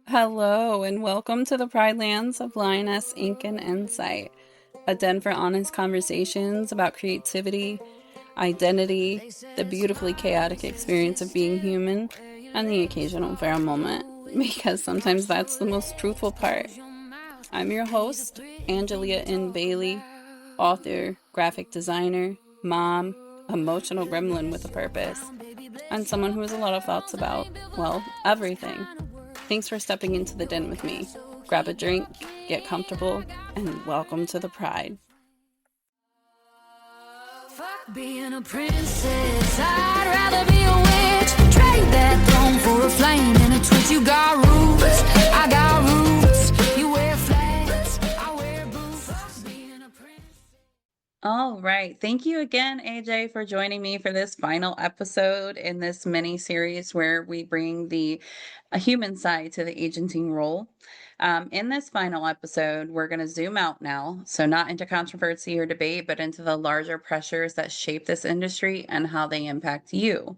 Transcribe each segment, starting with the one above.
Hello, and welcome to the Pride Lands of Lioness, Ink, and Insight, a den for honest conversations about creativity, identity, the beautifully chaotic experience of being human, and the occasional feral moment, because sometimes that's the most truthful part. I'm your host, Angelia N. Bailey, author, graphic designer, mom, emotional gremlin with a purpose, and someone who has a lot of thoughts about, well, everything. Thanks for stepping into the den with me. Grab a drink, get comfortable, and welcome to the Pride. Fuck being a princess, I'd rather be a witch. Trade that throne for a flame and a twitch. You got roots, I got roots. You wear flats, I wear boots. Fuck being a princess. All right. Thank you again, AJ, for joining me for this final episode in this mini series where we bring a human side to the agenting role. In this final episode, we're going to zoom out now. So not into controversy or debate, but into the larger pressures that shape this industry and how they impact you.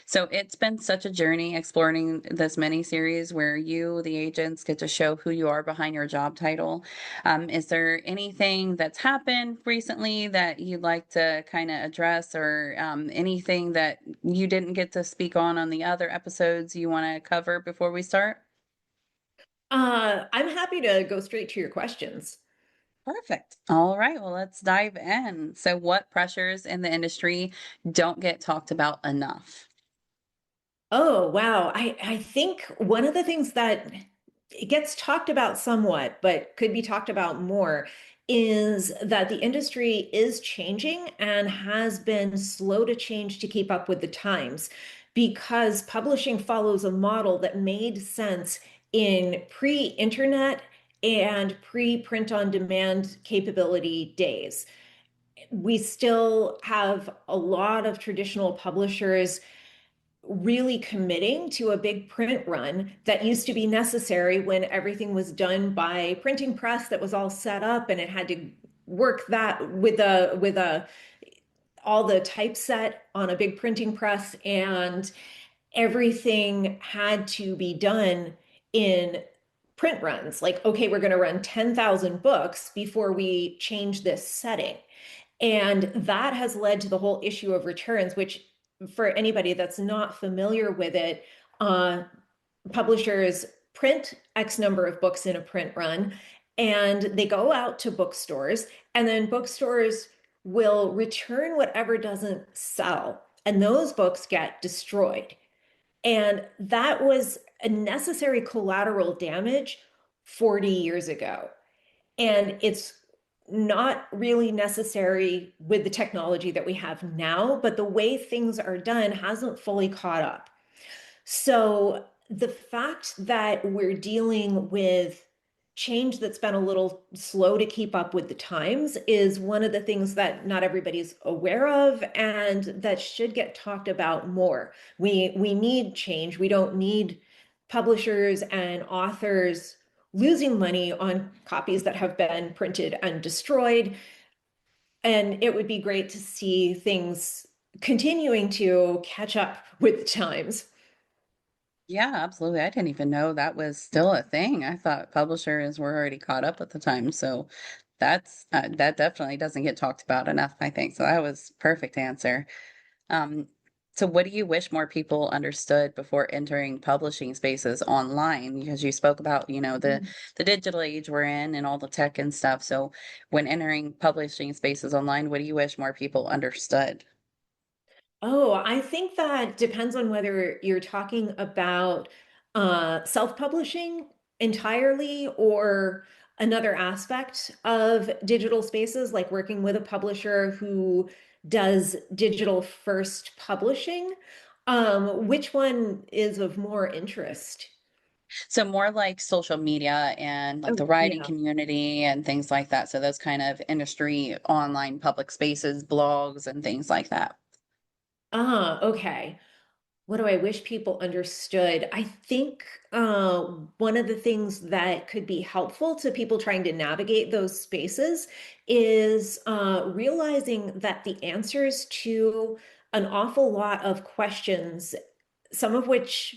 So it's been such a journey exploring this mini series where you, the agents, get to show who you are behind your job title. Is there anything that's happened recently that you'd like to kind of address, or anything that you didn't get to speak on the other episodes you want to cover before we start? I'm happy to go straight to your questions. Perfect. All right. Well, let's dive in. So, what pressures in the industry don't get talked about enough? Oh, wow. I think one of the things that it gets talked about somewhat, but could be talked about more, is that the industry is changing and has been slow to change to keep up with the times because publishing follows a model that made sense in pre-internet and pre-print on demand capability days. We still have a lot of traditional publishers really committing to a big print run that used to be necessary when everything was done by printing press that was all set up and it had to work that with a all the typeset on a big printing press, and everything had to be done in print runs. Like, okay, we're going to run 10,000 books before we change this setting. And that has led to the whole issue of returns, which, for anybody that's not familiar with it, publishers print X number of books in a print run, and they go out to bookstores, and then bookstores will return whatever doesn't sell, and those books get destroyed. And that was a necessary collateral damage 40 years ago. And it's not really necessary with the technology that we have now, but the way things are done hasn't fully caught up. So the fact that we're dealing with change that's been a little slow to keep up with the times is one of the things that not everybody's aware of and that should get talked about more. We need change. We don't need publishers and authors losing money on copies that have been printed and destroyed. And it would be great to see things continuing to catch up with the times. Yeah, absolutely. I didn't even know that was still a thing. I thought publishers were already caught up at the time. So that definitely doesn't get talked about enough, I think. So that was perfect answer. Um, so what do you wish more people understood before entering publishing spaces online? Because you spoke about, the digital age we're in and all the tech and stuff. So when entering publishing spaces online, what do you wish more people understood? Oh, I think that depends on whether you're talking about self-publishing entirely or another aspect of digital spaces, like working with a publisher who does digital first publishing. Which one is of more interest? So more like social media and like the Oh, writing yeah. community and things like that. So those kind of industry online public spaces, blogs and things like that. Okay. What do I wish people understood? I think one of the things that could be helpful to people trying to navigate those spaces is realizing that the answers to an awful lot of questions, some of which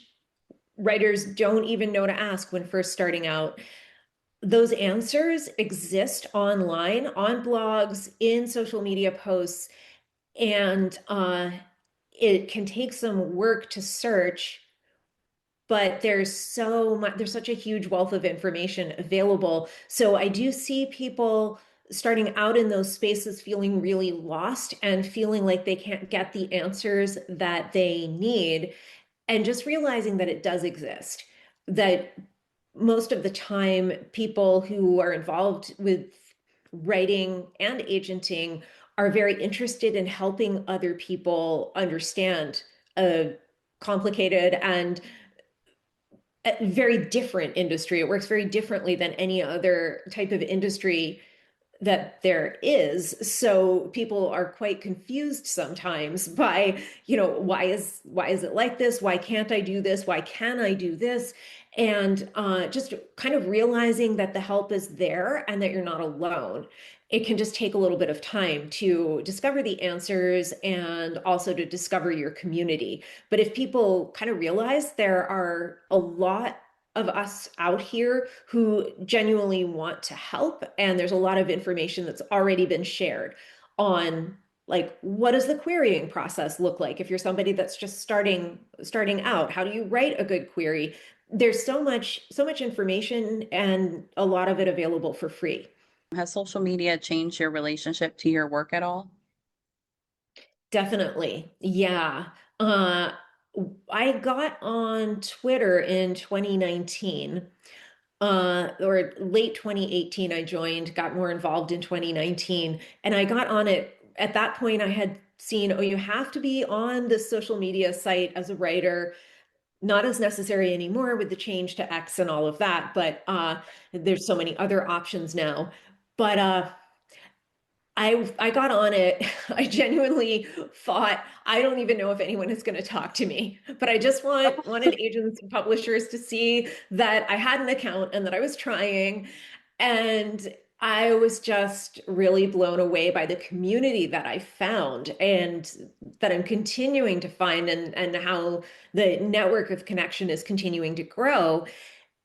writers don't even know to ask when first starting out, those answers exist online, on blogs, in social media posts, and it can take some work to search, but there's such a huge wealth of information available. So I do see people starting out in those spaces feeling really lost and feeling like they can't get the answers that they need, and just realizing that it does exist, that most of the time people who are involved with writing and agenting are very interested in helping other people understand a complicated and a very different industry. It works very differently than any other type of industry that there is. So people are quite confused sometimes by, why is it like this? Why can't I do this? Why can I do this? And just kind of realizing that the help is there and that you're not alone. It can just take a little bit of time to discover the answers and also to discover your community. But if people kind of realize there are a lot of us out here who genuinely want to help, and there's a lot of information that's already been shared on, like, what does the querying process look like if you're somebody that's just starting out? How do you write a good query? There's so much information, and a lot of it available for free. Has social media changed your relationship to your work at all? Definitely. Yeah. Uh, I got on Twitter in 2019, or late 2018. I joined, got more involved in 2019, and I got on it. At that point, I had seen, oh, you have to be on this social media site as a writer. Not as necessary anymore with the change to X and all of that, but there's so many other options now. But I got on it. I genuinely thought, I don't even know if anyone is going to talk to me, but I just wanted agents and publishers to see that I had an account and that I was trying. And I was just really blown away by the community that I found and that I'm continuing to find, and how the network of connection is continuing to grow.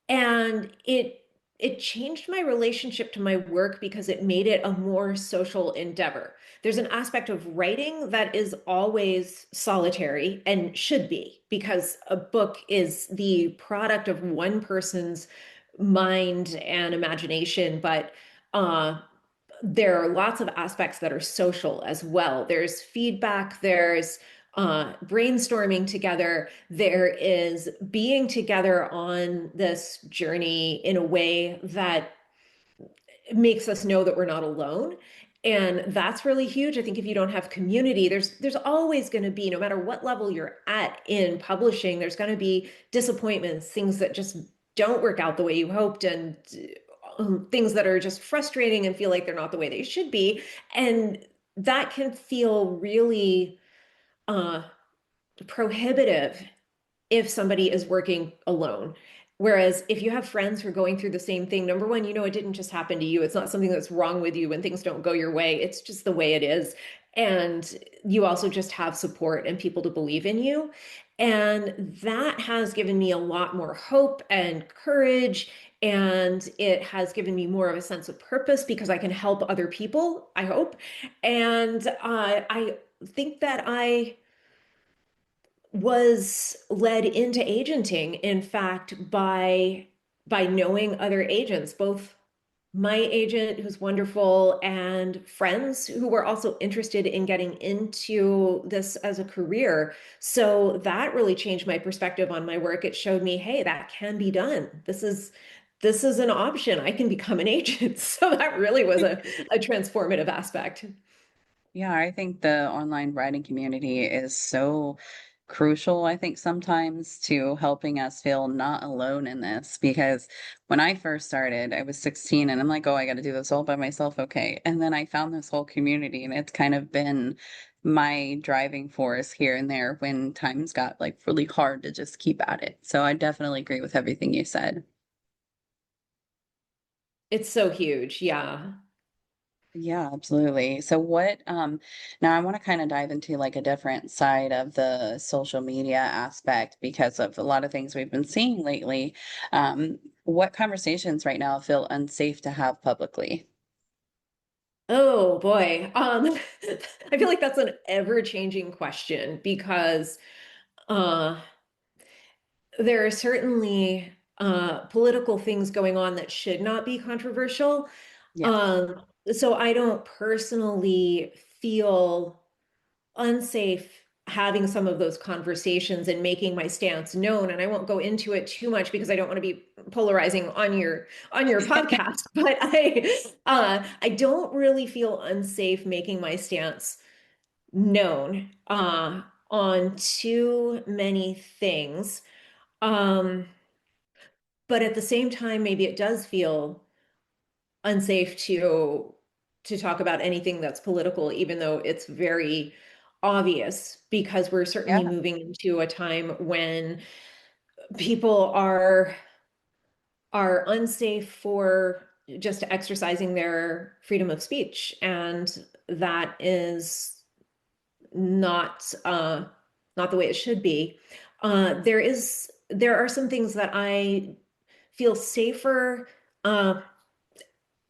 And it changed my relationship to my work because it made it a more social endeavor. There's an aspect of writing that is always solitary and should be, because a book is the product of one person's mind and imagination. But there are lots of aspects that are social as well. There's feedback, there's brainstorming together, there is being together on this journey in a way that makes us know that we're not alone. And that's really huge. I think if you don't have community, there's always going to be, no matter what level you're at in publishing, there's going to be disappointments, things that just don't work out the way you hoped, and things that are just frustrating and feel like they're not the way they should be. And that can feel really uh, prohibitive if somebody is working alone. Whereas if you have friends who are going through the same thing, number one, it didn't just happen to you. It's not something that's wrong with you when things don't go your way. It's just the way it is. And you also just have support and people to believe in you. And that has given me a lot more hope and courage. And it has given me more of a sense of purpose because I can help other people, I hope. And I think that I was led into agenting, in fact, by knowing other agents, both my agent, who's wonderful, and friends who were also interested in getting into this as a career. So that really changed my perspective on my work. It showed me, hey, that can be done. This is an option. I can become an agent. So that really was a transformative aspect. Yeah, I think the online writing community is so crucial, I think, sometimes to helping us feel not alone in this. Because when I first started, I was 16 and I'm like, oh, I got to do this all by myself. Okay. And then I found this whole community, and it's kind of been my driving force here and there when times got like really hard to just keep at it. So I definitely agree with everything you said. It's so huge. Yeah. Yeah, absolutely. So what now I want to kind of dive into like a different side of the social media aspect because of a lot of things we've been seeing lately. What conversations right now feel unsafe to have publicly? Oh boy. I feel like that's an ever-changing question because uh there are certainly political things going on that should not be controversial. Yes. Um, so I don't personally feel unsafe having some of those conversations and making my stance known. And I won't go into it too much because I don't want to be polarizing on your podcast. But I don't really feel unsafe making my stance known on too many things. Um, but at the same time, maybe it does feel unsafe to talk about anything that's political, even though it's very obvious, because we're certainly Yeah. moving into a time when people are unsafe for just exercising their freedom of speech, and that is not not the way it should be. There are some things that I feel safer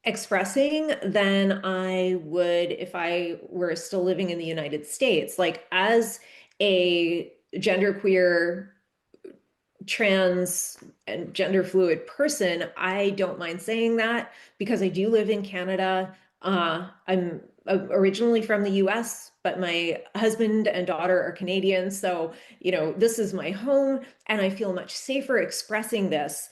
expressing than I would if I were still living in the United States. Like as a genderqueer, trans, and gender fluid person, I don't mind saying that because I do live in Canada. I'm originally from the US, but my husband and daughter are Canadian. So, this is my home, and I feel much safer expressing this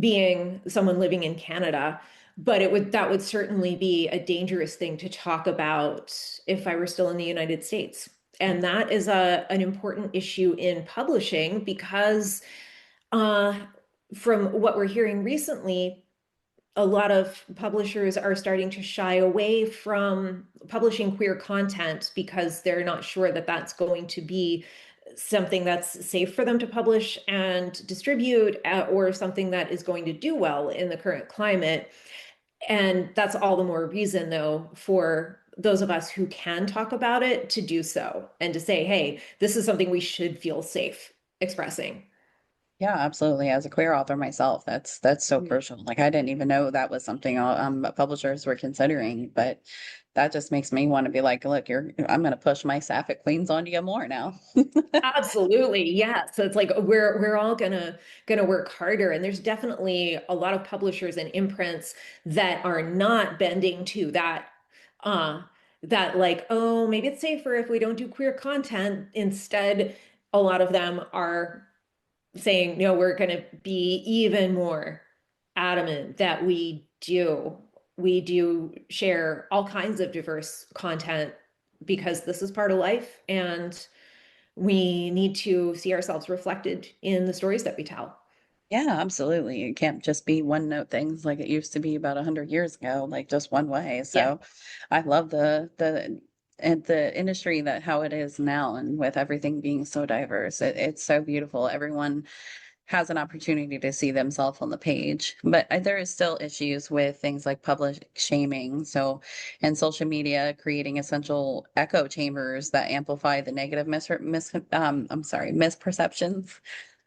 being someone living in Canada. But that would certainly be a dangerous thing to talk about if I were still in the United States. And that is an important issue in publishing because uh, from what we're hearing recently, a lot of publishers are starting to shy away from publishing queer content because they're not sure that that's going to be something that's safe for them to publish and distribute, or something that is going to do well in the current climate. And that's all the more reason, though, for those of us who can talk about it to do so and to say, hey, this is something we should feel safe expressing. Yeah, absolutely. As a queer author myself, that's so Mm. crucial. Like I didn't even know that was something publishers were considering, but that just makes me want to be like, look, I'm going to push my sapphic queens onto you more now. Absolutely. Yeah. So it's like we're all gonna work harder. And there's definitely a lot of publishers and imprints that are not bending to uh that like, oh, maybe it's safer if we don't do queer content. Instead, a lot of them are saying, no, we're gonna be even more adamant that we do share all kinds of diverse content because this is part of life, and we need to see ourselves reflected in the stories that we tell. Yeah, absolutely. It can't just be one note things like it used to be about 100 years ago, like just one way. Yeah, So I love the and the industry that how it is now, and with everything being so diverse. It's so beautiful. Everyone has an opportunity to see themselves on the page. But there is still issues with things like public shaming. So, and social media creating essential echo chambers that amplify the negative misperceptions.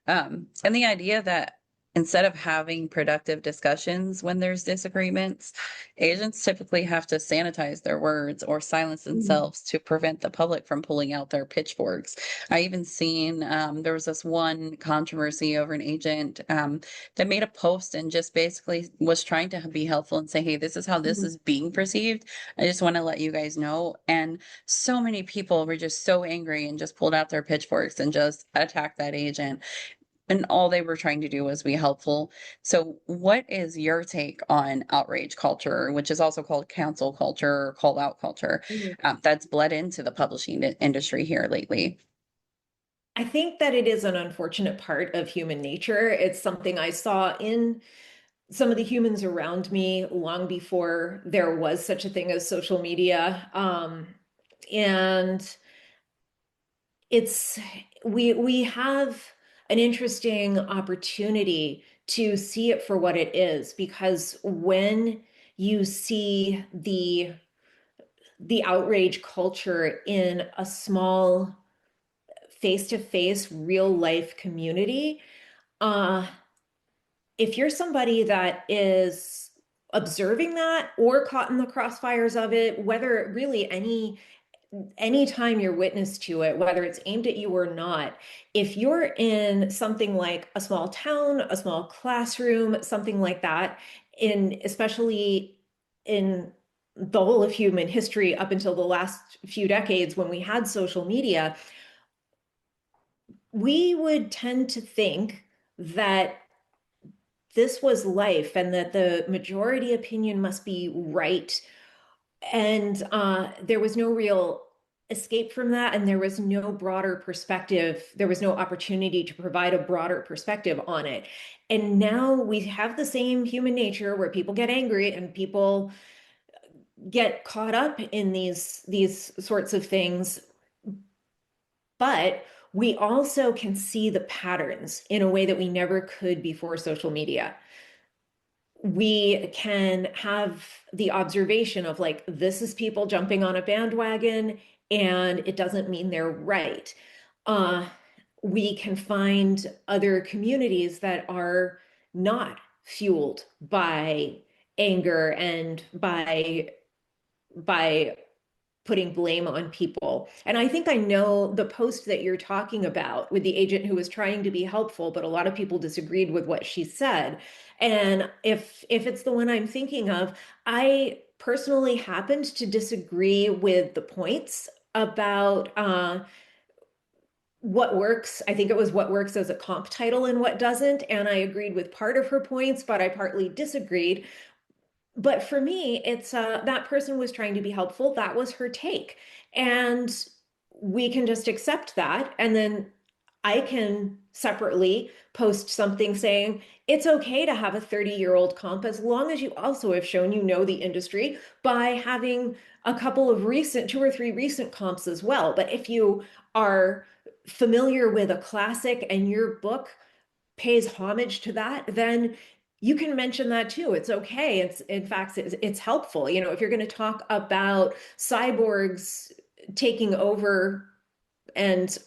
And the idea that instead of having productive discussions when there's disagreements, agents typically have to sanitize their words or silence Mhm. themselves to prevent the public from pulling out their pitchforks. I even seen there was this one controversy over an agent that made a post and just basically was trying to be helpful and say, hey, this is how this Mhm. is being perceived. I just want to let you guys know. And so many people were just so angry and just pulled out their pitchforks and just attacked that agent, and all they were trying to do was be helpful. So, what is your take on outrage culture, which is also called cancel culture or call out culture, Mhm. that's bled into the publishing industry here lately? I think that it is an unfortunate part of human nature. It's something I saw in some of the humans around me long before there was such a thing as social media. And it's we have an interesting opportunity to see it for what it is, because when you see the outrage culture in a small face-to-face real life community, uh if you're somebody that is observing that or caught in the crossfires of it, whether really anytime you're witness to it, whether it's aimed at you or not, if you're in something like a small town, a small classroom, something like that, in especially in the whole of human history up until the last few decades when we had social media, we would tend to think that this was life and that the majority opinion must be right. And there was no real escape from that. And there was no broader perspective. There was no opportunity to provide a broader perspective on it. And now we have the same human nature where people get angry and people get caught up in these sorts of things. But we also can see the patterns in a way that we never could before social media. We can have the observation of like, this is people jumping on a bandwagon, and it doesn't mean they're right. Uh, we can find other communities that are not fueled by anger and by putting blame on people. And I think I know the post that you're talking about with the agent who was trying to be helpful, but a lot of people disagreed with what she said. And if it's the one I'm thinking of, I personally happened to disagree with the points about what works. I think it was what works as a comp title and what doesn't. And I agreed with part of her points, but I partly disagreed. But for me, it's that person was trying to be helpful. That was her take. And we can just accept that. And then I can separately post something saying it's okay to have a 30-year-old comp as long as you also have shown you know the industry by having a couple of recent, two or three recent comps as well. But if you are familiar with a classic and your book pays homage to that, then you can mention that too. It's okay. It's in fact, it's helpful. You know, if you're going to talk about cyborgs taking over and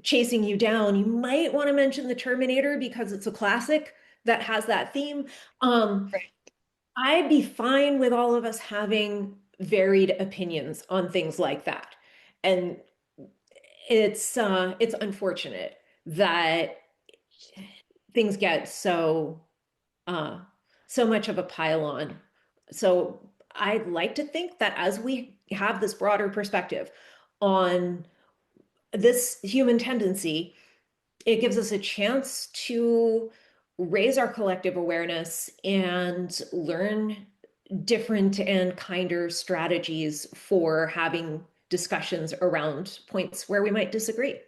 chasing you down, you might want to mention the Terminator because it's a classic that has that theme. Um, I'd be fine with all of us having varied opinions on things like that. And it's unfortunate that things get uh so much of a pile on. So I'd like to think that as we have this broader perspective on this human tendency, it gives us a chance to raise our collective awareness and learn different and kinder strategies for having discussions around points where we might disagree.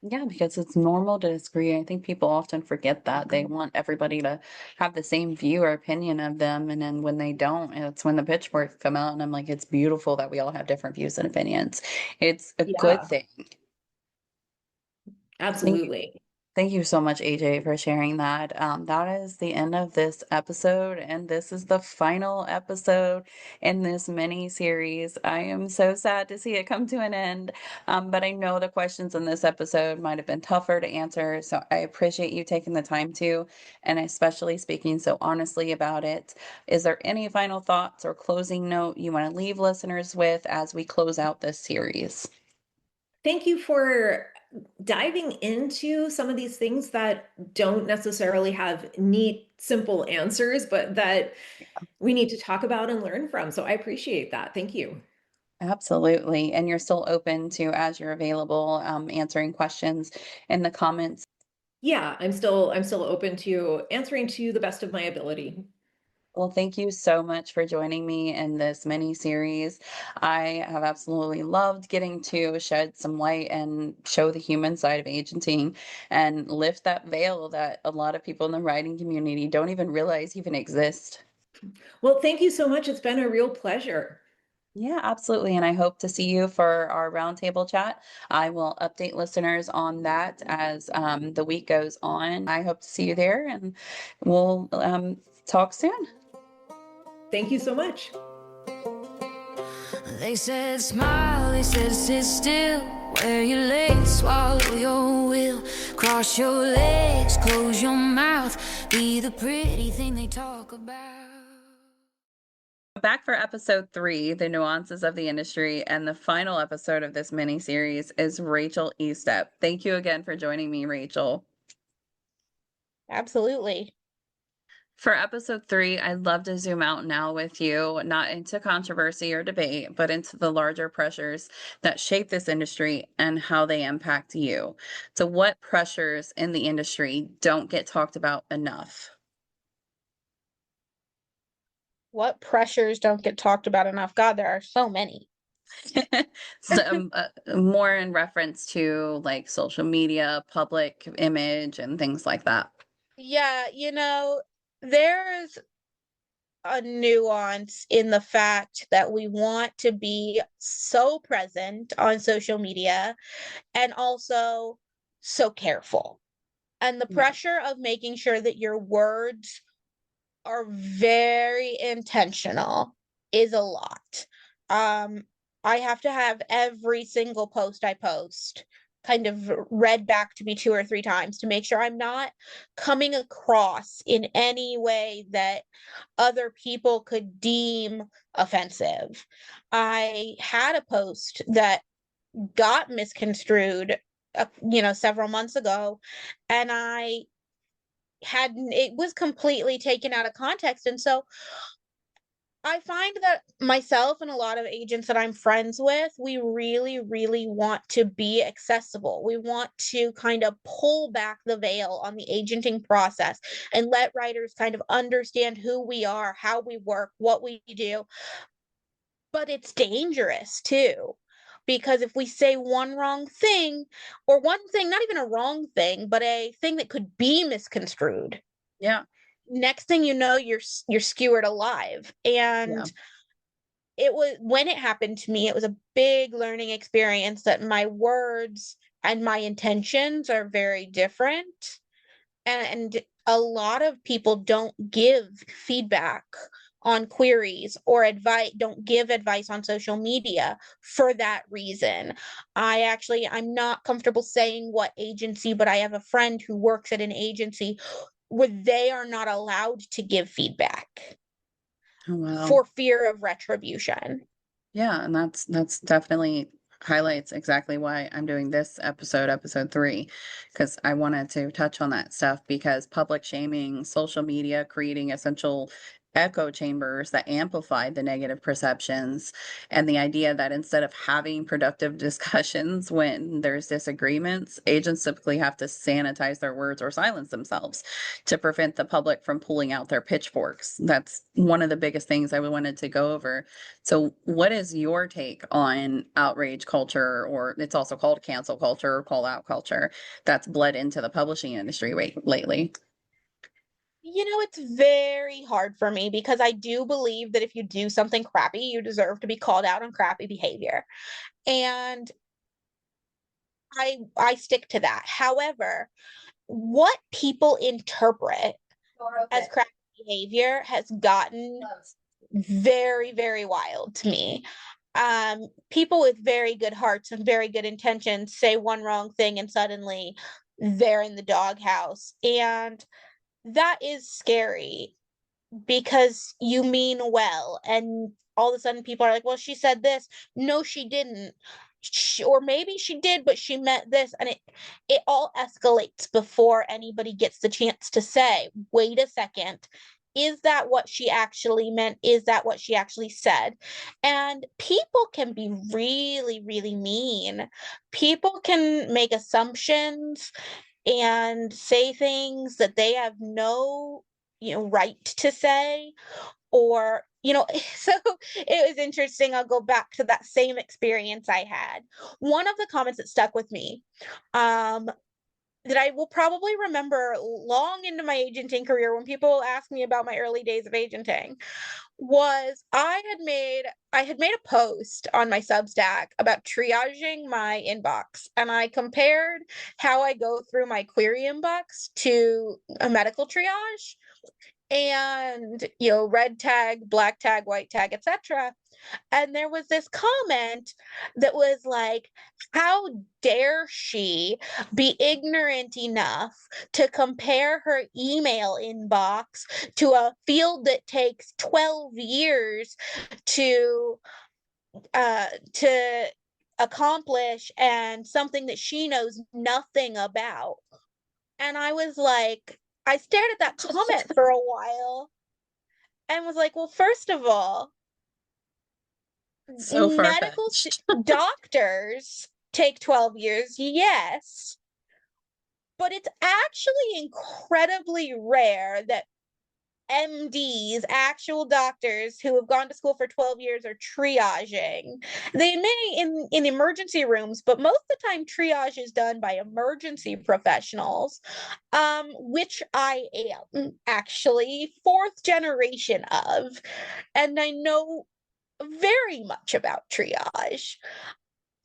Yeah, because it's normal to disagree. I think people often forget that. They want everybody to have the same view or opinion of them. And then when they don't, it's when the pitchforks come out. And I'm like, it's beautiful that we all have different views and opinions. It's a good Yeah, thing. Thank you. absolutely. Thank you so much, AJ, for sharing that. That is the end of this episode, and this is the final episode in this mini series. I am so sad to see it come to an end, but I know the questions in this episode might have been tougher to answer, so I appreciate you taking the time to, and especially speaking so honestly about it. Is there any final thoughts or closing note you want to leave listeners with as we close out this series? Thank you for diving into some of these things that don't necessarily have neat, simple answers, but that we need to talk about and learn from. So I appreciate that. Thank you. Absolutely. And you're still open to, as you're available, answering questions in the comments. Yeah, I'm still open to answering to the best of my ability. Well, thank you so much for joining me in this mini series. I have absolutely loved getting to shed some light and show the human side of agenting and lift that veil that a lot of people in the writing community don't even realize even exist. Well, thank you so much. It's been a real pleasure. Yeah, absolutely. And I hope to see you for our roundtable chat. I will update listeners on that as the week goes on. I hope to see you there and we'll talk soon. Thank you so much. They said smile, they said sit still. Where you lay, swallow your will. Cross your legs, close your mouth. Be the pretty thing they talk about. Back for episode 3, the nuances of the industry, and the final episode of this mini series is Rachel Estep. Thank you again for joining me, Rachel. Absolutely. For episode 3, I'd love to zoom out now with you, not into controversy or debate, but into the larger pressures that shape this industry and how they impact you. So, what pressures in the industry don't get talked about enough? What pressures don't get talked about enough? God, there are so many. So, more in reference to like social media, public image, and things like that. Yeah, there's a nuance in the fact that we want to be so present on social media and also so careful. And the Yeah. pressure of making sure that your words are very intentional is a lot. Um, I have to have every single post I post kind of read back to me 2 or 3 times to make sure I'm not coming across in any way that other people could deem offensive. I had a post that got misconstrued, several months ago, and it was completely taken out of context. And so I find that myself and a lot of agents that I'm friends with, we really, really want to be accessible. We want to kind of pull back the veil on the agenting process and let writers kind of understand who we are, how we work, what we do. But it's dangerous too. Because if we say one wrong thing, or one thing, not even a wrong thing, but a thing that could be misconstrued, Yeah. next thing you know, you're skewered alive. Yeah. And it was, when it happened to me, it was a big learning experience that my words and my intentions are very different. And a lot of people don't give feedback on queries or advice, don't give advice on social media for that reason. I'm not comfortable saying what agency, but I have a friend who works at an agency where they are not allowed to give feedback Oh, wow. for fear of retribution. Yeah, and that's definitely highlights exactly why I'm doing this episode 3, because I wanted to touch on that stuff because public shaming, social media creating essential echo chambers that amplify the negative perceptions, and the idea that instead of having productive discussions when there's disagreements, agents typically have to sanitize their words or silence themselves to prevent the public from pulling out their pitchforks. That's one of the biggest things I wanted to go over. So, what is your take on outrage culture, or it's also called cancel culture or call out culture, that's bled into the publishing industry lately? It's very hard for me because I do believe that if you do something crappy, you deserve to be called out on crappy behavior. And I stick to that. However, what people interpret as crappy behavior has gotten very, very wild to me. People with very good hearts and very good intentions say one wrong thing and suddenly they're in the doghouse. And that is scary because you mean well, and all of a sudden people are like, well, she said this. No, she didn't. Or maybe she did, but she meant this. And it all escalates before anybody gets the chance to say, wait a second, is that what she actually meant? Is that what she actually said? And people can be really, really mean. People can make assumptions and say things that they have no right to say, or so it was interesting. I'll go back to that same experience I had. One of the comments that stuck with me, that I will probably remember long into my agenting career when people ask me about my early days of agenting, was I had made a post on my Substack about triaging my inbox, and I compared how I go through my query inbox to a medical triage, and red tag, black tag, white tag, etc. And there was this comment that was like, how dare she be ignorant enough to compare her email inbox to a field that takes 12 years to accomplish, and something that she knows nothing about. And I was like, I stared at that comment for a while and was like, well, first of all, So medical far-fetched. doctors take 12 years, yes, but it's actually incredibly rare that MDs, actual doctors who have gone to school for 12 years, are triaging. They may in emergency rooms, but most of the time triage is done by emergency professionals, which I am actually fourth generation of, and I know very much about triage.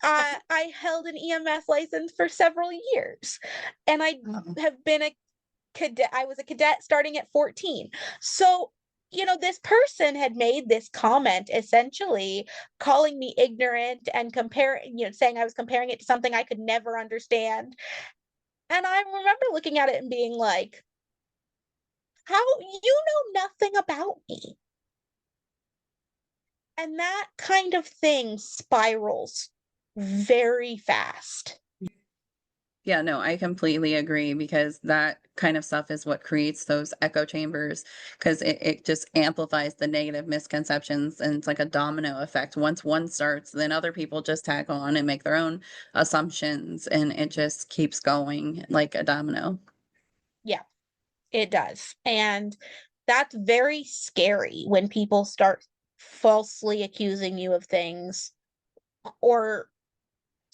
I held an EMS license for several years, and I have been a cadet. I was a cadet starting at 14. So, this person had made this comment essentially calling me ignorant and saying I was comparing it to something I could never understand. And I remember looking at it and being like, how you know nothing about me? And that kind of thing spirals very fast. Yeah, no, I completely agree, because that kind of stuff is what creates those echo chambers, because it just amplifies the negative misconceptions, and it's like a domino effect. Once one starts, then other people just tag on and make their own assumptions, and it just keeps going like a domino. Yeah, it does. And that's very scary when people start falsely accusing you of things or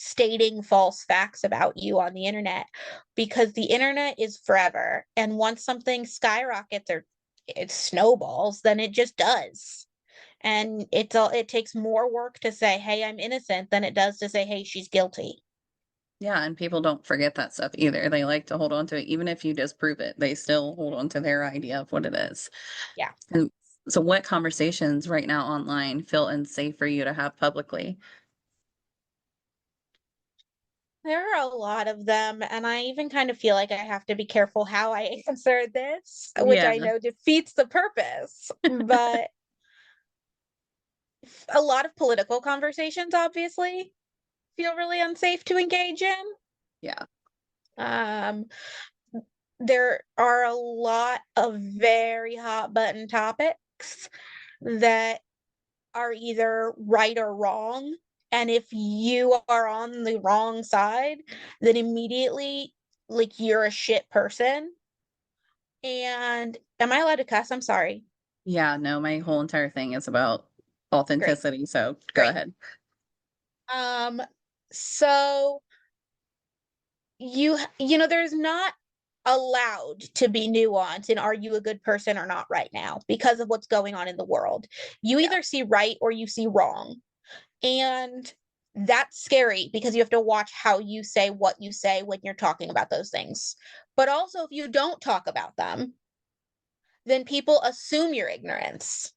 stating false facts about you on the internet, because the internet is forever, and once something skyrockets or it snowballs, then it just does. And it takes more work to say, hey, I'm innocent, than it does to say, hey, she's guilty. Yeah, and people don't forget that stuff either. They like to hold on to it. Even if you disprove it, they still hold on to their idea of what it is. Yeah, And so what conversations right now online feel unsafe for you to have publicly? there are a lot of them, and I even kind of feel like I have to be careful how I answer this, which Yeah. I know defeats the purpose. But a lot of political conversations obviously feel really unsafe to engage in. Yeah. Um, there are a lot of very hot button topics that are either right or wrong. And if you are on the wrong side, then immediately, like, you're a shit person. And am I allowed to cuss? I'm sorry. Yeah, no, my whole entire thing is about Great, authenticity, so go great. ahead. So there's not allowed to be nuance in are you a good person or not right now, because of what's going on in the world. You Yeah. either see right or you see wrong. And that's scary, because you have to watch how you say what you say when you're talking about those things. But also, if you don't talk about them, then people assume your ignorance.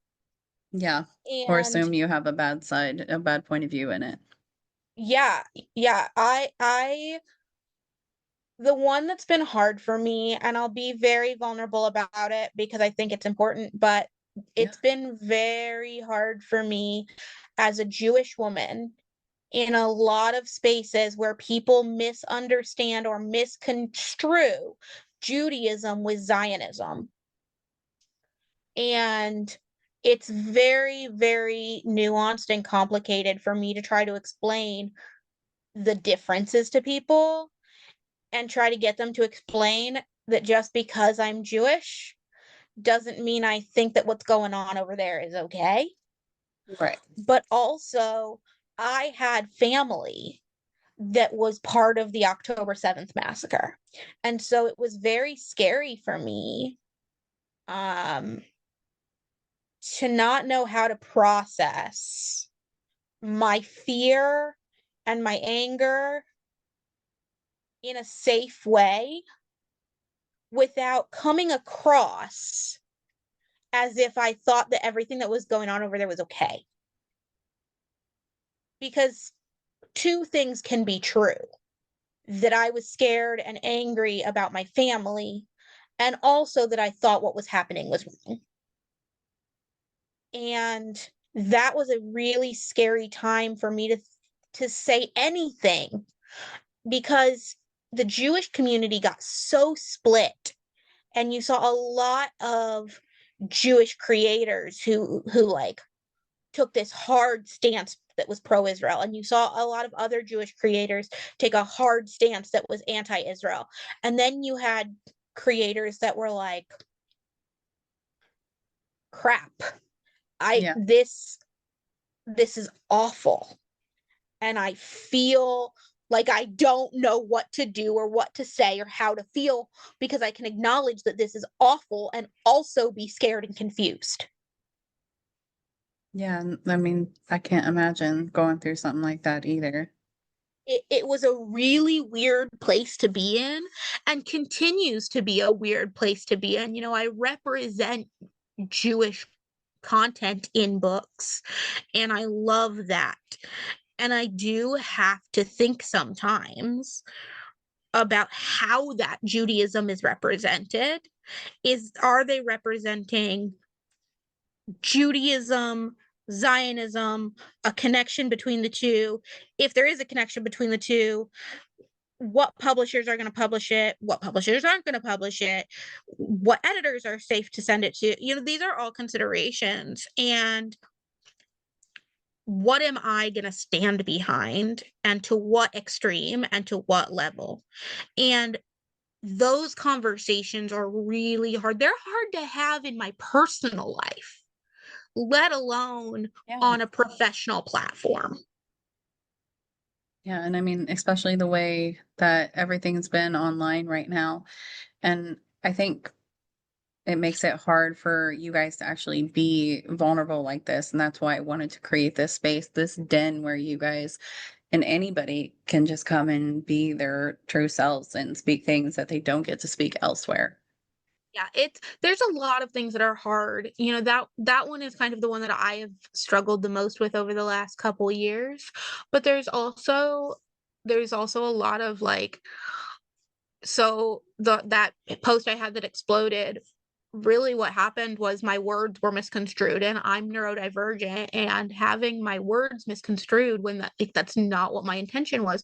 Yeah. Or And assume you have a bad side, a bad point of view in it. yeah, yeah, I the one that's been hard for me, and I'll be very vulnerable about it because I think it's important, but Yeah. it's been very hard for me as a Jewish woman in a lot of spaces where people misunderstand or misconstrue Judaism with Zionism. And it's very, very nuanced and complicated for me to try to explain the differences to people, and try to get them to explain that just because I'm Jewish doesn't mean I think that what's going on over there is okay. Right. But also, I had family that was part of the October 7th massacre. And so it was very scary for me um, to not know how to process my fear and my anger in a safe way without coming across as if I thought that everything that was going on over there was okay. Because two things can be true: that I was scared and angry about my family, and also that I thought what was happening was wrong. And that was a really scary time for me to say anything, because the Jewish community got so split, and you saw a lot of Jewish creators who like took this hard stance that was pro-Israel, and you saw a lot of other Jewish creators take a hard stance that was anti-Israel. And then you had creators that were like, crap, I Yeah. this is awful, and I feel like I don't know what to do or what to say or how to feel, because I can acknowledge that this is awful and also be scared and confused. Yeah. I mean, I can't imagine going through something like that either. It was a really weird place to be in, and continues to be a weird place to be in. You know, I represent Jewish content in books, and I love that. And I do have to think sometimes about how that Judaism is represented. Are they representing Judaism, Zionism, a connection between the two? If there is a connection between the two, what publishers are going to publish it, what publishers aren't going to publish it, what editors are safe to send it to? You know, these are all considerations. And what am I going to stand behind, and to what extreme, and to what level? And those conversations are really hard. They're hard to have in my personal life, let alone Yeah. on a professional platform. Yeah. And I mean, especially the way that everything's been online right now. And I think it makes it hard for you guys to actually be vulnerable like this. And that's why I wanted to create this space, this den where you guys and anybody can just come and be their true selves and speak things that they don't get to speak elsewhere. Yeah, there's a lot of things that are hard. You know, that one is kind of the one that I have struggled the most with over the last couple years. But there's also a lot of like, so that post I had that exploded, really what happened was my words were misconstrued, and I'm neurodivergent, and having my words misconstrued when that's not what my intention was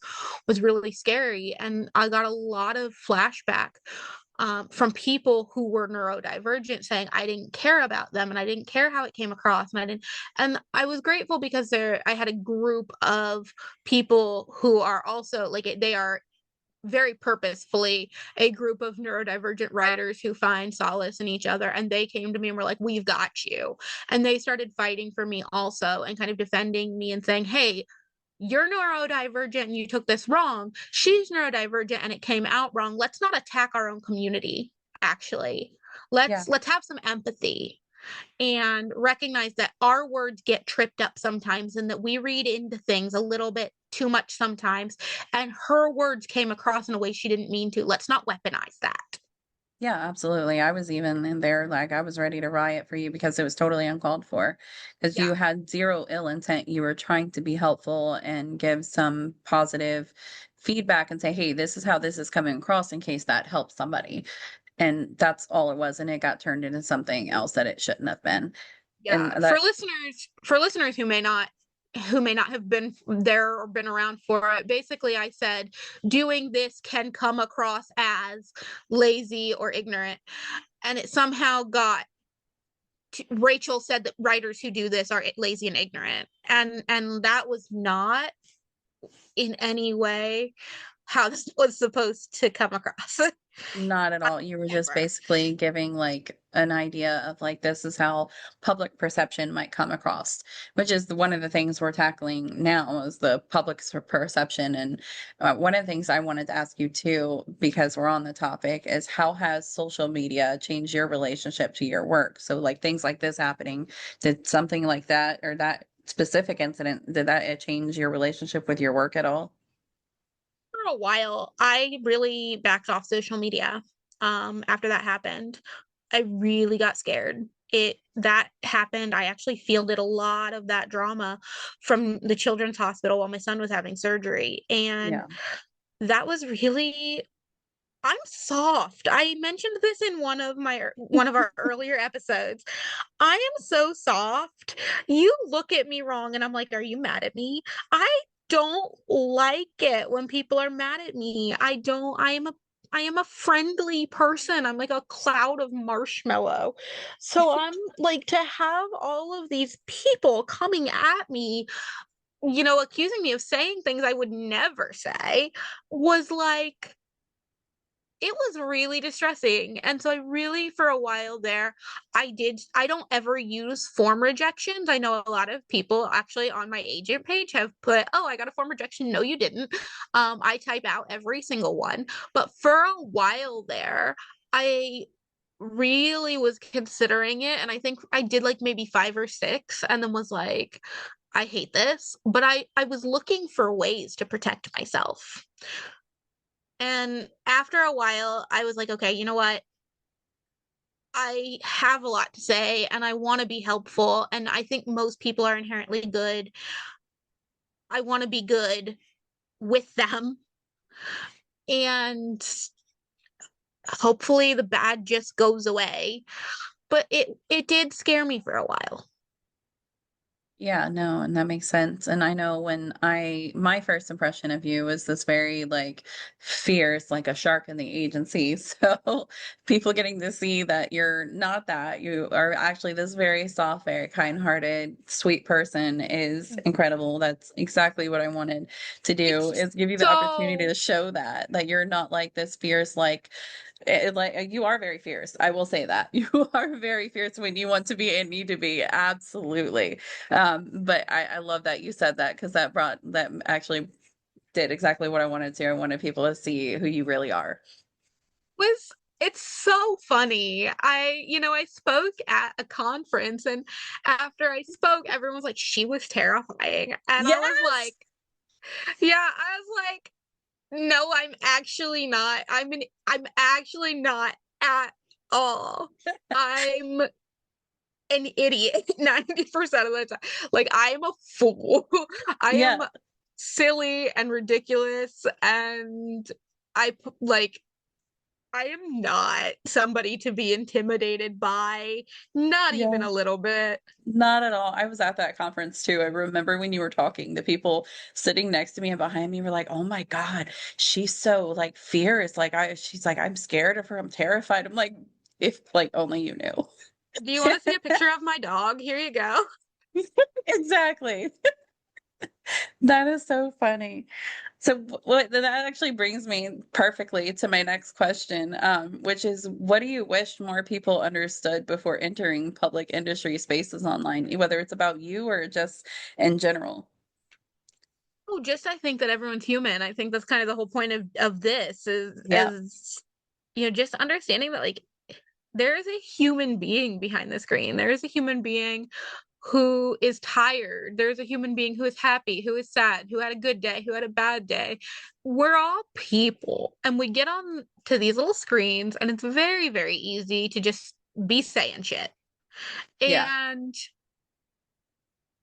really scary. And I got a lot of flashback from people who were neurodivergent saying I didn't care about them, and I didn't care how it came across, and I was grateful because I had a group of people who are also like, they are very purposefully a group of neurodivergent writers who find solace in each other, and they came to me and were like, we've got you. And they started fighting for me also, and kind of defending me and saying, hey, you're neurodivergent and you took this wrong, she's neurodivergent and it came out wrong, let's not attack our own community. Actually, Yeah. let's have some empathy and recognize that our words get tripped up sometimes, and that we read into things a little bit too much sometimes. And her words came across in a way she didn't mean to. Let's not weaponize that. Yeah, absolutely. I was even in there, like, I was ready to riot for you because it was totally uncalled for. Because Yeah. you had zero ill intent. You were trying to be helpful and give some positive feedback and say, hey, this is how this is coming across in case that helps somebody. And that's all it was. And it got turned into something else that it shouldn't have been. And Yeah. that, For listeners who may not have been there or been around for it, basically I said doing this can come across as lazy or ignorant, and it somehow got Rachel said that writers who do this are lazy and ignorant, and that was not in any way how this was supposed to come across. Not at all. You were just Ever. basically giving like an idea of like this is how public perception might come across, which is one of the things we're tackling now is the public's perception. And one of the things I wanted to ask you too, because we're on the topic, is how has social media changed your relationship to your work? So like things like this happening, did something like that or that specific incident, did that change your relationship with your work at all? For a while, I really backed off social media. After that happened, I really got scared. That happened. I actually fielded a lot of that drama from the children's hospital while my son was having surgery. And Yeah. that was really, I'm soft. I mentioned this in one of our earlier episodes. I am so soft. You look at me wrong and I'm like, are you mad at me? I don't like it when people are mad at me. I am a friendly person. I'm like a cloud of marshmallow. So I'm like to have all of these people coming at me, accusing me of saying things I would never say was like it was really distressing. And so I really, for a while there, I don't ever use form rejections. I know a lot of people actually on my agent page have put, oh, I got a form rejection. No, you didn't. I type out every single one. But for a while there, I really was considering it. And I think I did like maybe 5 or 6 and then was like, I hate this. But I was looking for ways to protect myself. And after a while, I was like, okay, you know what? I have a lot to say and I want to be helpful. And I think most people are inherently good. I want to be good with them. And hopefully the bad just goes away. But it did scare me for a while. Yeah, no, and that makes sense. And I know my first impression of you was this very like fierce, like a shark in the agency. So people getting to see that you're not that, you are actually this very soft, very kind-hearted, sweet person is incredible. That's exactly what I wanted to do It's is give you the opportunity so to show that you're not like this fierce, like you are very fierce. I will say that you are very fierce when you want to be and need to be. Absolutely. But I love that you said that because that actually did exactly what I wanted to. I wanted people to see who you really are. was it's so funny. I spoke at a conference and after I spoke, everyone was like, she was terrifying. And I was Yes. like, yeah, I was like, no, I'm actually not at all. I'm an idiot 90% of the time. Like I am a fool. I am Yeah. silly and ridiculous and I like I am not somebody to be intimidated by, not even Yeah. a little bit. Not at all. I was at that conference too. I remember when you were talking, the people sitting next to me and behind me were like, "Oh my God, she's so like fierce." She's like, "I'm scared of her. I'm terrified." I'm like, if like only you knew. Do you want to see a picture of my dog? Here you go. Exactly. That is so funny. So what that actually brings me perfectly to my next question, which is what do you wish more people understood before entering public industry spaces online, whether it's about you or just in general? Oh, just I think that everyone's human. I think that's kind of the whole point of this Yeah, just understanding that like there is a human being behind the screen. There is a human being who is tired. There's a human being who is happy, who is sad, who had a good day, who had a bad day. We're all people and we get on to these little screens and it's very, very easy to just be saying shit. yeah, And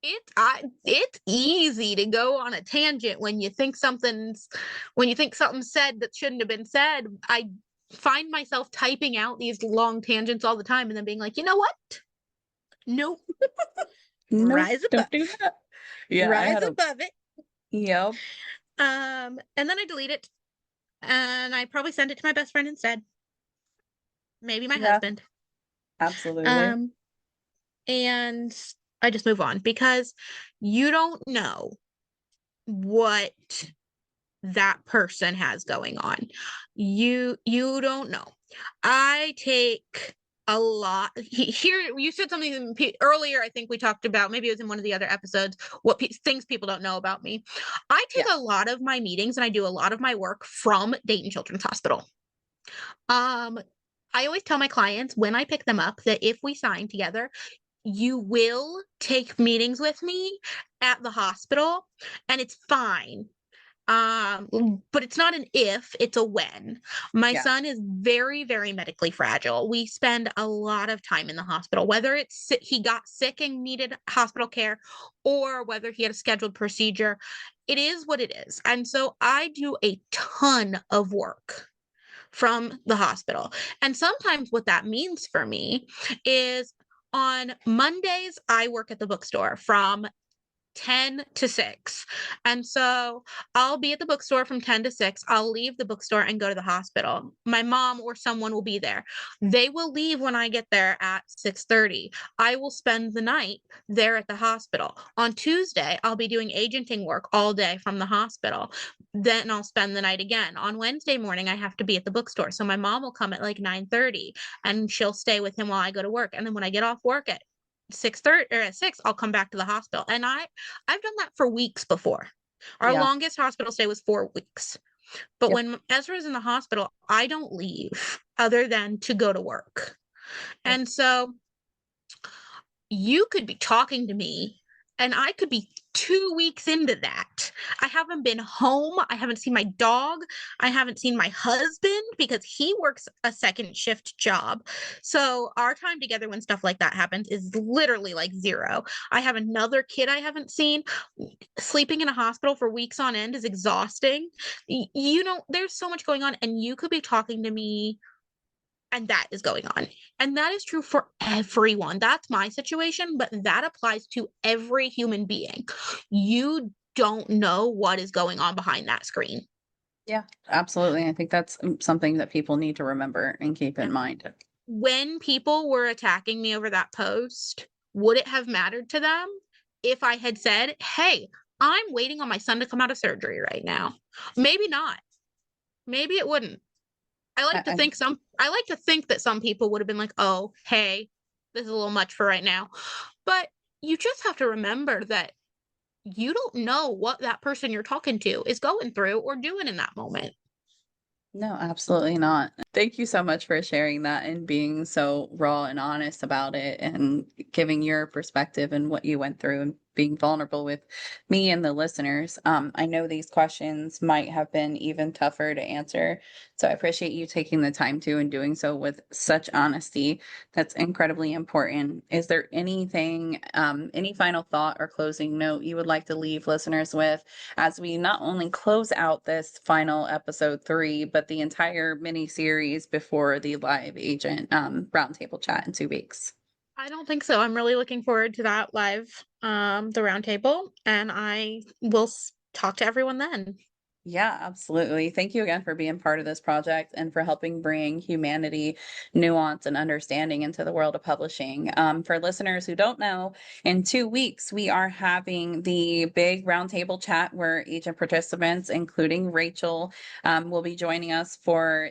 it's easy to go on a tangent when you think something's said that shouldn't have been said. I find myself typing out these long tangents all the time and then being like, you know what? Nope. nope, Rise don't above. do that. Yeah, I Rise had a, above it. yep, And then I delete it and I probably send it to my best friend instead. Maybe my yeah, husband. absolutely. Um, and I just move on because you don't know what that person has going on. You don't know. I take a lot here. You said something earlier. I think we talked about, maybe it was in one of the other episodes, what things people don't know about me. I take a lot of my meetings and I do a lot of my work from Dayton Children's Hospital. I always tell my clients when I pick them up that if we sign together, you will take meetings with me at the hospital, and it's fine. But it's not an if, it's a when. My son is very, very medically fragile. We spend a lot of time in the hospital, whether it's he got sick and needed hospital care or whether he had a scheduled procedure. It is what it is. And so I do a ton of work from the hospital. And sometimes what that means for me is on Mondays, I work at the bookstore from 10 to 6. And so I'll be at the bookstore from 10 to 6. I'll leave the bookstore and go to the hospital. My mom or someone will be there. They will leave when I get there at 6:30. I will spend the night there at the hospital. On Tuesday, I'll be doing agenting work all day from the hospital. Then I'll spend the night again. On Wednesday morning, I have to be at the bookstore. So my mom will come at like 9:30 and she'll stay with him while I go to work. And then when I get off work at 6:30 or at 6, I'll come back to the hospital. And I've done that for weeks before. Our longest hospital stay was 4 weeks. But when Ezra's in the hospital, I don't leave other than to go to work. And so you could be talking to me and I could be 2 weeks into that. I haven't been home. I haven't seen my dog. I haven't seen my husband because he works a second shift job. So our time together when stuff like that happens is literally like zero. I have another kid I haven't seen. Sleeping in a hospital for weeks on end is exhausting. You know, there's so much going on, and you could be talking to me and that is going on. And that is true for everyone. That's my situation, but that applies to every human being. You don't know what is going on behind that screen. Yeah, absolutely. I think that's something that people need to remember and keep in mind. When people were attacking me over that post, would it have mattered to them if I had said, hey, I'm waiting on my son to come out of surgery right now? Maybe not. Maybe it wouldn't. I like to think that some people would have been like, oh, hey, this is a little much for right now. But you just have to remember that you don't know what that person you're talking to is going through or doing in that moment. No, absolutely not. Thank you so much for sharing that and being so raw and honest about it and giving your perspective and what you went through and being vulnerable with me and the listeners. I know these questions might have been even tougher to answer. So I appreciate you taking the time to and doing so with such honesty. That's incredibly important. Is there anything, any final thought or closing note you would like to leave listeners with as we not only close out this final episode 3, but the entire mini series before the live agent roundtable chat in 2 weeks? I don't think so. I'm really looking forward to that live, the roundtable, and I will talk to everyone then. Yeah, absolutely. Thank you again for being part of this project and for helping bring humanity, nuance, and understanding into the world of publishing. For listeners who don't know, in 2 weeks, we are having the big roundtable chat where agent participants, including Rachel, will be joining us for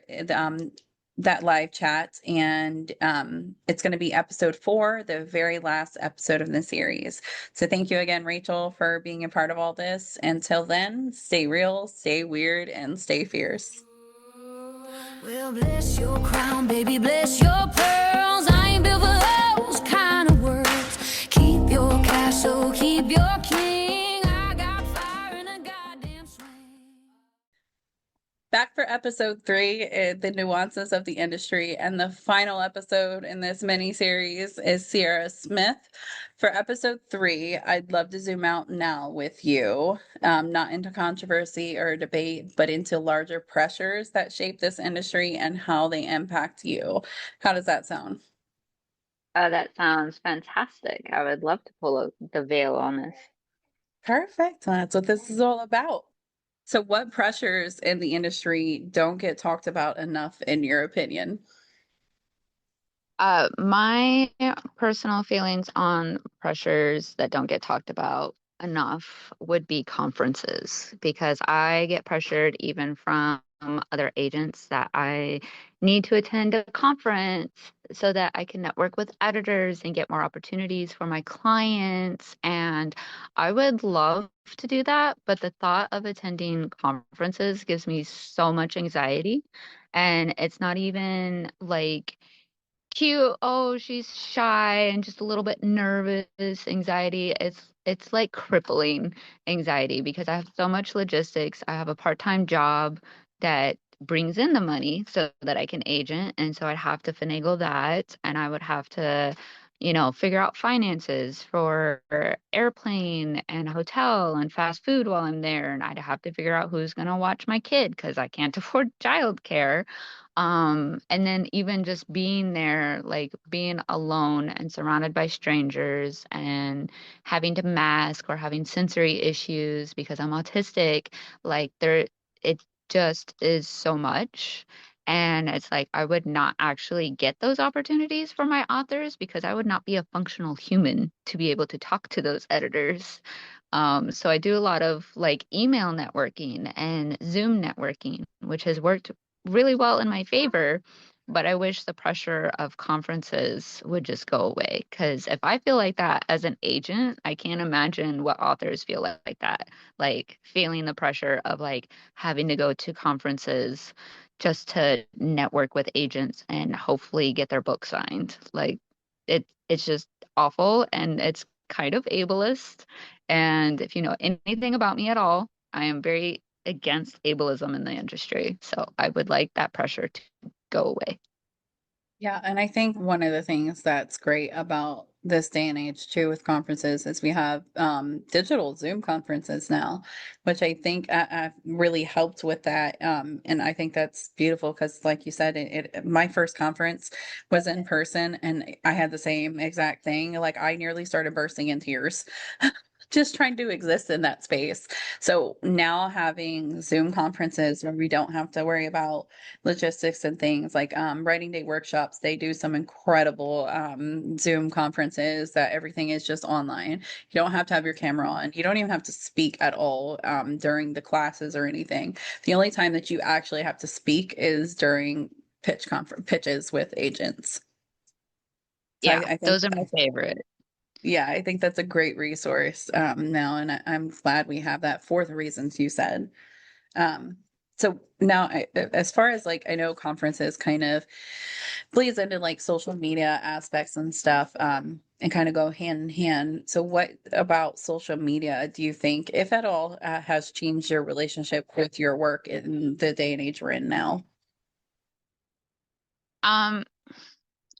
that live chat. And it's going to be episode 4, the very last episode of the series. So thank you again, Rachel, for being a part of all this. Until then, stay real, stay weird, and stay fierce. Well, bless your crown, baby, bless your pearls. I ain't built for those kind of words. Keep your castle, keep your king. I got fire in a goddamn swing. Back for episode 3, the nuances of the industry, and the final episode in this mini series is Ciara Smith. For episode 3, I'd love to zoom out now with you, not into controversy or debate, but into larger pressures that shape this industry and how they impact you. How does that sound? That sounds fantastic. I would love to pull the veil on this. Perfect. That's what this is all about. So, what pressures in the industry don't get talked about enough, in your opinion? My personal feelings on pressures that don't get talked about enough would be conferences because I get pressured even from other agents that I need to attend a conference so that I can network with editors and get more opportunities for my clients. And I would love to do that, but the thought of attending conferences gives me so much anxiety. And it's not even like cute, oh, she's shy and just a little bit nervous anxiety. It's like crippling anxiety because I have so much logistics. I have a part-time job that brings in the money so that I can agent, and so I'd have to finagle that, and I would have to, figure out finances for airplane and hotel and fast food while I'm there, and I'd have to figure out who's going to watch my kid because I can't afford childcare. And then even just being there, like being alone and surrounded by strangers and having to mask or having sensory issues because I'm autistic, like it just is so much. And it's like I would not actually get those opportunities for my authors because I would not be a functional human to be able to talk to those editors. So I do a lot of like email networking and Zoom networking, which has worked really well in my favor. But I wish the pressure of conferences would just go away. Because if I feel like that as an agent, I can't imagine what authors feel like that, like feeling the pressure of like having to go to conferences just to network with agents and hopefully get their book signed. Like it's just awful and it's kind of ableist. And if you know anything about me at all, I am very against ableism in the industry. So I would like that pressure to go away. Yeah, and I think one of the things that's great about this day and age too with conferences is we have digital Zoom conferences now, which I think really helped with that. And I think that's beautiful because, like you said, my first conference was in person, and I had the same exact thing. Like I nearly started bursting in tears just trying to exist in that space. So now having Zoom conferences where we don't have to worry about logistics and things like writing day workshops, they do some incredible Zoom conferences that everything is just online. You don't have to have your camera on. You don't even have to speak at all during the classes or anything. The only time that you actually have to speak is during pitches with agents. So Yeah, I think those are my favorite. yeah, I think that's a great resource now, and I'm glad we have that for the reasons you said. Um, so now, as far as like, I know conferences kind of bleeds into like social media aspects and stuff, and kind of go hand in hand. So, what about social media do you think, if at all, has changed your relationship with your work in the day and age we're in now? Um,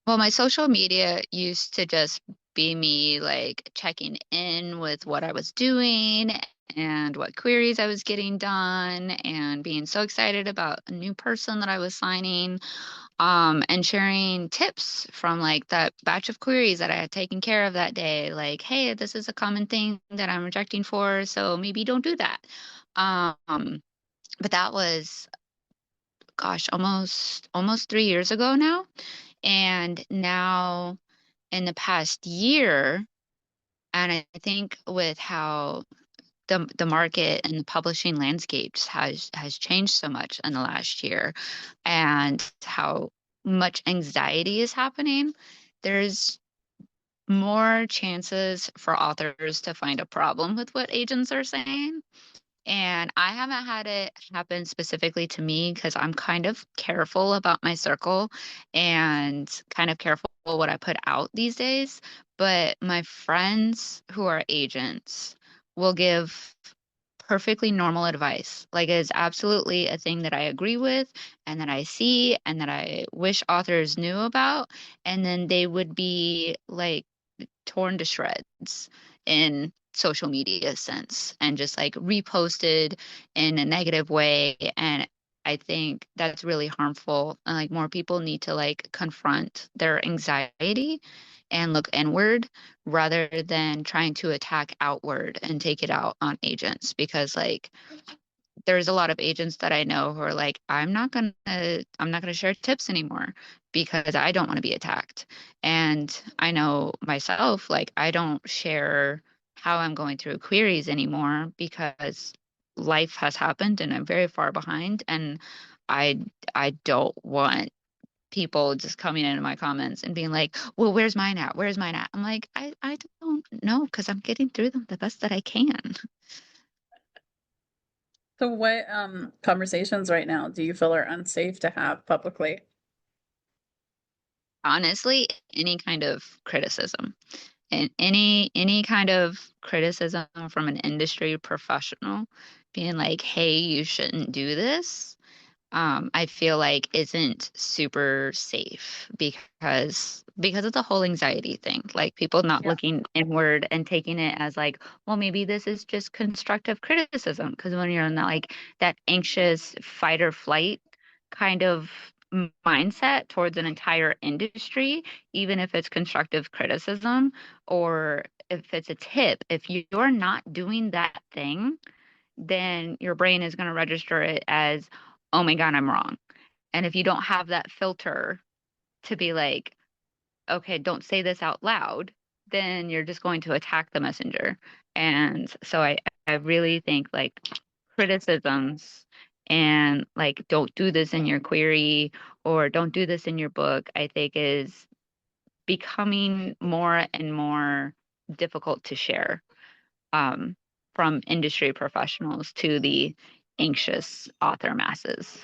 well, my social media used to just be me like checking in with what I was doing and what queries I was getting done and being so excited about a new person that I was signing, and sharing tips from like that batch of queries that I had taken care of that day. Like, hey, this is a common thing that I'm rejecting for, so maybe don't do that. Um, but that was, gosh, almost 3 years ago now. And now in the past year, and I think with how the market and the publishing landscapes has changed so much in the last year and how much anxiety is happening, there's more chances for authors to find a problem with what agents are saying. And I haven't had it happen specifically to me because I'm kind of careful about my circle and kind of careful what I put out these days. But my friends who are agents will give perfectly normal advice. Like it's absolutely a thing that I agree with and that I see and that I wish authors knew about. And then they would be like torn to shreds in social media sense and just like reposted in a negative way. And I think that's really harmful. And like more people need to like confront their anxiety and look inward rather than trying to attack outward and take it out on agents because like there's a lot of agents that I know who are like, I'm not gonna share tips anymore because I don't want to be attacked. And I know myself, like I don't share how I'm going through queries anymore because life has happened and I'm very far behind, and I I don't want people just coming into my comments and being like, "Well, where's mine at? Where's mine at?" I'm like, I don't know because I'm getting through them the best that I can. So what conversations right now do you feel are unsafe to have publicly? Honestly, any kind of criticism. And any kind of criticism from an industry professional being like, "Hey, you shouldn't do this," I feel like isn't super safe because it's a whole anxiety thing. Like people not Yeah. looking inward and taking it as like, well, maybe this is just constructive criticism. Because when you're in that like that anxious fight or flight kind of mindset towards an entire industry, even if it's constructive criticism or if it's a tip, if you're not doing that thing, then your brain is going to register it as, oh my God, I'm wrong. And if you don't have that filter to be like, okay, don't say this out loud, then you're just going to attack the messenger. And so I really think like criticisms and like, don't do this in your query or don't do this in your book, I think is becoming more and more difficult to share um, from industry professionals to the anxious author masses.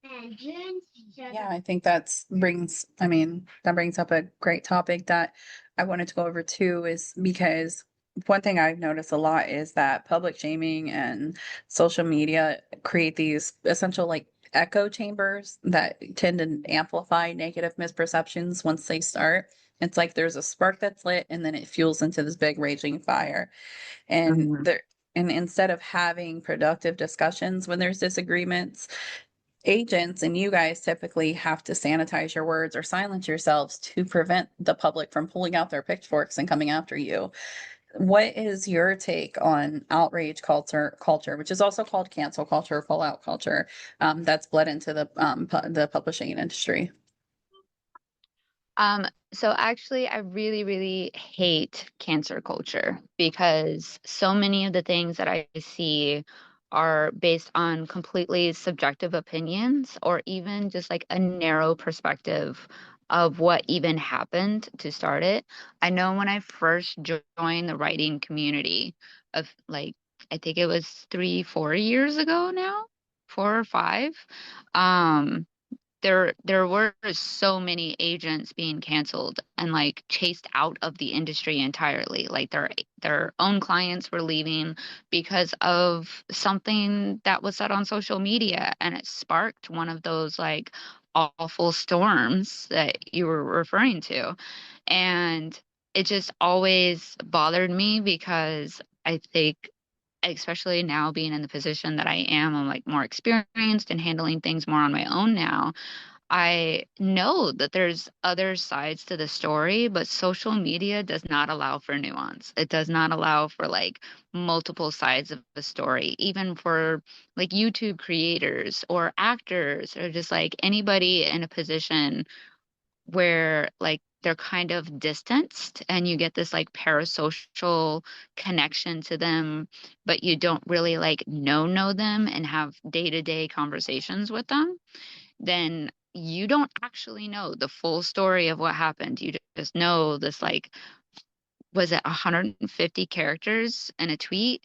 Yeah, I think I mean, that brings up a great topic that I wanted to go over too, is because one thing I've noticed a lot is that public shaming and social media create these essential like echo chambers that tend to amplify negative misperceptions once they start. It's like there's a spark that's lit and then it fuels into this big raging fire. And Mhm. there and instead of having productive discussions when there's disagreements, agents and you guys typically have to sanitize your words or silence yourselves to prevent the public from pulling out their pitchforks and coming after you. What is your take on outrage culture, which is also called cancel culture, fallout culture, that's bled into the publishing industry? So actually, I really, really hate cancer culture because so many of the things that I see are based on completely subjective opinions or even just like a narrow perspective of what even happened to start it. I know when I first joined the writing community of like, I think it was 3, 4 years ago now, 4 or 5. Um, there were so many agents being canceled and like chased out of the industry entirely. Like their own clients were leaving because of something that was said on social media, and it sparked one of those like awful storms that you were referring to. And it just always bothered me because I think especially now being in the position that I am, I'm like more experienced and handling things more on my own now. I know that there's other sides to the story, but social media does not allow for nuance. It does not allow for like multiple sides of the story, even for like YouTube creators or actors or just like anybody in a position where like they're kind of distanced and you get this like parasocial connection to them, but you don't really like know them and have day-to-day conversations with them, then you don't actually know the full story of what happened. You just know this like, was it 150 characters in a tweet?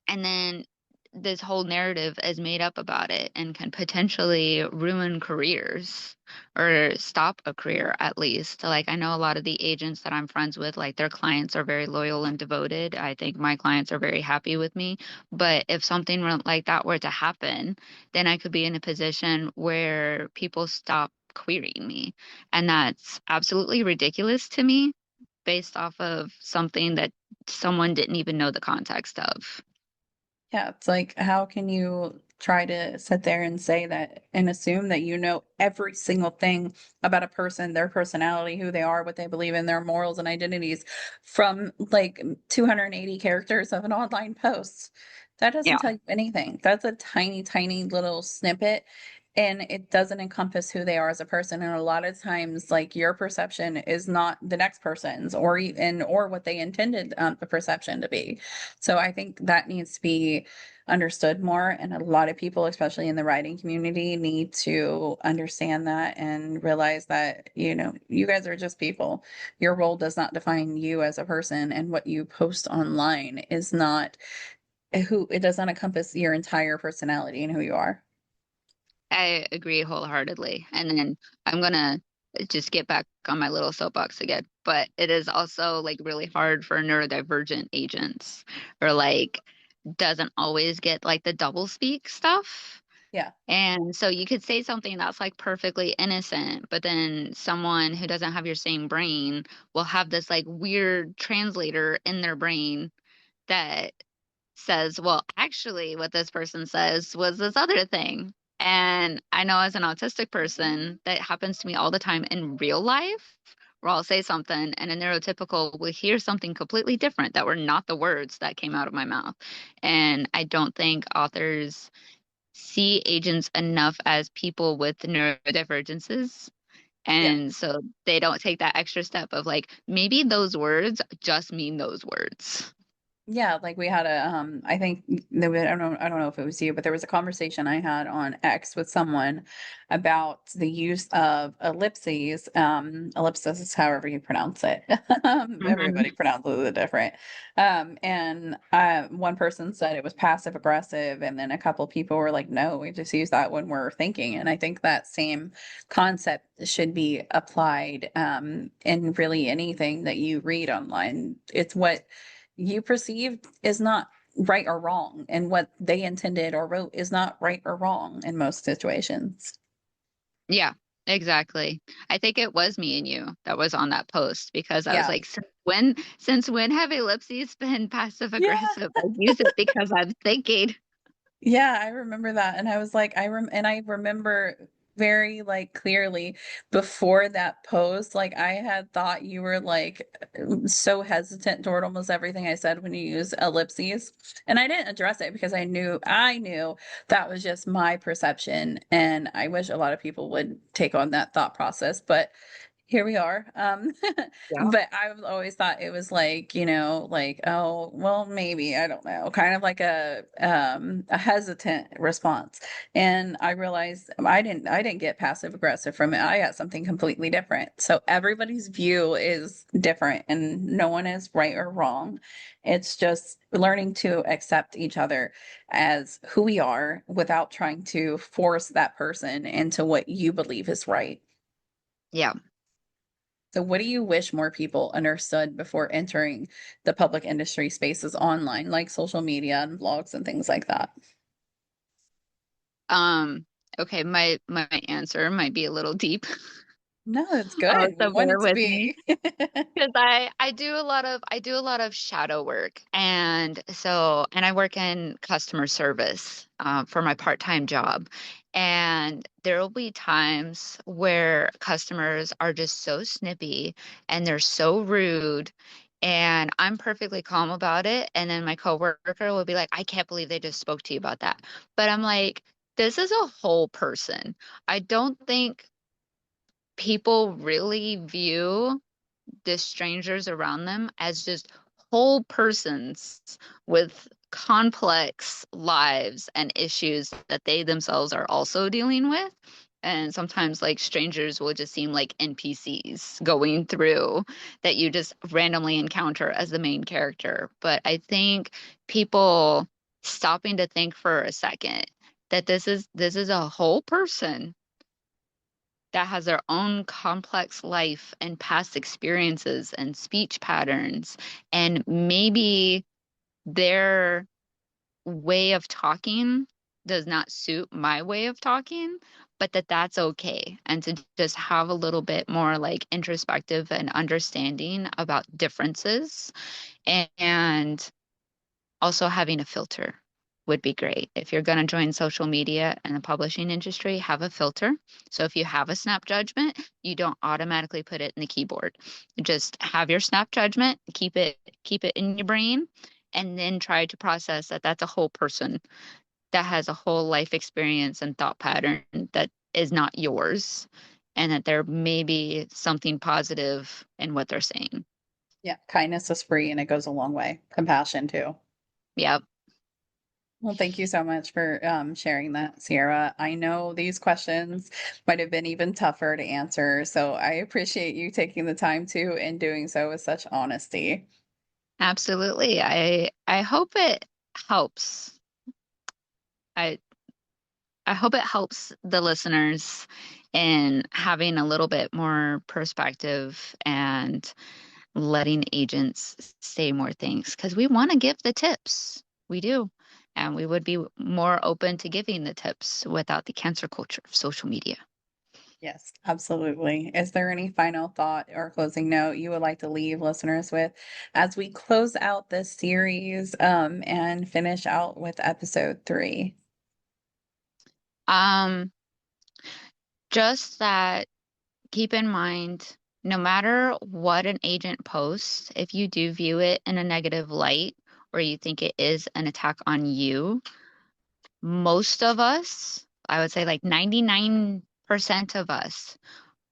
And then this whole narrative is made up about it and can potentially ruin careers or stop a career at least. Like I know a lot of the agents that I'm friends with, like their clients are very loyal and devoted. I think my clients are very happy with me. But if something like that were to happen, then I could be in a position where people stop querying me. And that's absolutely ridiculous to me based off of something that someone didn't even know the context of. Yeah, it's like, how can you try to sit there and say that and assume that you know every single thing about a person, their personality, who they are, what they believe in, their morals and identities from like 280 characters of an online post? That doesn't Yeah. tell you anything. That's a tiny, tiny little snippet. and it doesn't encompass who they are as a person. And a lot of times, like, your perception is not the next person's, or even or what they intended the perception to be. So I think that needs to be understood more, and a lot of people, especially in the writing community, need to understand that and realize that, you guys are just people. Your role does not define you as a person, and what you post online is not who it does not encompass your entire personality and who you are. I agree wholeheartedly. And then I'm gonna just get back on my little soapbox again. But it is also like really hard for neurodivergent agents, or like doesn't always get like the double speak stuff. Yeah. And so you could say something that's like perfectly innocent, but then someone who doesn't have your same brain will have this like weird translator in their brain that says, well, actually, what this person says was this other thing. And I know as an autistic person, that happens to me all the time in real life, where I'll say something and a neurotypical will hear something completely different that were not the words that came out of my mouth. And I don't think authors see agents enough as people with neurodivergences. Yeah. And so they don't take that extra step of like, maybe those words just mean those words. Yeah, like we had I think I don't know if it was you, but there was a conversation I had on X with someone about the use of ellipses. Ellipsis is however you pronounce it. Everybody Mhm. pronounces it different. And one person said it was passive aggressive, and then a couple people were like, no, we just use that when we're thinking. And I think that same concept should be applied in really anything that you read online. It's what you perceived is not right or wrong, and what they intended or wrote is not right or wrong in most situations. Yeah, exactly. I think it was me and you that was on that post because I was Yeah. like, since when have ellipses been passive Yeah. aggressive? I use it because I'm thinking. Yeah, I remember that. And I was like, I remember very like clearly before that post, like I had thought you were like so hesitant toward almost everything I said when you use ellipses. And I didn't address it because I knew that was just my perception. And I wish a lot of people would take on that thought process. But here we are. Yeah. But I've always thought it was like, like, oh, well, maybe, I don't know, kind of like a hesitant response. And I realized I didn't get passive aggressive from it. I got something completely different. So everybody's view is different, and no one is right or wrong. It's just learning to accept each other as who we are without trying to force that person into what you believe is right. Yeah. So what do you wish more people understood before entering the public industry spaces online, like social media and blogs and things like that? Um, okay, my answer might be a little deep. No, it's good. We So want bear it to with me. be. Because I do a lot of shadow work, and I work in customer service for my part-time job, and there will be times where customers are just so snippy and they're so rude, and I'm perfectly calm about it, and then my coworker will be like, "I can't believe they just spoke to you about that," but I'm like, this is a whole person. I don't think people really view the strangers around them as just whole persons with complex lives and issues that they themselves are also dealing with. And sometimes, like, strangers will just seem like NPCs going through that you just randomly encounter as the main character. But I think people stopping to think for a second that this is a whole person that has their own complex life and past experiences and speech patterns, and maybe their way of talking does not suit my way of talking, but that's okay. And to just have a little bit more like introspective and understanding about differences, and also having a filter would be great. If you're going to join social media and the publishing industry, have a filter. So if you have a snap judgment, you don't automatically put it in the keyboard. Just have your snap judgment, keep it in your brain, and then try to process that that's a whole person that has a whole life experience and thought pattern that is not yours, and that there may be something positive in what they're saying. Yeah, kindness is free and it goes a long way. Compassion too. Yep. Well, thank you so much for sharing that, Ciara. I know these questions might have been even tougher to answer, so I appreciate you taking the time to and doing so with such honesty. Absolutely. I hope it helps. I I hope it helps the listeners in having a little bit more perspective and letting agents say more things, because we want to give the tips. We do. And we would be more open to giving the tips without the cancer culture of social media. Yes, absolutely. Is there any final thought or closing note you would like to leave listeners with as we close out this series and finish out with episode 3? Um, just that keep in mind, no matter what an agent posts, if you do view it in a negative light or you think it is an attack on you, most of us, I would say like 99% of us,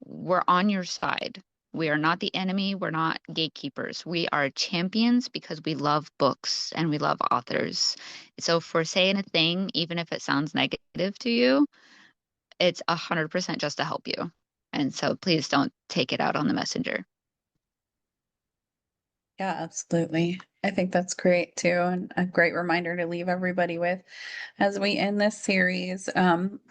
we're on your side. We are not the enemy. We're not gatekeepers. We are champions because we love books and we love authors. So if we're saying a thing, even if it sounds negative to you, it's 100% just to help you. And so please don't take it out on the messenger. Yeah, absolutely. I think that's great too, and a great reminder to leave everybody with as we end this series.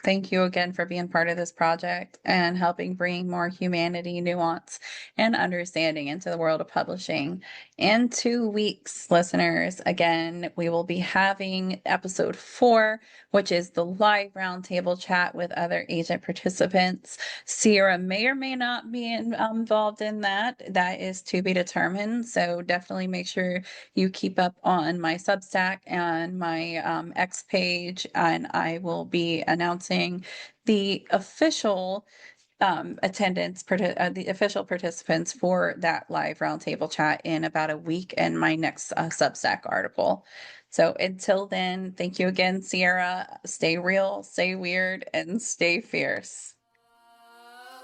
Thank you again for being part of this project and helping bring more humanity, nuance, and understanding into the world of publishing. In 2 weeks, listeners, again, we will be having episode 4, which is the live roundtable chat with other agent participants. Ciara may or may not be involved in that. That is to be determined. So definitely make sure you keep up on my Substack and my X page, and I will be announcing the official the official participants for that live roundtable chat in about a week in my next Substack article. So until then, thank you again, Ciara. Stay real, stay weird, and stay fierce.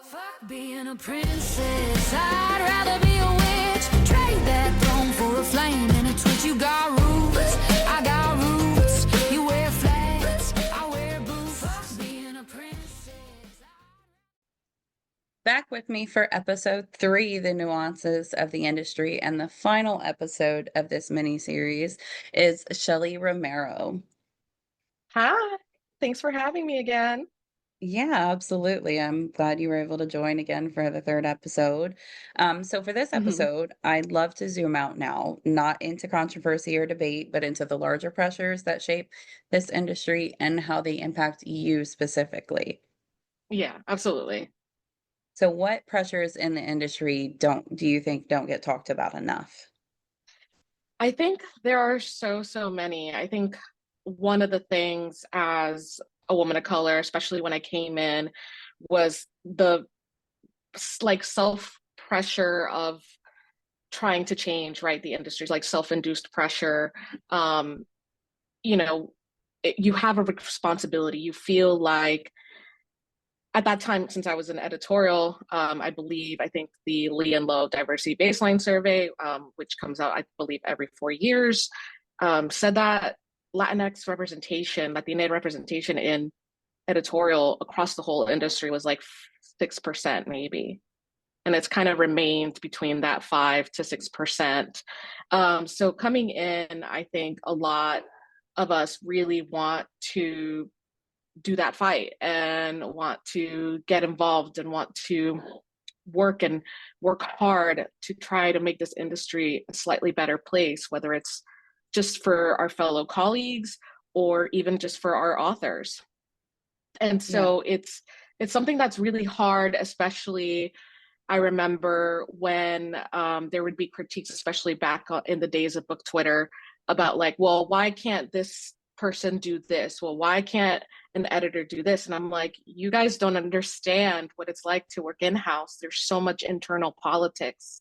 Fuck being a princess, I'd rather be a witch. Trade that throne for a flame and a twitch. You got roots, I got roots. You wear flats, I wear boots. Fuck being a princess. Back with me for episode 3, The Nuances of the Industry, and the final episode of this mini series is Shelly Romero. Hi, thanks for having me again. Yeah, absolutely. I'm glad you were able to join again for the 3rd episode. So for this Mhm. episode, I'd love to zoom out now, not into controversy or debate, but into the larger pressures that shape this industry and how they impact you specifically. Yeah, absolutely. So what pressures in the industry do you think don't get talked about enough? I think there are so many. I think one of the things as a woman of color, especially when I came in, was the like self pressure of trying to change, right? The industry's like self-induced pressure. Um, you know, you have a responsibility. You feel like at that time, since I was in editorial, I think the Lee and Low Diversity Baseline Survey, which comes out, I believe, every 4 years, said that Latinx representation, Latina representation in editorial across the whole industry was like 6%, maybe. And it's kind of remained between that 5 to 6%. So coming in, I think a lot of us really want to do that fight and want to get involved and want to work hard to try to make this industry a slightly better place, whether it's just for our fellow colleagues or even just for our authors. And Yeah. so it's something that's really hard, especially I remember when there would be critiques, especially back in the days of book Twitter, about like, well, why can't this person do this? Well, why can't an editor do this? And I'm like, you guys don't understand what it's like to work in house. There's so much internal politics.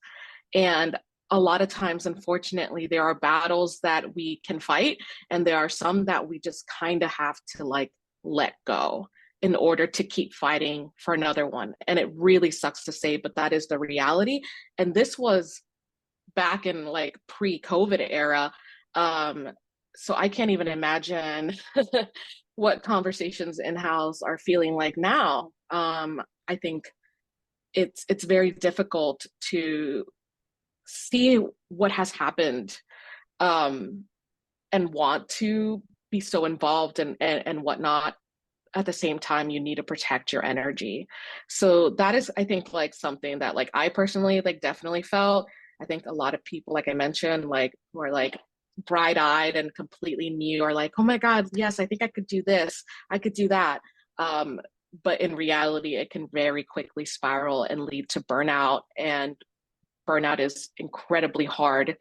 And a lot of times, unfortunately, there are battles that we can fight, and there are some that we just kind of have to like let go in order to keep fighting for another one. And it really sucks to say, but that is the reality. And this was back in like pre-COVID era. So I can't even imagine what conversations in-house are feeling like now. I think it's very difficult to see what has happened, and want to be so involved and whatnot. At the same time, you need to protect your energy. So that is, I think, like something that like I personally like definitely felt. I think a lot of people, like I mentioned, like who are like bright-eyed and completely new, are like, oh my God, yes, I think I could do this, I could do that. But in reality, it can very quickly spiral and lead to burnout. And burnout is incredibly hard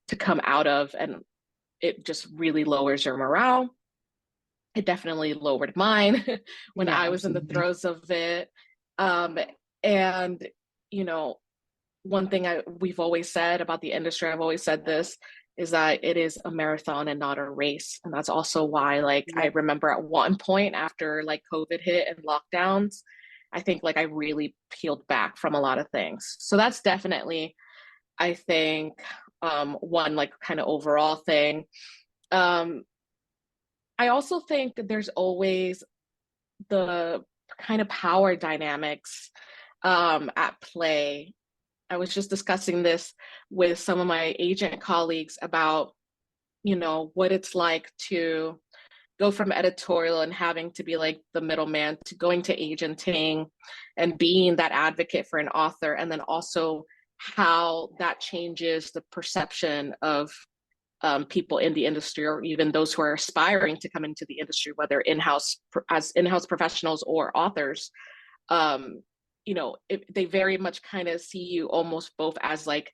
to come out of, and it just really lowers your morale. It definitely lowered mine when Yeah, I was in the absolutely. throes of it. And you know, one thing we've always said about the industry, I've always said this, is that it is a marathon and not a race. And that's also why, like, I Yep. remember at one point after like COVID hit and lockdowns, I think like I really peeled back from a lot of things. So that's definitely, I think, one like kind of overall thing. Um, I also think that there's always the kind of power dynamics at play. I was just discussing this with some of my agent colleagues about, you know, what it's like to go from editorial and having to be like the middleman to going to agenting and being that advocate for an author, and then also how that changes the perception of people in the industry, or even those who are aspiring to come into the industry, whether in-house as in-house professionals or authors. um, you know, they very much kind of see you almost both as like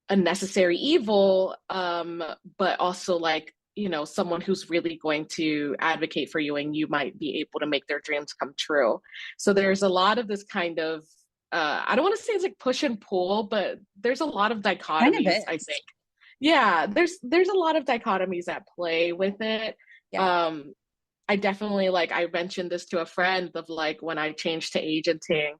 a necessary evil, but also like, you know, someone who's really going to advocate for you, and you might be able to make their dreams come true. So there's a lot of this kind of, I don't want to say it's like push and pull, but there's a lot of Kind of dichotomies, I is. think. Yeah, there's a lot of dichotomies at play with it. Yeah. um I definitely, like, I mentioned this to a friend of like when I changed to agenting,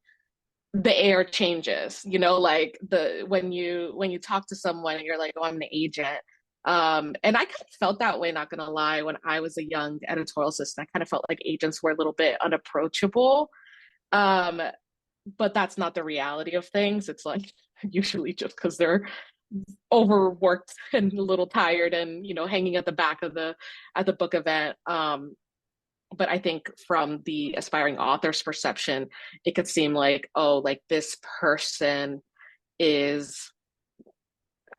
the air changes, you know, like the when you talk to someone and you're like, oh, I'm an agent. And I kind of felt that way, not gonna lie, when I was a young editorial assistant. I kind of felt like agents were a little bit unapproachable. um but that's not the reality of things. It's like usually just because they're overworked and a little tired and, you know, hanging at the back of the at the book event. But I think from the aspiring author's perception, it could seem like, oh, like this person is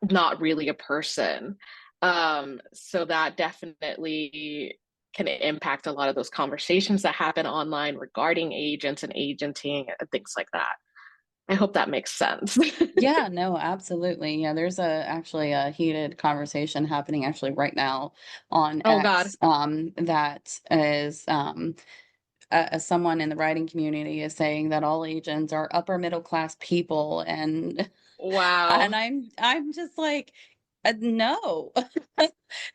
not really a person. So that definitely can impact a lot of those conversations that happen online regarding agents and agenting and things like that. I hope that makes sense. Yeah, no, absolutely. Yeah, there's actually a heated conversation happening actually right now on Oh God. X, that is someone in the writing community is saying that all agents are upper middle class people, and Wow. I'm just like, no.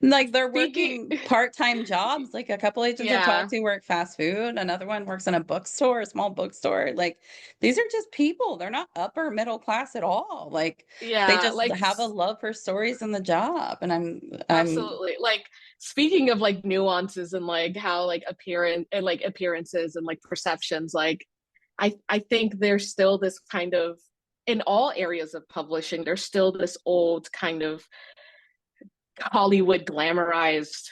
Like they're Speaking, working part-time jobs. Like a couple agents I've yeah, talked to work fast food. Another one works in a bookstore, a small bookstore. Like these are just people. They're not upper middle class at all. Like they yeah, just like have a love for stories in the job. And I'm absolutely. Like, speaking of like nuances and like how like appearance and like appearances and like perceptions, like I think there's still this kind of, in all areas of publishing, there's still this old kind of Hollywood glamorized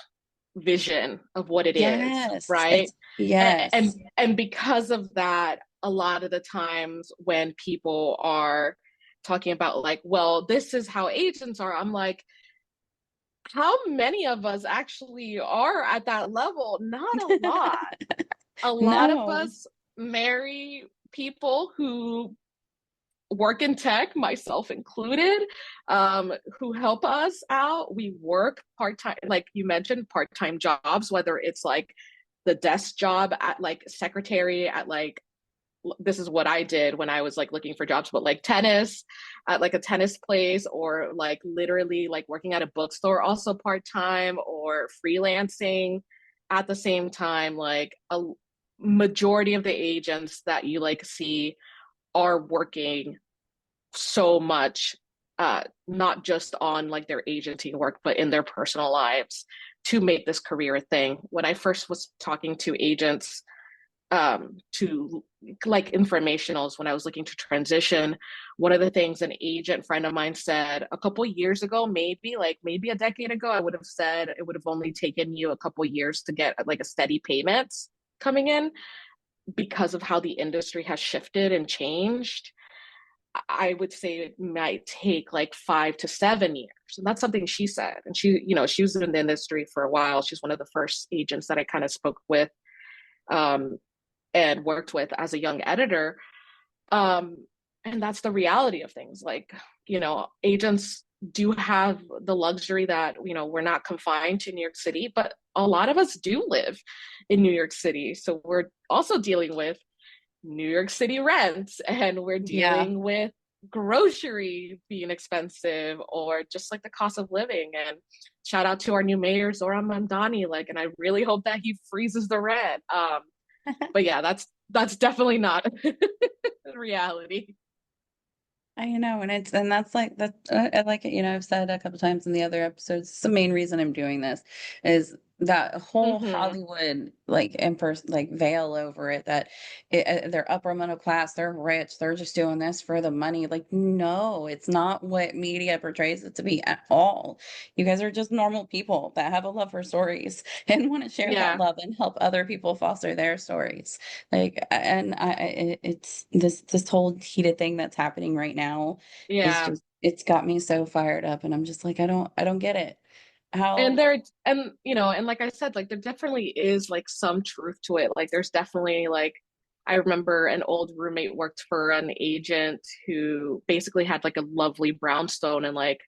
vision of what it is, yes, right? it's yes. And because of that, a lot of the times when people are talking about like, well, this is how agents are, I'm like, how many of us actually are at that level? Not a lot. A lot of No. us marry people who work in tech, myself included, who help us out. We work part-time, like you mentioned, part-time jobs, whether it's like the desk job at like secretary at like this is what I did when I was like looking for jobs, but like tennis at like a tennis place, or like literally like working at a bookstore also part-time, or freelancing at the same time. Like a majority of the agents that you like see are working so much, not just on like their agency work, but in their personal lives to make this career a thing. When I first was talking to agents, to like informationals, when I was looking to transition, one of the things an agent friend of mine said a couple years ago, maybe a decade ago, I would have said it would have only taken you a couple years to get like a steady payments coming in. Because of how the industry has shifted and changed, I would say it might take like 5 to 7 years. And that's something she said. And she, she was in the industry for a while. She's one of the first agents that I kind of spoke with, and worked with as a young editor. And that's the reality of things. Like, agents do have the luxury that, we're not confined to New York City, but a lot of us do live in New York City. So we're also dealing with New York City rents, and we're dealing with grocery being expensive, or just like the cost of living. And shout out to our new mayor, Zoran Mandani, like, and I really hope that he freezes the rent. But yeah, that's definitely not reality. And that's like that. I like it. I've said a couple times in the other episodes. It's the main reason I'm doing this is that whole Hollywood like like veil over it, that they're upper middle class, they're rich, they're just doing this for the money. Like, no, it's not what media portrays it to be at all. You guys are just normal people that have a love for stories and want to share that love and help other people foster their stories. Like, and it's this whole heated thing that's happening right now is Yeah. just, it's got me so fired up, and I'm just like, I don't get it. And How there, and and like I said, like there definitely is like some truth to it. Like there's definitely like, I remember an old roommate worked for an agent who basically had like a lovely brownstone, and like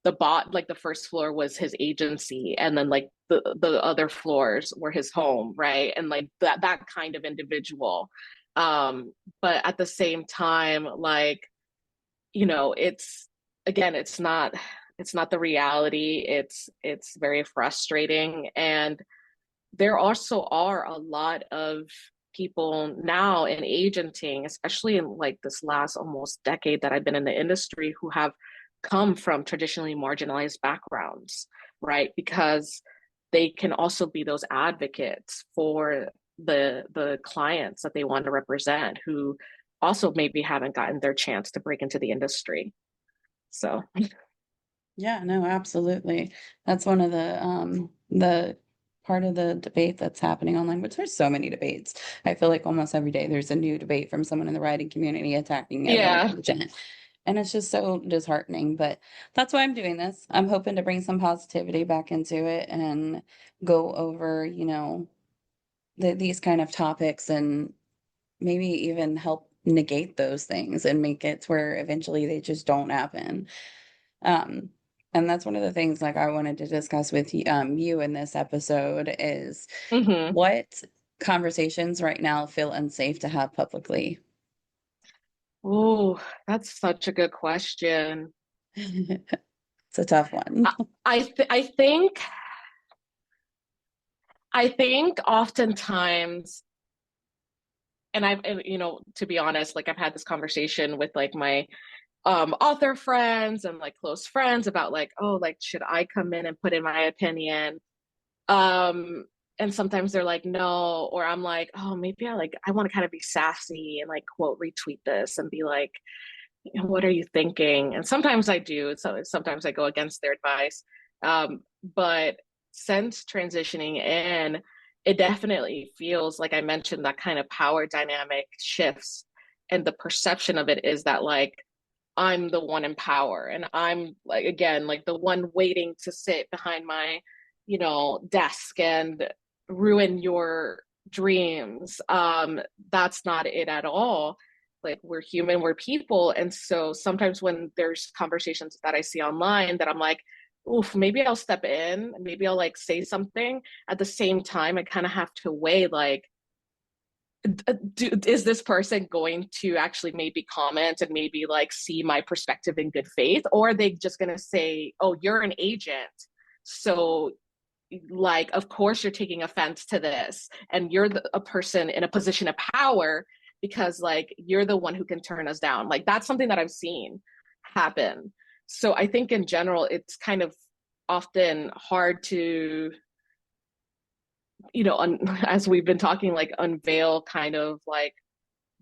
like the first floor was his agency, and then like the other floors were his home, right? And like that kind of individual. But at the same time, like, it's, again, it's not the reality. It's very frustrating. And there also are a lot of people now in agenting, especially in like this last almost decade that I've been in the industry, who have come from traditionally marginalized backgrounds, right? Because they can also be those advocates for the clients that they want to represent, who also maybe haven't gotten their chance to break into the industry. So Yeah, no, absolutely. That's one of the part of the debate that's happening online, which there's so many debates. I feel like almost every day there's a new debate from someone in the writing community attacking another yeah. agent. And it's just so disheartening. But that's why I'm doing this. I'm hoping to bring some positivity back into it and go over, these kind of topics, and maybe even help negate those things and make it to where eventually they just don't happen. Um, and that's one of the things like I wanted to discuss with you in this episode is Hmm. what conversations right now feel unsafe to have publicly. Oh, that's such a good question. It's a tough one. I think oftentimes, and to be honest, like I've had this conversation with like my author friends and like close friends about like, oh, like should I come in and put in my opinion? Um, and sometimes they're like, no, or I'm like, oh, maybe I want to kind of be sassy and like quote retweet this and be like, what are you thinking? And sometimes I do. So sometimes I go against their advice. But since transitioning in, it definitely feels like I mentioned that kind of power dynamic shifts. And the perception of it is that like I'm the one in power, and I'm like, again, like the one waiting to sit behind my, desk and ruin your dreams. That's not it at all. Like we're human, we're people. And so sometimes when there's conversations that I see online that I'm like, oof, maybe I'll step in, maybe I'll like say something. At the same time, I kind of have to weigh like, is this person going to actually maybe comment and maybe like see my perspective in good faith, or are they just going to say, oh, you're an agent, so like of course you're taking offense to this, and you're a person in a position of power because like you're the one who can turn us down. Like that's something that I've seen happen. So I think in general it's kind of often hard to, you know, as we've been talking, like unveil kind of like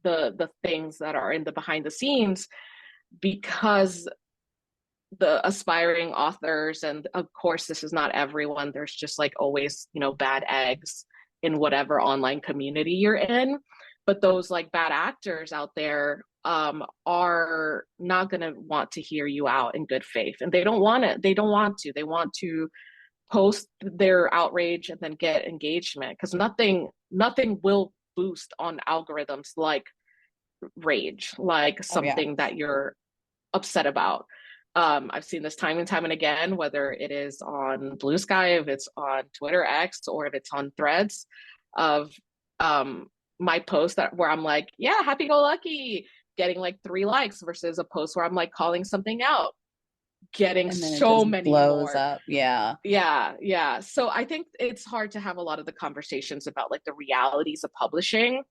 the things that are in the behind the scenes, because the aspiring authors, and of course this is not everyone, there's just like always, you know, bad eggs in whatever online community you're in, but those like bad actors out there are not going to want to hear you out in good faith, and they don't want it, they want to post their outrage and then get engagement, because nothing will boost on algorithms like rage, like Oh yeah. something that you're upset about. I've seen this time and time and again, whether it is on Blue Sky, if it's on Twitter X, or if it's on Threads, of my post that where I'm like, yeah, happy go lucky, getting like 3 likes, versus a post where I'm like calling something out, getting And then it so just many blows more. up. Yeah. Yeah. So I think it's hard to have a lot of the conversations about like the realities of publishing,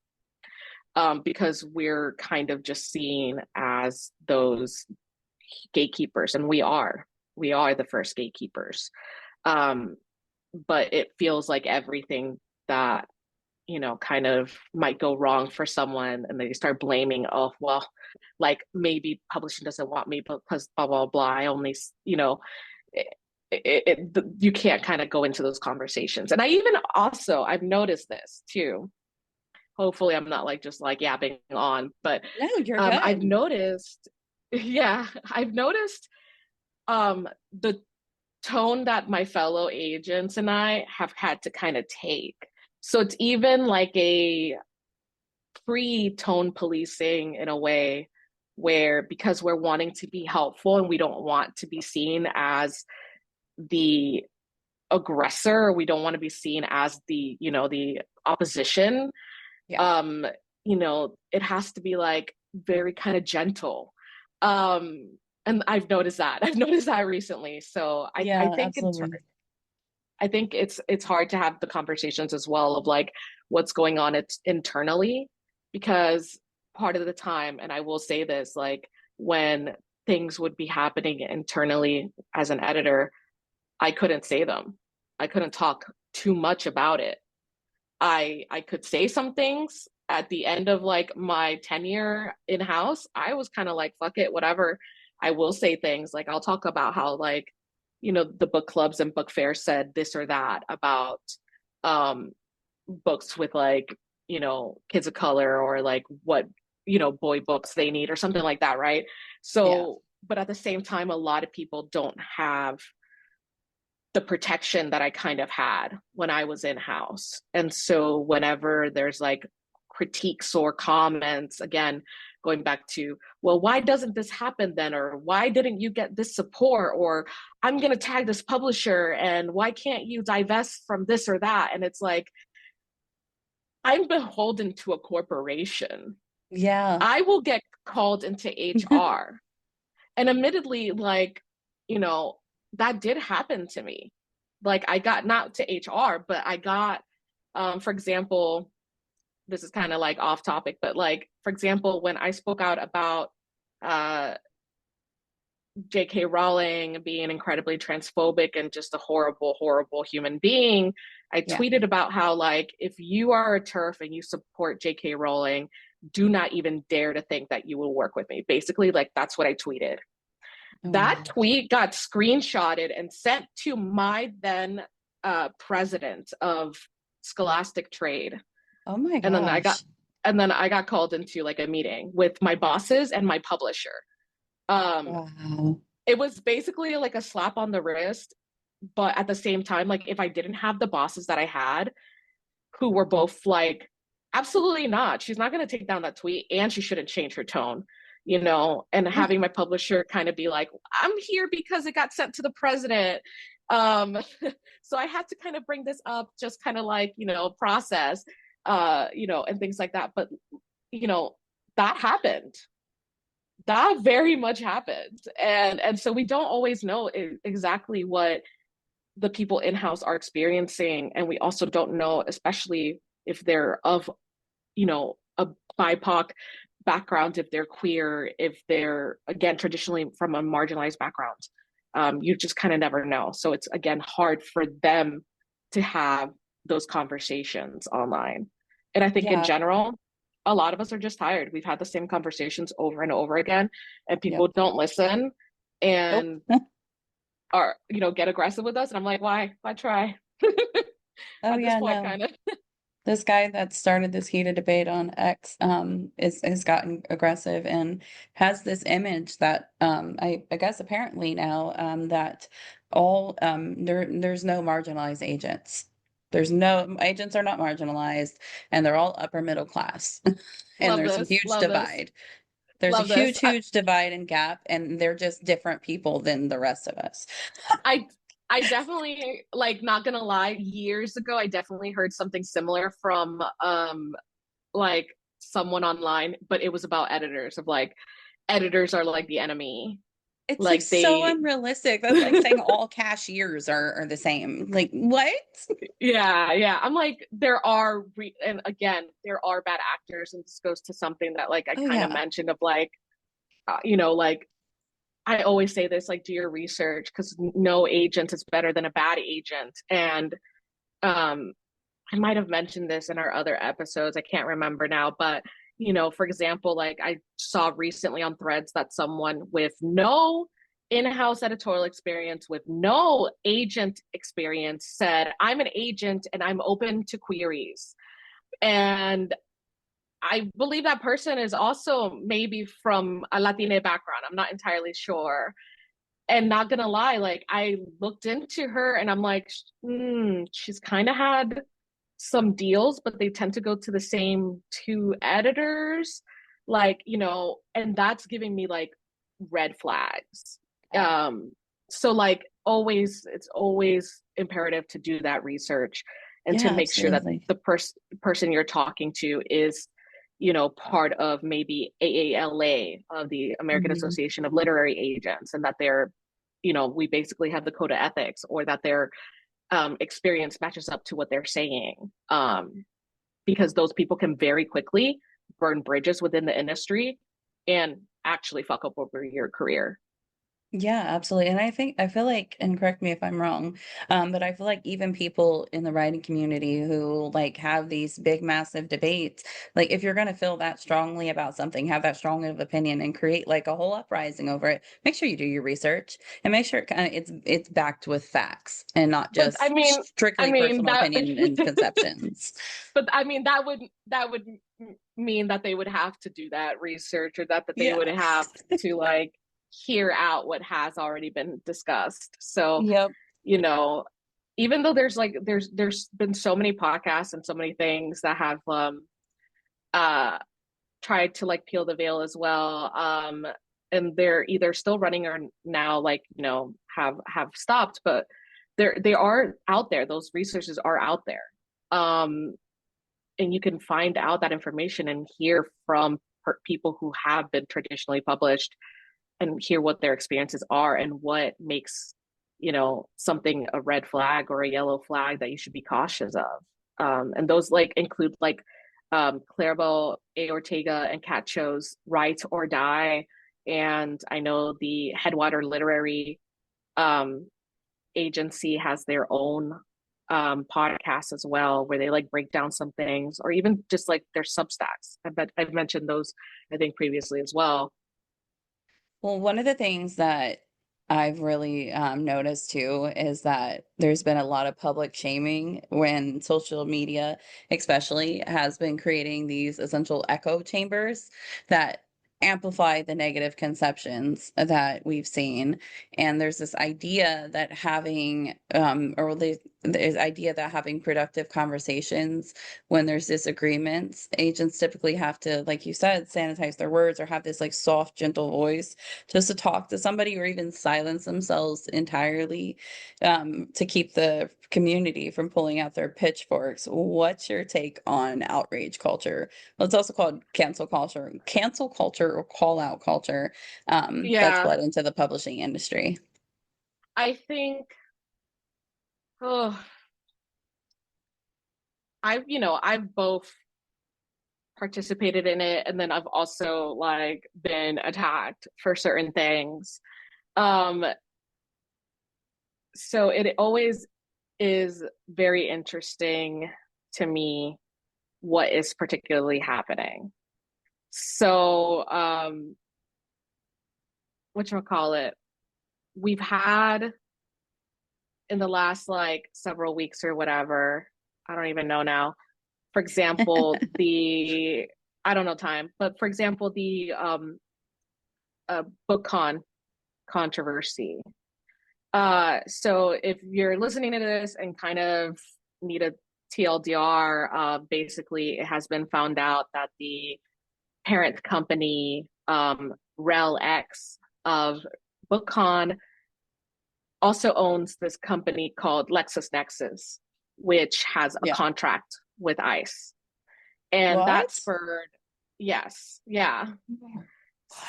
because we're kind of just seen as those gatekeepers, and we are the first gatekeepers. Um, but it feels like everything that, you know, kind of might go wrong for someone, and they start blaming, oh well, like maybe publishing doesn't want me because blah blah blah, I only, you know, you can't kind of go into those conversations. And I even also, I've noticed this too, hopefully I'm not like just like yapping on, but No, you're I've good. noticed, yeah, I've noticed the tone that my fellow agents and I have had to kind of take. So it's even like a pre-tone policing in a way, where because we're wanting to be helpful and we don't want to be seen as the aggressor, we don't want to be seen as the, you know, the opposition, Yeah. um you know, it has to be like very kind of gentle. And I've noticed that recently. So I Yeah, think it's absolutely. it's hard to have the conversations as well of like what's going on internally, because part of the time, and I will say this, like when things would be happening internally as an editor, I couldn't say them, I couldn't talk too much about it. I could say some things at the end of like my tenure in house. I was kind of like, fuck it, whatever. I will say things like I'll talk about how like, you know, the book clubs and book fairs said this or that about um books with like, you know, kids of color, or like what, you know, boy books they need or something like that, right? Yeah. So, but at the same time, a lot of people don't have the protection that I kind of had when I was in house. And so whenever there's like critiques or comments, again, going back to, well, why doesn't this happen then? Or why didn't you get this support? Or I'm going to tag this publisher, and why can't you divest from this or that? And it's like, I'm beholden to a corporation. Yeah. I will get called into HR. And admittedly, like, you know, that did happen to me. Like I got not to HR, but I got, for example, this is kind of like off topic, but like, for example, when I spoke out about uh, J.K. Rowling being incredibly transphobic and just a horrible, horrible human being, I Yeah. tweeted about how, like, if you are a TERF and you support J.K. Rowling, do not even dare to think that you will work with me. Basically, like, that's what I tweeted. Oh, That wow. tweet got screenshotted and sent to my then president of Scholastic Trade. Oh my And then gosh. I got called into like a meeting with my bosses and my publisher. Um, Wow. it was basically like a slap on the wrist, but at the same time, like if I didn't have the bosses that I had, who were both like, absolutely not, she's not going to take down that tweet, and she shouldn't change her tone, you know, and Yeah. having my publisher kind of be like, I'm here because it got sent to the president. um so I had to kind of bring this up, just kind of like, you know, process. and things like that. But, that happened. That very much happened. And so we don't always know exactly what the people in-house are experiencing. And we also don't know, especially if they're of, a BIPOC background, if they're queer, if they're, again, traditionally from a marginalized background. You just kind of never know. So it's, again, hard for them to have those conversations online. And I think in Yeah. general, a lot of us are just tired. We've had the same conversations over and over again, and Yep. people don't listen and Nope. are, get aggressive with us. And I'm like, why try? Oh At this yeah, point, no. kind of. This guy that started this heated debate on X is has gotten aggressive and has this image that I guess apparently now that all there's no marginalized agents. There's no agents are not marginalized and they're all upper middle class. And Love there's a this. huge Love this. divide. There's a Love this. huge divide and gap, and they're just different people than the rest of us. I I definitely, like, not gonna lie, years ago I definitely heard something similar from like someone online, but it was about editors, of like, editors are like the enemy. It's like Like so they unrealistic. That's like saying all cashiers are the same. Like, what? yeah. I'm like, there are and again, there are bad actors, and this goes to something that, like, I Oh kind of yeah. mentioned of like, like, I always say this, like, do your research, because no agent is better than a bad agent. And um I might have mentioned this in our other episodes. I can't remember now, but, for example, like, I saw recently on Threads that someone with no in-house editorial experience, with no agent experience, said, "I'm an agent and I'm open to queries." And I believe that person is also maybe from a Latina background. I'm not entirely sure. And not gonna lie, like, I looked into her and I'm like, she's kind of had some deals, but they tend to go to the same two editors, like, and that's giving me, like, red flags. Yeah. So, like, always, it's always imperative to do that research and to Yeah, make sure that absolutely. the person you're talking to is, part of maybe AALA, of the American Mhm. Association of Literary Agents, and that they're, we basically have the code of ethics, or that their experience matches up to what they're saying. Because those people can very quickly burn bridges within the industry and actually fuck up over your career. Yeah, absolutely. And I feel like, and correct me if I'm wrong, but I feel like even people in the writing community who like have these big, massive debates, like if you're going to feel that strongly about something, have that strong of opinion and create like a whole uprising over it, make sure you do your research and make sure it's backed with facts and not But just I strictly mean personal that opinion and conceptions. but I mean that would mean that they would have to do that research, or that they Yeah. would have to, like, hear out what has already been discussed. So, Yep. you know, even though there's been so many podcasts and so many things that have uh tried to, like, peel the veil as well, and they're either still running or now, like, have stopped, but they are out there. Those resources are out there. um and you can find out that information and hear from people who have been traditionally published, and hear what their experiences are and what makes, something a red flag or a yellow flag that you should be cautious of. And those, like, include, like, Claribel A. Ortega and Kat Cho's Write or Die. And I know the Headwater Literary um, Agency has their own podcast as well, where they, like, break down some things, or even just, like, their Substacks. I bet I've mentioned those, I think, previously as well. Well, one of the things that I've really noticed too is that there's been a lot of public shaming when social media, especially, has been creating these essential echo chambers that amplify the negative conceptions that we've seen. And there's this idea that having, or the idea that having productive conversations when there's disagreements, agents typically have to, like you said, sanitize their words or have this like soft, gentle voice just to talk to somebody or even silence themselves entirely, to keep the community from pulling out their pitchforks. What's your take on outrage culture? Well, it's also called cancel culture or call out culture, that's Yeah, bled into the publishing industry. I think, oh, I've both participated in it, and then I've also like been attacked for certain things. Um, so it always is very interesting to me what is particularly happening. So, whatchamacallit, we've had in the last like several weeks or whatever, I don't even know now. For example, I don't know time, but for example, the BookCon controversy. So if you're listening to this and kind of need a TLDR, basically it has been found out that the parent company, RelX of BookCon, also owns this company called LexisNexis, which has a Yeah. contract with ICE. And that What? spurred, yes, yeah. What?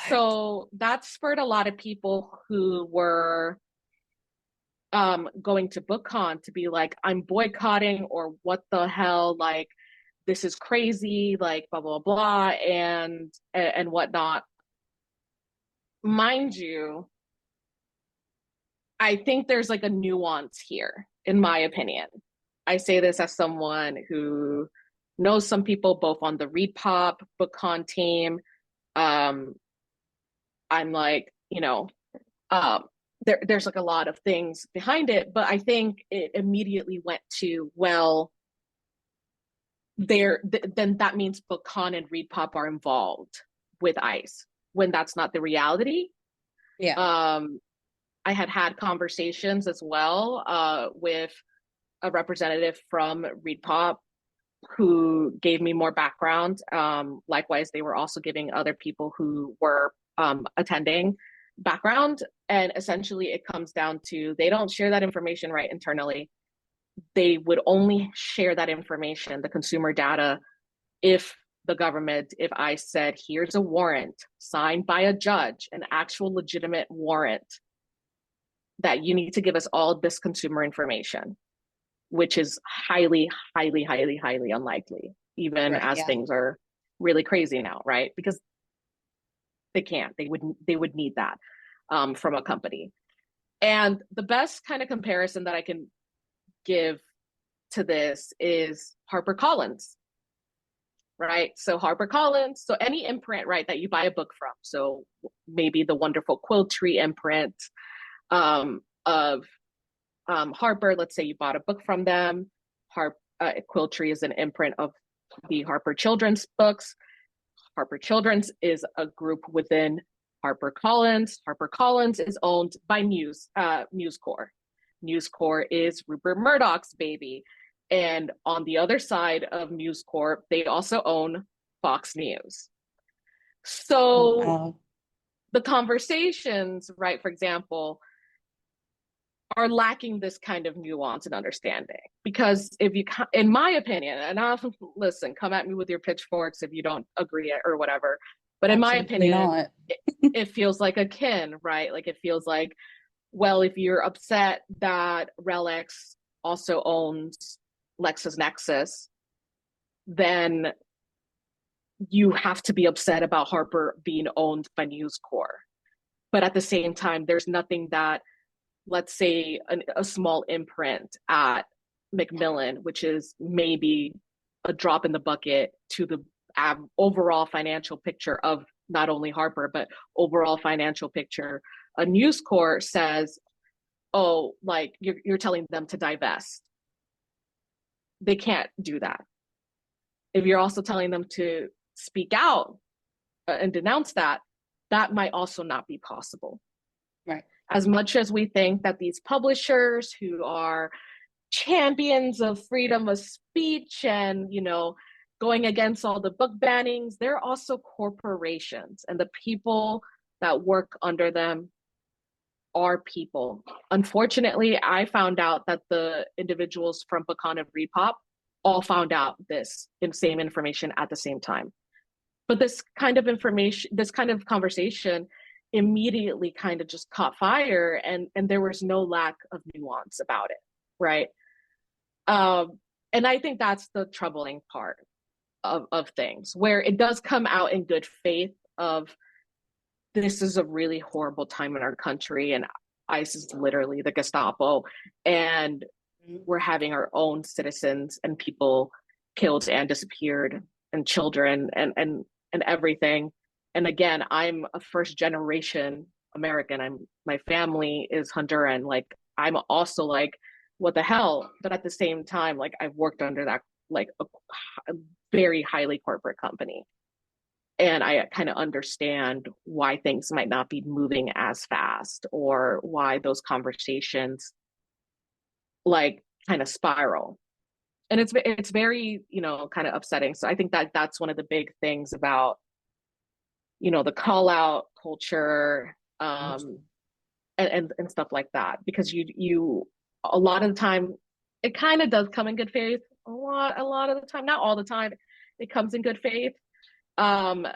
So that spurred a lot of people who were going to BookCon to be like, I'm boycotting, or what the hell, like this is crazy, like blah blah blah, and whatnot. Mind you, I think there's like a nuance here, in my opinion. I say this as someone who knows some people both on the ReadPop BookCon team. Um, I'm like, there's like a lot of things behind it, but I think it immediately went to, well, then that means BookCon and ReadPop are involved with ICE, when that's not the reality. Yeah. I had conversations as well with a representative from ReadPop who gave me more background. Likewise, they were also giving other people who were attending background. And essentially, it comes down to they don't share that information right internally. They would only share that information, the consumer data, if the government, if I said, here's a warrant signed by a judge, an actual legitimate warrant, that you need to give us all this consumer information, which is highly, highly, highly, highly unlikely, even Right. as Yeah. things are really crazy now, right? Because they can't, they would need that from a company. And the best kind of comparison that I can give to this is HarperCollins, right? So HarperCollins, so any imprint, right, that you buy a book from. So maybe the wonderful Quill Tree imprint of Harper. Let's say you bought a book from them. Quill Tree is an imprint of the Harper Children's books. Harper Children's is a group within HarperCollins. HarperCollins is owned by News Corp. News Corp is Rupert Murdoch's baby. And on the other side of News Corp, they also own Fox News. So the conversations, right, for example, are lacking this kind of nuance and understanding. Because if you, in my opinion, and I'll listen, come at me with your pitchforks if you don't agree or whatever, but in my opinion, it feels like a kin, right? Like it feels like, well, if you're upset that RelX also owns LexisNexis, then you have to be upset about Harper being owned by News Corp. But at the same time, there's nothing that, let's say, a small imprint at McMillan, which is maybe a drop in the bucket to the overall financial picture of not only Harper, but overall financial picture. A News Corp says, oh, like you're telling them to divest. They can't do that. If you're also telling them to speak out and denounce that, that might also not be possible. Right. As much as we think that these publishers who are champions of freedom of speech and, going against all the book bannings, they're also corporations, and the people that work under them are people. Unfortunately, I found out that the individuals from Pecan and Repop all found out this same information at the same time. But this kind of information, this kind of conversation immediately kind of just caught fire, and there was no lack of nuance about it, right? And I think that's the troubling part of things, where it does come out in good faith of, this is a really horrible time in our country, and ICE is literally the Gestapo, and we're having our own citizens and people killed and disappeared, and children and everything. And again, I'm a first generation American. My family is Honduran. Like, I'm also like, what the hell? But at the same time, like, I've worked under that, like, a very highly corporate company. And I kind of understand why things might not be moving as fast, or why those conversations like kind of spiral. And it's very, kind of upsetting. So I think that that's one of the big things about, the call out culture, and stuff like that, because you a lot of the time it kind of does come in good faith. A lot of the time, not all the time, it comes in good faith. But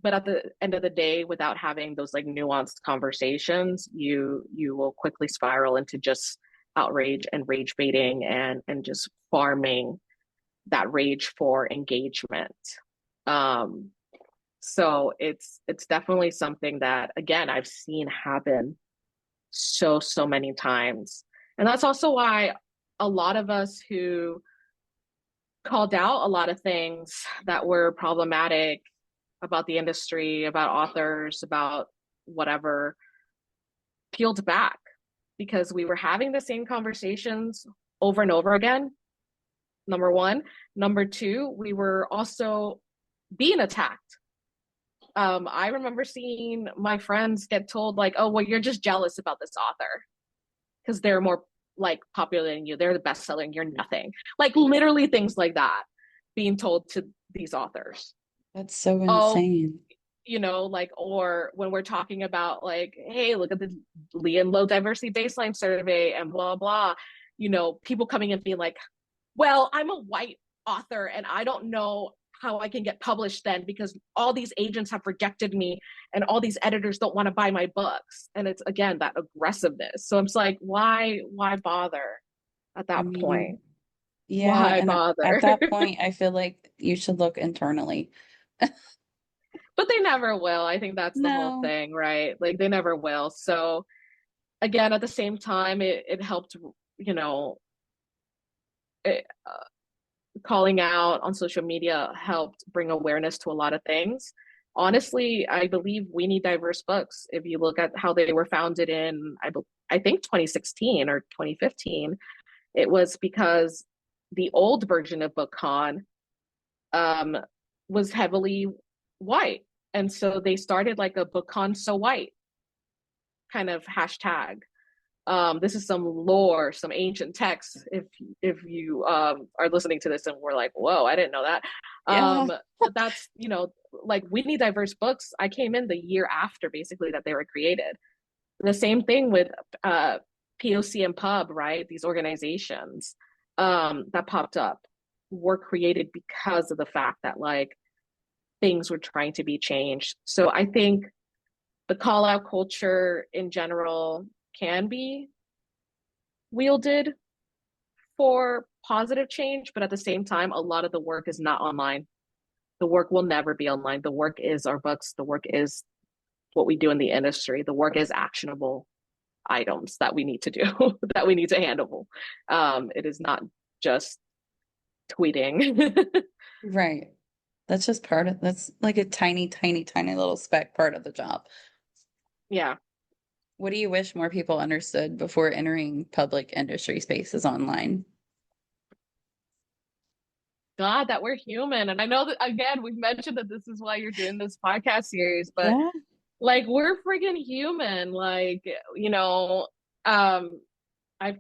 at the end of the day, without having those like nuanced conversations, you will quickly spiral into just outrage and rage baiting, and just farming that rage for engagement. So it's definitely something that, again, I've seen happen so many times. And that's also why a lot of us who called out a lot of things that were problematic about the industry, about authors, about whatever, peeled back, because we were having the same conversations over and over again. Number one. Number two, we were also being attacked. I remember seeing my friends get told, like, oh, well, you're just jealous about this author because they're more like popular than you. They're the bestseller and you're nothing. Like, literally things like that being told to these authors. That's so insane. Like, or when we're talking about like, hey, look at the Lee and Low diversity baseline survey and blah, blah, people coming in being like, well, I'm a white author and I don't know how I can get published then, because all these agents have rejected me and all these editors don't want to buy my books. And it's, again, that aggressiveness. So I'm just like, why bother at that point? Yeah, why bother? At that point, I feel like you should look internally. But they never will. I think that's the whole thing, right? Like, they never will. So again, at the same time, it helped, calling out on social media helped bring awareness to a lot of things. Honestly, I believe We Need Diverse Books, if you look at how they were founded in, I think 2016 or 2015, it was because the old version of BookCon was heavily white. And so they started like a BookCon So White kind of hashtag. This is some lore, some ancient texts. If you are listening to this and we're like, whoa, I didn't know that. But that's, like, We Need Diverse Books. I came in the year after, basically, that they were created. The same thing with POC and Pub, right? These organizations that popped up were created because of the fact that, like, things were trying to be changed. So I think the call out culture in general can be wielded for positive change, but at the same time, a lot of the work is not online. The work will never be online. The work is our books. The work is what we do in the industry. The work is actionable items that we need to do, that we need to handle. It is not just tweeting. Right. That's just that's like a tiny little speck part of the job. Yeah. What do you wish more people understood before entering public industry spaces online? God, that we're human. And I know that, again, we've mentioned that this is why you're doing this podcast series, but like, we're freaking human. Like, I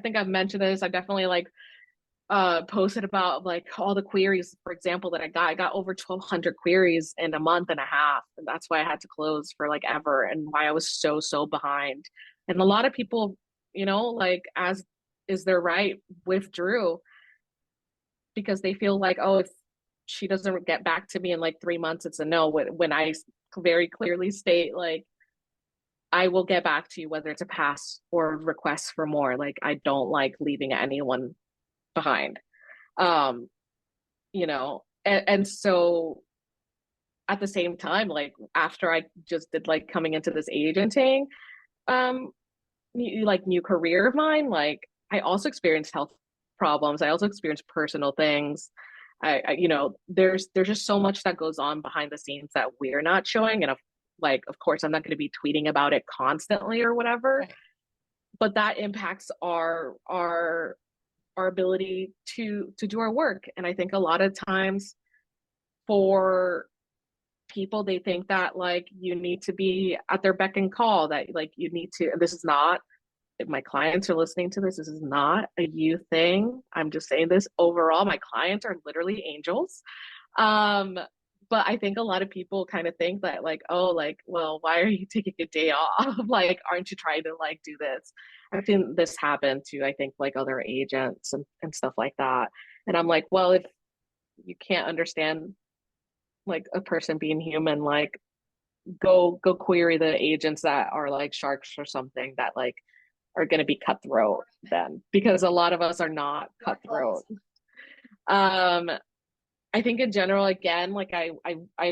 think I've mentioned this. I definitely like posted about like all the queries, for example, that I got over 1,200 queries in a month and a half, and that's why I had to close for like ever, and why I was so behind. And a lot of people, you know, like, as is their right, withdrew because they feel like, oh, if she doesn't get back to me in like 3 months, it's a no, when I very clearly state like, I will get back to you whether it's a pass or request for more. Like, I don't like leaving anyone behind. um you know, and so at the same time, like, after I just did like coming into this agenting um new career of mine, like, I also experienced health problems. I also experienced personal things. You know, there's just so much that goes on behind the scenes that we're not showing, and of course I'm not going to be tweeting about it constantly or whatever, Right. but that impacts our ability to do our work. And I think a lot of times for people, they think that like you need to be at their beck and call, that like you need to, this is not, if my clients are listening to this, this is not a you thing. I'm just saying this overall. My clients are literally angels. Um, but I think a lot of people kind of think that like, oh, like, well, why are you taking a day off? Like, aren't you trying to like do this? I think this happened to, I think, like other agents and stuff like that. And I'm like, well, if you can't understand like a person being human, like, go query the agents that are like sharks or something, that like are going to be cutthroat then, because a lot of us are not cutthroat. um I think in general, again, like I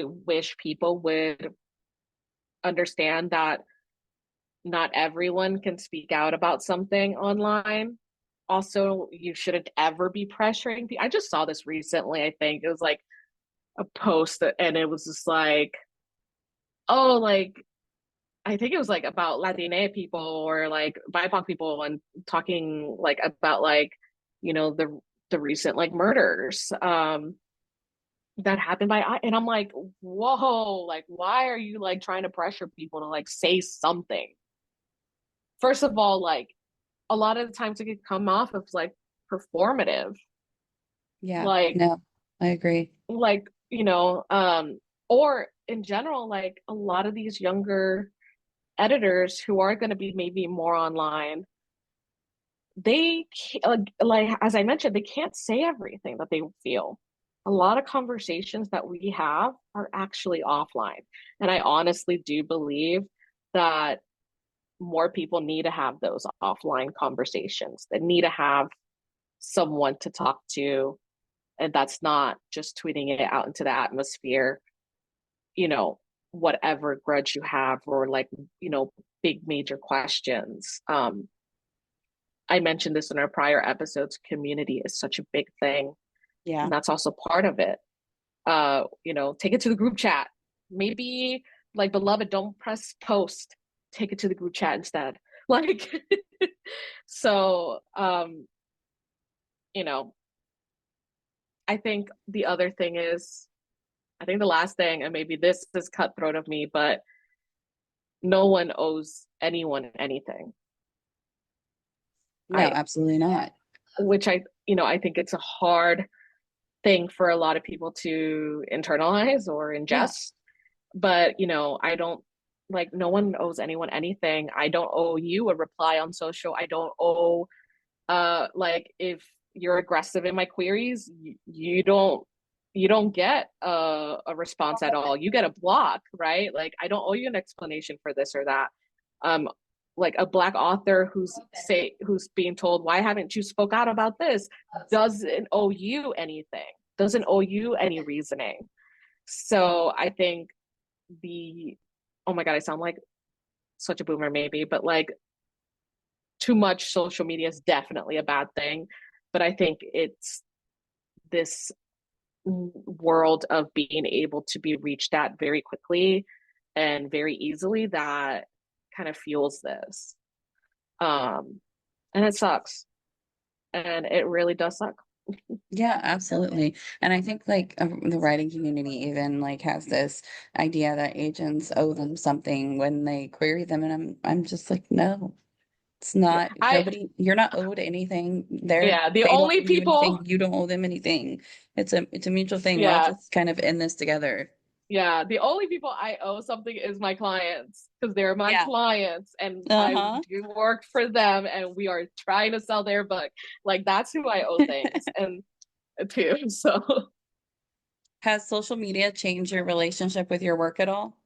wish people would understand that not everyone can speak out about something online. Also, you shouldn't ever be pressuring people. I just saw this recently. I think it was like a post and it was just like, oh, like, I think it was like about Latina people or like BIPOC people, and talking like about like, you know, the recent like murders that happened and I'm like, whoa, like, why are you like trying to pressure people to like say something? First of all, like, a lot of the times it could come off as like performative. Yeah, Like, no, I agree. you know, or in general, like, a lot of these younger editors who are going to be maybe more online, they like, as I mentioned, they can't say everything that they feel. A lot of conversations that we have are actually offline, and I honestly do believe that more people need to have those offline conversations. They need to have someone to talk to, and that's not just tweeting it out into the atmosphere, you know, whatever grudge you have, or like, you know, big major questions. I mentioned this in our prior episodes. Community is such a big thing, Yeah. and that's also part of it. You know, take it to the group chat. Maybe, like, beloved, don't press post. Take it to the group chat instead. Like, so, you know, I think the other thing is, I think the last thing, and maybe this is cutthroat of me, but no one owes anyone anything. No, I, absolutely not. which you know, I think it's a hard thing for a lot of people to internalize or Yeah. ingest. But, you know, I don't, like, no one owes anyone anything. I don't owe you a reply on social. I don't owe, like, if you're aggressive in my queries, you don't get a response at all. You get a block, right? Like, I don't owe you an explanation for this or that. Um, like, a Black author who's being told, why haven't you spoke out about this, doesn't owe you anything, doesn't owe you any reasoning. So I think the oh my God, I sound like such a boomer maybe, but like, too much social media is definitely a bad thing. But I think it's this world of being able to be reached at very quickly and very easily that kind of fuels this. Um, and it sucks. And it really does suck. Yeah, absolutely. And I think like the writing community even like has this idea that agents owe them something when they query them, and I'm just like, no. It's not I nobody, you're not owed anything. yeah, the They don't only owe you people anything. You don't owe them anything. It's a mutual thing. We're all yeah, just kind of in this together. yeah, the only people I owe something is my clients because they're my Yeah. clients and I Uh-huh. do work for them and we are trying to sell their book. Like that's who I owe things and to. So, Has social media changed your relationship with your work at all?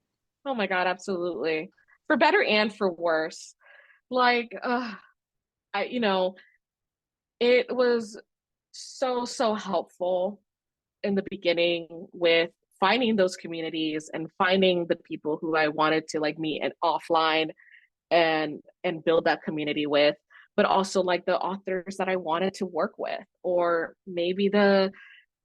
oh my God, absolutely. For better and for worse. Like, you know, it was so helpful in the beginning with finding those communities and finding the people who I wanted to like meet and offline and build that community with, but also like the authors that I wanted to work with, or maybe the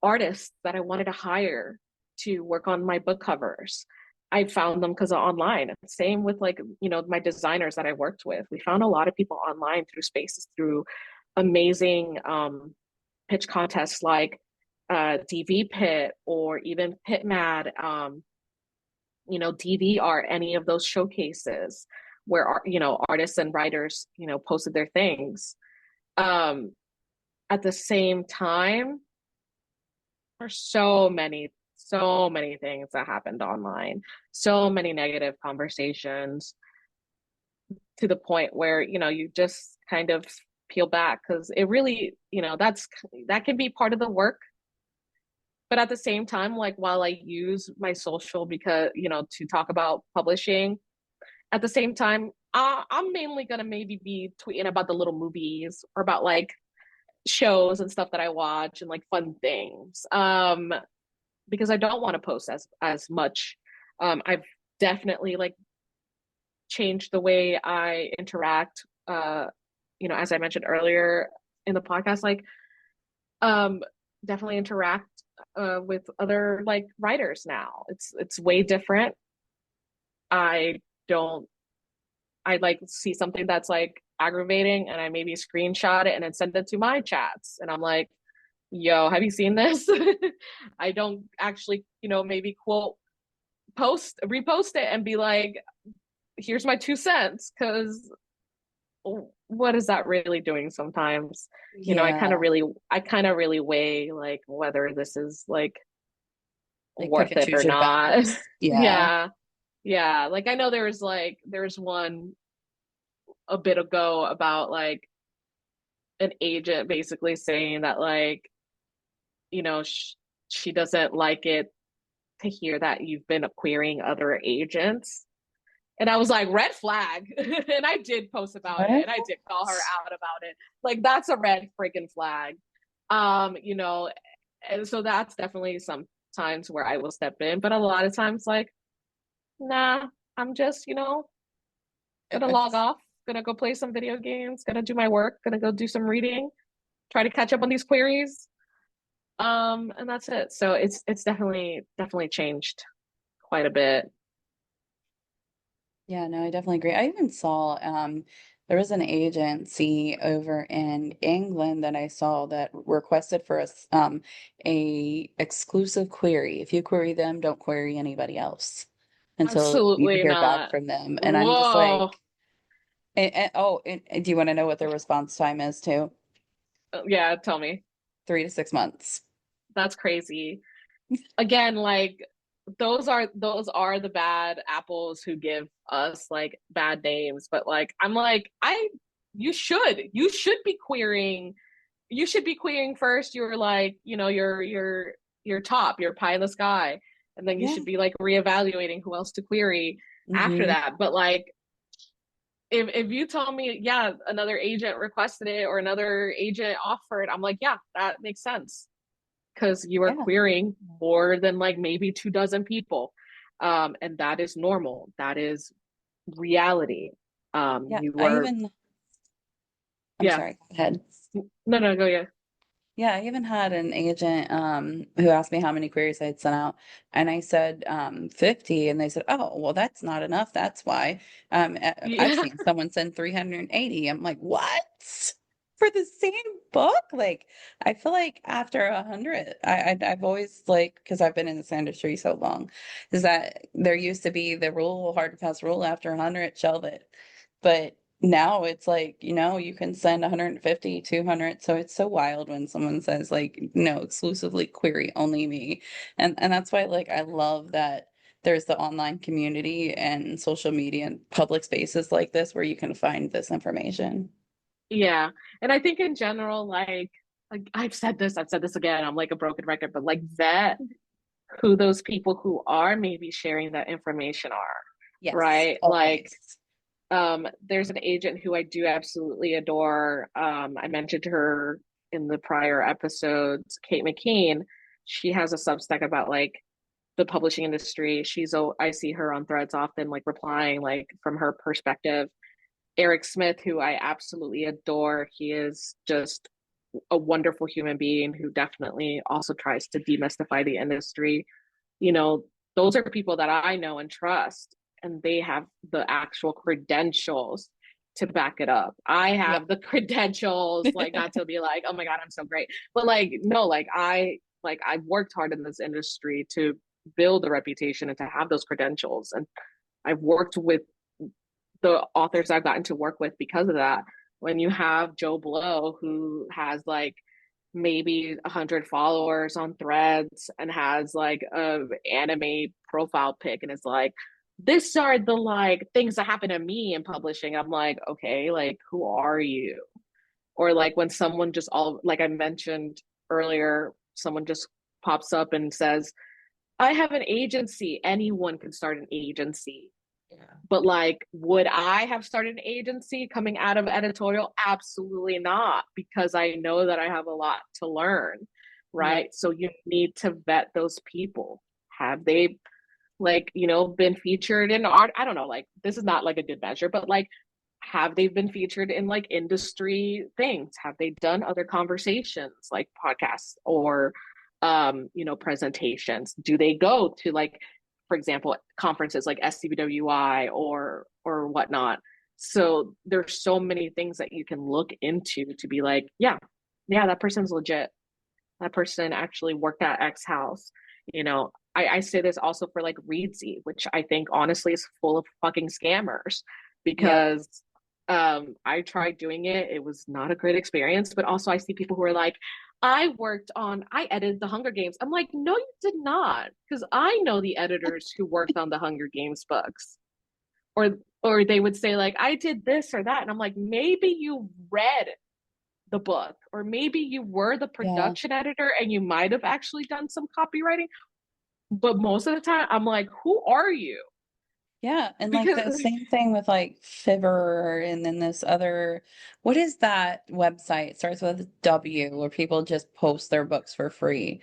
artists that I wanted to hire to work on my book covers. I found them because of online. Same with like, my designers that I worked with. We found a lot of people online through spaces, through amazing pitch contests like DV Pit or even PitMad, DV Art, any of those showcases where, artists and writers, posted their things. Um, at the same time, there's so many things that happened online, so many negative conversations to the point where, you just kind of peel back because it really, that can be part of the work. But at the same time, like while I use my social because, to talk about publishing, at the same time, I'm mainly gonna maybe be tweeting about the little movies or about like shows and stuff that I watch and like fun things. Because I don't want to post as much. I've definitely like changed the way I interact. As I mentioned earlier in the podcast, like um, definitely interact with other like writers now. It's way different. I don't. I like see something that's like aggravating, and I maybe screenshot it and then send it to my chats, and I'm like, "Yo, have you seen this?" I don't actually, maybe quote repost it and be like, here's my 2 cents, because what is that really doing sometimes? I Yeah, kind of really weigh like whether this is like like pick worth and it or choose your not. battles. Yeah. Yeah. Yeah. Like I know there's one a bit ago about like an agent basically saying that like, she doesn't like it to hear that you've been querying other agents. And I was like, red flag. And I did post about it What? and I did call her out about it. Like, that's a red freaking flag. Um, you know, and so that's definitely some times where I will step in. But a lot of times, like, nah, I'm just, gonna log off, gonna go play some video games, gonna do my work, gonna go do some reading, try to catch up on these queries. And that's it. So it's definitely changed quite a bit. Yeah, no, I definitely agree. I even saw there was an agency over in England that I saw that requested for us a exclusive query. If you query them, don't query anybody else until you Absolutely hear back not. from them. And I'm just Whoa. like, and do you want to know what their response time is too? Yeah, tell me. 3 to 6 months. That's crazy. Again, like those are the bad apples who give us like bad names, but like I'm like I you should be querying, first. You're like, your top, your pie in the sky, and then you Yeah. should be like reevaluating who else to query after Hmm. that. But like if you tell me, yeah, another agent requested it or another agent offered, I'm like, yeah, that makes sense because you are Yeah. querying more than like maybe 2 dozen people. And that is normal. That is reality. Yeah. You were, I'm yeah, sorry, go ahead. no, no, go, yeah. Yeah, I even had an agent who asked me how many queries I'd sent out, and I said 50, and they said, "Oh, well, that's not enough. That's why." I've Yeah, seen someone send 380. I'm like, "What? For the same book?" Like, I feel like after 100, I've always like, because I've been in this industry so long, is that there used to be the rule, hard and fast rule, after 100, shelve it. But now it's like, you can send 150, 200. So it's so wild when someone says like, no, exclusively query only me. And that's why like I love that there's the online community and social media and public spaces like this where you can find this information. Yeah. And I think in general, like I've said this again, I'm like a broken record, but like vet who those people who are maybe sharing that information are, Yes, right? Like always. there's an agent who I do absolutely adore. I mentioned her in the prior episodes, Kate McKean. She has a Substack about like the publishing industry. I see her on threads often, like replying like from her perspective. Eric Smith, who I absolutely adore, he is just a wonderful human being who definitely also tries to demystify the industry. You know, those are people that I know and trust, and they have the actual credentials to back it up. I Yeah. have the credentials, like not to be like, oh my God, I'm so great. But like, no, I've worked hard in this industry to build a reputation and to have those credentials. And I've worked with the authors I've gotten to work with because of that. When you have Joe Blow, who has like maybe 100 followers on threads and has like a anime profile pic and is like, this are the like things that happen to me in publishing. I'm like, okay, like who are you? Or like when someone just all like I mentioned earlier, someone just pops up and says, I have an agency. Anyone can start an agency. Yeah. But like, would I have started an agency coming out of editorial? Absolutely not, because I know that I have a lot to learn, Yep. right? So you need to vet those people. Have they like, been featured in art? I don't know, like this is not like a good measure, but like have they been featured in like industry things? Have they done other conversations like podcasts or presentations? Do they go to like, for example, conferences like SCBWI or whatnot? So there's so many things that you can look into to be like, yeah, that person's legit. That person actually worked at X house. I say this also for like Reedsy, which I think honestly is full of fucking scammers Yep. because I tried doing it. It was not a great experience, but also I see people who are like, I edited the Hunger Games. I'm like, no, you did not, because I know the editors who worked on the Hunger Games books. Or they would say like, I did this or that, and I'm like, maybe you read the book, or maybe you were the Yeah. production editor and you might have actually done some copywriting. But most of the time, I'm like, who are you? Yeah, and like the Because same thing with like Fiverr and then this other, what is that website? It starts with a W where people just post their books for free.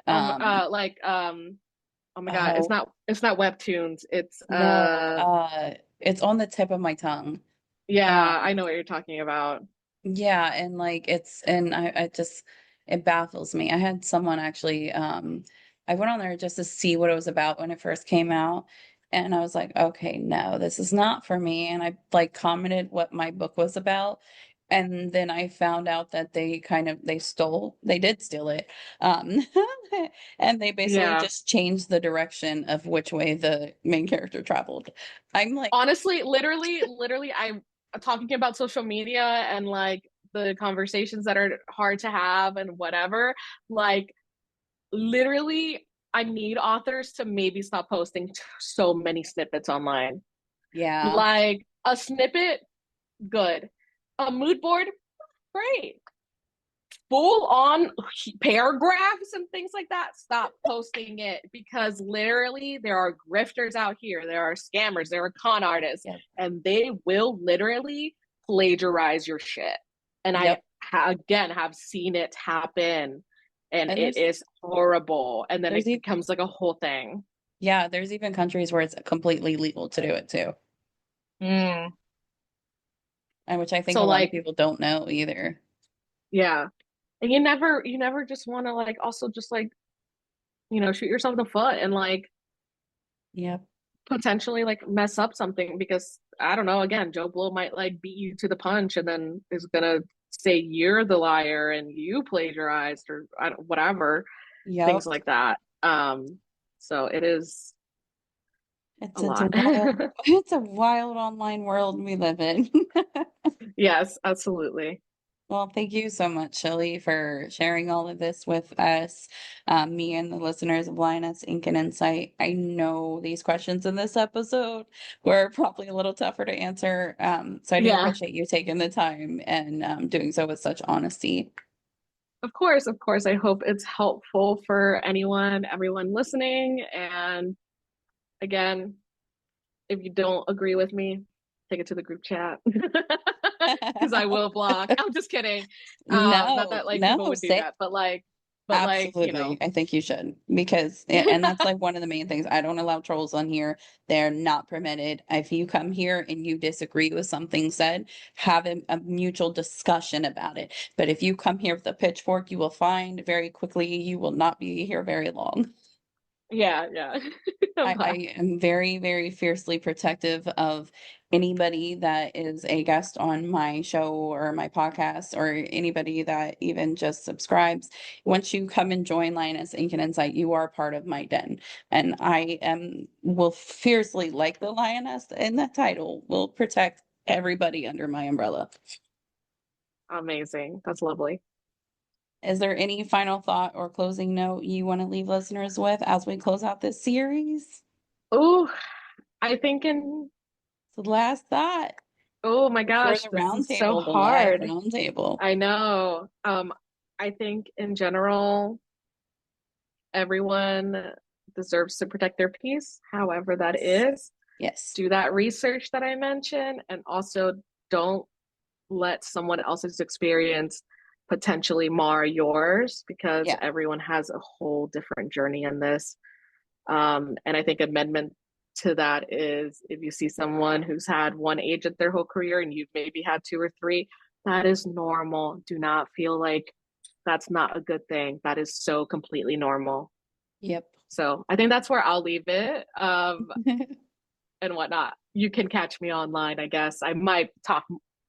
Um, oh my God, oh it's not webtoons. It's no, it's on the tip of my tongue. yeah, I Um, know what you're talking about. yeah, and like and I just it baffles me. I had someone actually I went on there just to see what it was about when it first came out. And I was like, okay, no, this is not for me. And I like commented what my book was about. And then I found out that they did steal it. Um and they basically Yeah. just changed the direction of which way the main character traveled. I'm like, Honestly, literally, I'm talking about social media and like the conversations that are hard to have and whatever. Like, literally, I need authors to maybe stop posting so many snippets online. yeah, Like, a snippet, good. A mood board, great. Full on paragraphs and things like that, stop posting it, because literally there are grifters out here, there are scammers, there are con artists, yep, and they will literally plagiarize your shit. And I yep. again have seen it happen, and And it there's is horrible. And then there's it even becomes like a whole thing. yeah, there's even countries where it's completely legal to do it too. Mm. And which I think a So lot of like, people don't know either. yeah. And you never just want to like also just like, shoot yourself in the foot and like Yep. potentially like mess up something, because I don't know, again, Joe Blow might like beat you to the punch and then is gonna say you're the liar and you plagiarized, or whatever, things Yep. like that. So it is a It's a lot. wild, it's a wild online world we live in. Yes, absolutely. Well, thank you so much, Shelly, for sharing all of this with us, me and the listeners of Lioness Ink and Insight. I know these questions in this episode were probably a little tougher to answer, so I do Yeah, appreciate you taking the time and doing so with such honesty. of course, of course. I hope it's helpful for everyone listening. And again, if you don't agree with me, take it to the group chat because I will block. I'm just kidding. Not No, that like people no, would do say that, but absolutely. I think you should because, and that's like one of the main things. I don't allow trolls on here. They're not permitted. If you come here and you disagree with something said, have a mutual discussion about it. But if you come here with a pitchfork, you will find very quickly you will not be here very long. yeah, yeah. I am very, very fiercely protective of anybody that is a guest on my show or my podcast or anybody that even just subscribes. Once you come and join Lioness Ink and Insight, you are part of my den. And I will fiercely, like the lioness in the title, will protect everybody under my umbrella. Amazing. That's lovely. Is there any final thought or closing note you want to leave listeners with as we close out this series? Oh, I think in The last thought. oh my For gosh, the this is so roundtable, the live hard. roundtable. I know. I think in general, everyone deserves to protect their peace, however that is. Yes. Do that research that I mentioned, and also don't let someone else's experience potentially mar yours because Yeah. everyone has a whole different journey in this. And I think amendment to that is if you see someone who's had one agent their whole career and you've maybe had two or three, that is normal. Do not feel like that's not a good thing. That is so completely normal. Yep. So I think that's where I'll leave it. And whatnot. You can catch me online, I guess. I might talk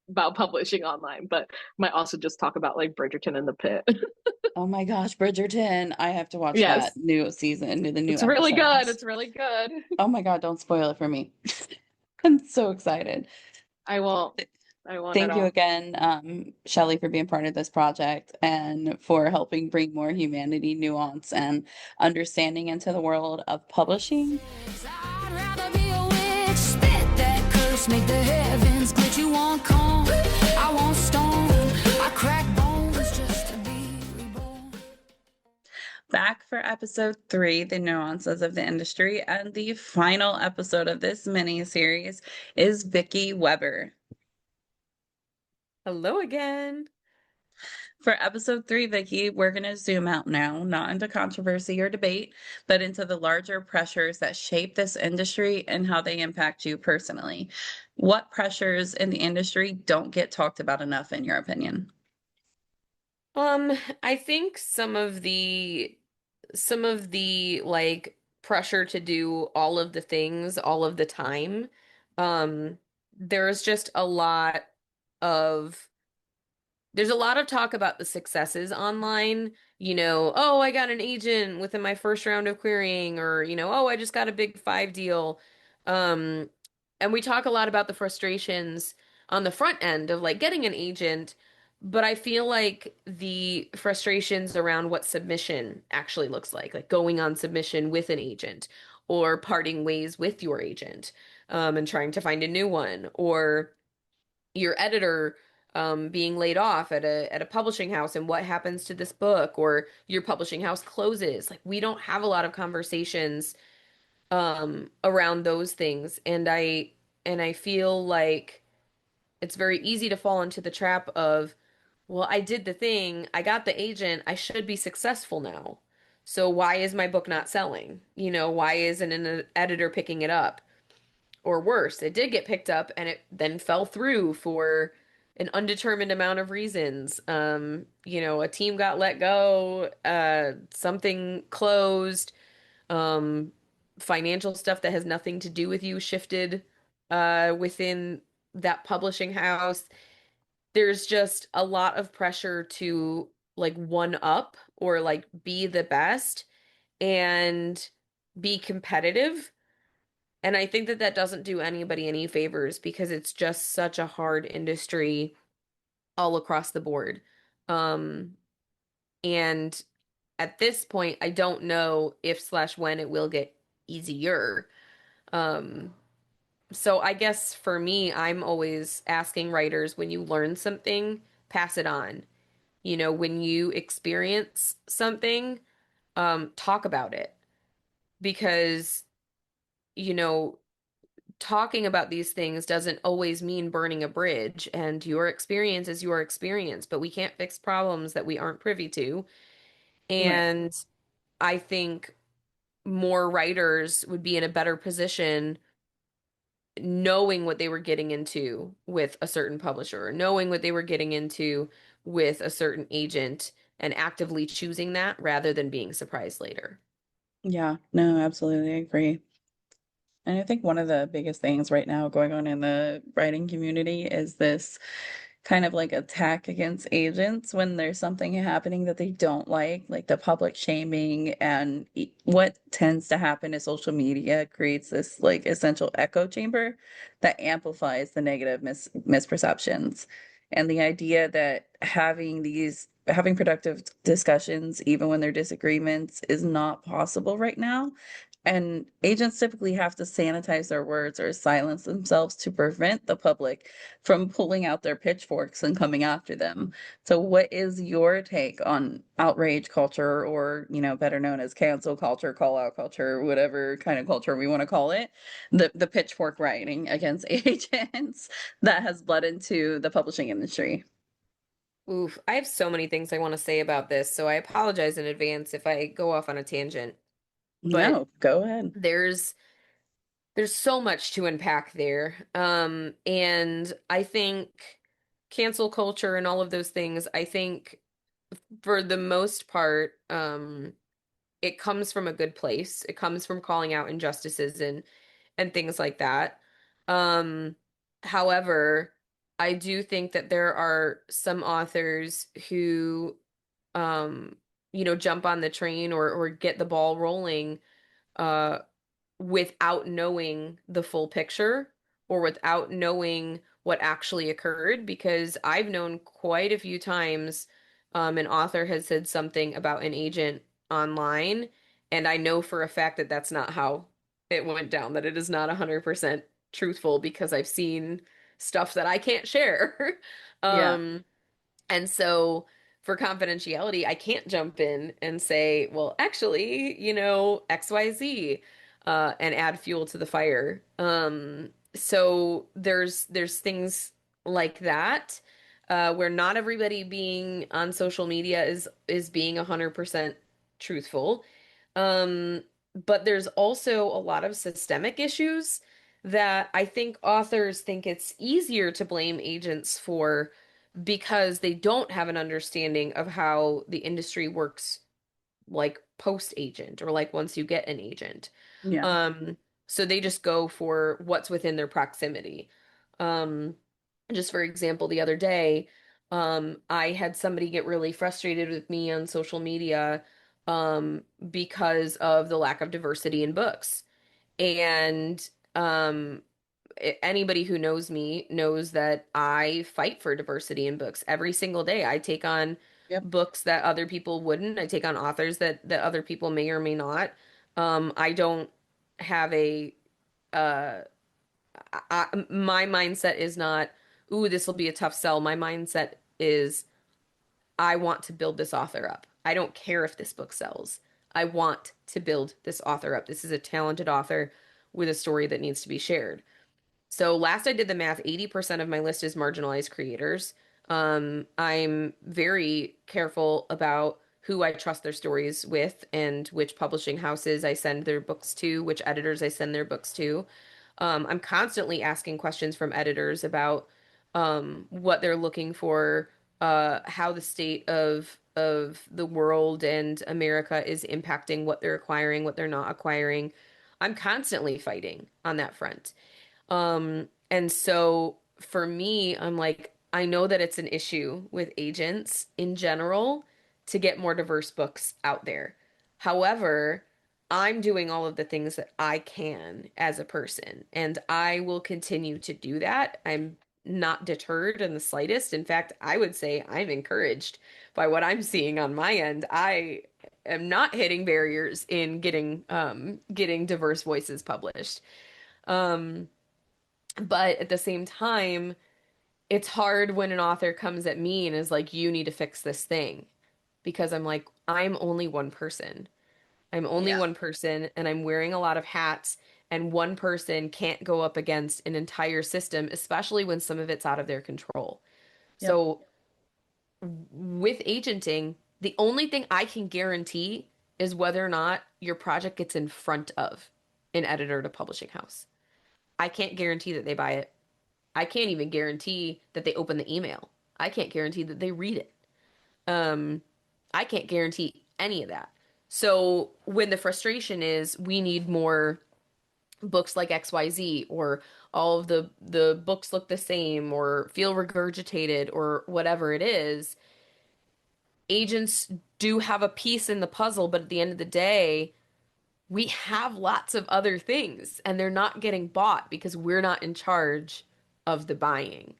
about publishing online, but might also just talk about like Bridgerton in the Pit. Oh my gosh, Bridgerton. I have to watch that Yes, new season, the new it's really good. episodes. It's really good. Oh my God, don't spoil it for me. I'm so excited. I won't. I won't at Thank you all. again, Shelly, for being part of this project and for helping bring more humanity, nuance, and understanding into the world of publishing. I'd rather be a witch, spit that curse, make the heavens glitch. You want calm, I want stone. I crack bones just to be reborn. Back for episode 3, the nuances of the industry, and the final episode of this mini series is Vicky Weber. Hello again. For episode 3, Vicky, we're going to zoom out now, not into controversy or debate, but into the larger pressures that shape this industry and how they impact you personally. What pressures in the industry don't get talked about enough, in your opinion? I think some of the like pressure to do all of the things all of the time. Um, there's just a lot of there's a lot of talk about the successes online, oh, I got an agent within my first round of querying, or, oh, I just got a big five deal. Um, and we talk a lot about the frustrations on the front end of like getting an agent, but I feel like the frustrations around what submission actually looks like going on submission with an agent or parting ways with your agent, and trying to find a new one, or your editor being laid off at a publishing house and what happens to this book, or your publishing house closes. Like we don't have a lot of conversations around those things, and I feel like it's very easy to fall into the trap of, well, I did the thing, I got the agent, I should be successful now. So why is my book not selling? Why isn't an editor picking it up? Or worse, it did get picked up and it then fell through for an undetermined amount of reasons. A team got let go, something closed, um, financial stuff that has nothing to do with you shifted within that publishing house. There's just a lot of pressure to like one up or be the best and be competitive, And I think that that doesn't do anybody any favors because it's just such a hard industry all across the board. Um, and at this point, I don't know if slash when it will get easier. Um, so I guess for me, I'm always asking writers when you learn something, pass it on. You know, when you experience something, talk about it because, you know, talking about these things doesn't always mean burning a bridge, and your experience is your experience, but we can't fix problems that we aren't privy to. Right. And I think more writers would be in a better position knowing what they were getting into with a certain publisher, knowing what they were getting into with a certain agent, and actively choosing that rather than being surprised later. Yeah, no, absolutely I agree. And I think one of the biggest things right now going on in the writing community is this kind of like attack against agents when there's something happening that they don't like the public shaming. And what tends to happen is social media creates this like essential echo chamber that amplifies the negative misperceptions. And the idea that having productive discussions, even when there are disagreements, is not possible right now, and agents typically have to sanitize their words or silence themselves to prevent the public from pulling out their pitchforks and coming after them. So what is your take on outrage culture, or, better known as cancel culture, call out culture, whatever kind of culture we want to call it, the pitchfork writing against agents that has bled into the publishing industry? Oof, I have so many things I want to say about this, so I apologize in advance if I go off on a tangent. But No, go ahead. there's there's so much to unpack there. And I think cancel culture and all of those things, I think for the most part, it comes from a good place. It comes from calling out injustices and things like that. Um, However, I do think that there are some authors who um, jump on the train or get the ball rolling uh without knowing the full picture or without knowing what actually occurred, because I've known quite a few times an author has said something about an agent online, and I know for a fact that that's not how it went down, that it is not 100% truthful because I've seen stuff that I can't share. Yeah. um and so for confidentiality, I can't jump in and say, well, actually, XYZ, and add fuel to the fire. So there's things like that, where not everybody being on social media is being 100% truthful. Um, but there's also a lot of systemic issues that I think authors think it's easier to blame agents for because they don't have an understanding of how the industry works, like post agent or like once you get an agent. Yeah. Um, so they just go for what's within their proximity. Um, just for example, the other day, I had somebody get really frustrated with me on social media because of the lack of diversity in books. And anybody who knows me knows that I fight for diversity in books every single day. I take on Yep. books that other people wouldn't. I take on authors that other people may or may not. I don't have a uh my mindset is not, ooh, this will be a tough sell. My mindset is I want to build this author up. I don't care if this book sells. I want to build this author up. This is a talented author with a story that needs to be shared. So last I did the math, 80% of my list is marginalized creators. I'm very careful about who I trust their stories with and which publishing houses I send their books to, which editors I send their books to. I'm constantly asking questions from editors about what they're looking for, how the state of the world and America is impacting what they're acquiring, what they're not acquiring. I'm constantly fighting on that front. And so for me, I'm like, I know that it's an issue with agents in general to get more diverse books out there. However, I'm doing all of the things that I can as a person, and I will continue to do that. I'm not deterred in the slightest. In fact, I would say I'm encouraged by what I'm seeing on my end. I am not hitting barriers in getting diverse voices published. Um, but at the same time, it's hard when an author comes at me and is like, you need to fix this thing. Because I'm like, I'm only one person. I'm only Yeah. one person and I'm wearing a lot of hats, and one person can't go up against an entire system, especially when some of it's out of their control. Yep. So with agenting, the only thing I can guarantee is whether or not your project gets in front of an editor at a publishing house. I can't guarantee that they buy it. I can't even guarantee that they open the email. I can't guarantee that they read it. Um, I can't guarantee any of that. So when the frustration is we need more books like XYZ, or all of the books look the same or feel regurgitated or whatever it is, agents do have a piece in the puzzle, but at the end of the day, we have lots of other things and they're not getting bought because we're not in charge of the buying.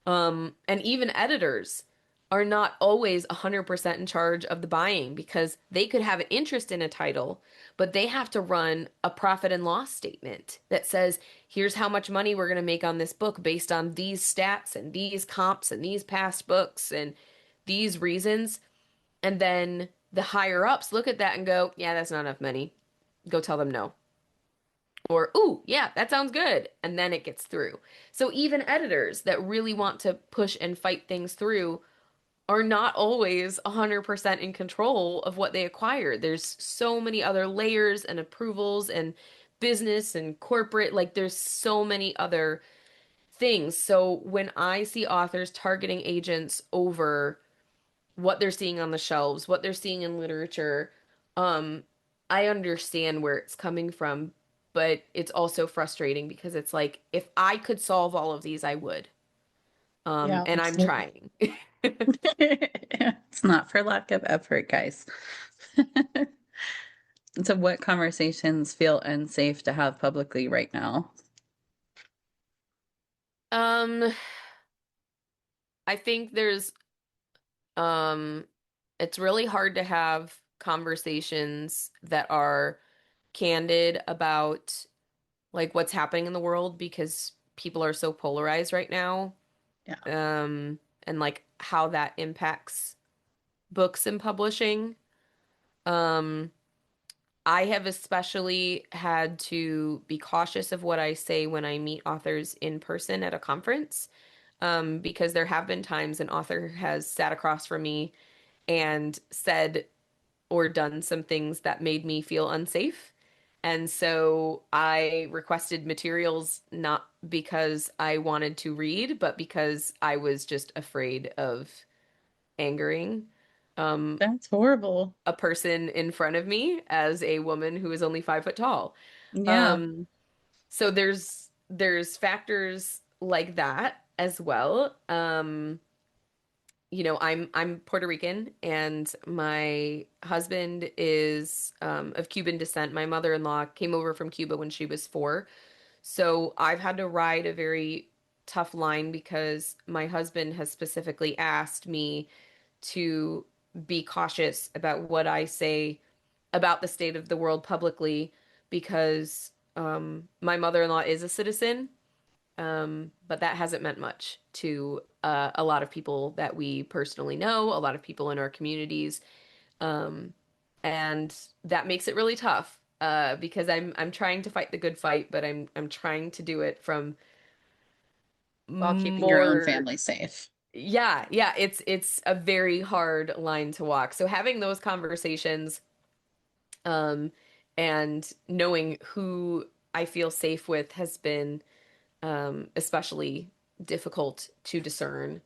And even editors are not always 100% in charge of the buying because they could have an interest in a title, but they have to run a profit and loss statement that says, here's how much money we're going to make on this book based on these stats and these comps and these past books and these reasons. And then the higher ups look at that and go, yeah, that's not enough money. Go tell them no. Or, ooh, yeah, that sounds good. And then it gets through. So even editors that really want to push and fight things through are not always 100% in control of what they acquire. There's so many other layers and approvals and business and corporate, like there's so many other things. So when I see authors targeting agents over what they're seeing on the shelves, what they're seeing in literature, um, I understand where it's coming from, but it's also frustrating because it's like if I could solve all of these, I would. Yeah, And I'm absolutely. trying. It's not for lack of effort, guys. So, what conversations feel unsafe to have publicly right now? Um, I think there's um it's really hard to have conversations that are candid about like what's happening in the world because people are so polarized right now. Yeah. And like how that impacts books and publishing. Um, I have especially had to be cautious of what I say when I meet authors in person at a conference, because there have been times an author has sat across from me and said or done some things that made me feel unsafe. And so I requested materials not because I wanted to read, but because I was just afraid of angering um, That's horrible. a person in front of me as a woman who is only 5 foot tall. Yeah. Um, so there's factors like that as well. I'm Puerto Rican and my husband is of Cuban descent. My mother-in-law came over from Cuba when she was 4. So I've had to ride a very tough line because my husband has specifically asked me to be cautious about what I say about the state of the world publicly because my mother-in-law is a citizen, but that hasn't meant much to a lot of people that we personally know, a lot of people in our communities, um, and that makes it really tough because I'm trying to fight the good fight, but I'm trying to do it from While keeping your own more. family safe. Yeah, it's a very hard line to walk. So having those conversations, um, and knowing who I feel safe with has been especially difficult to discern.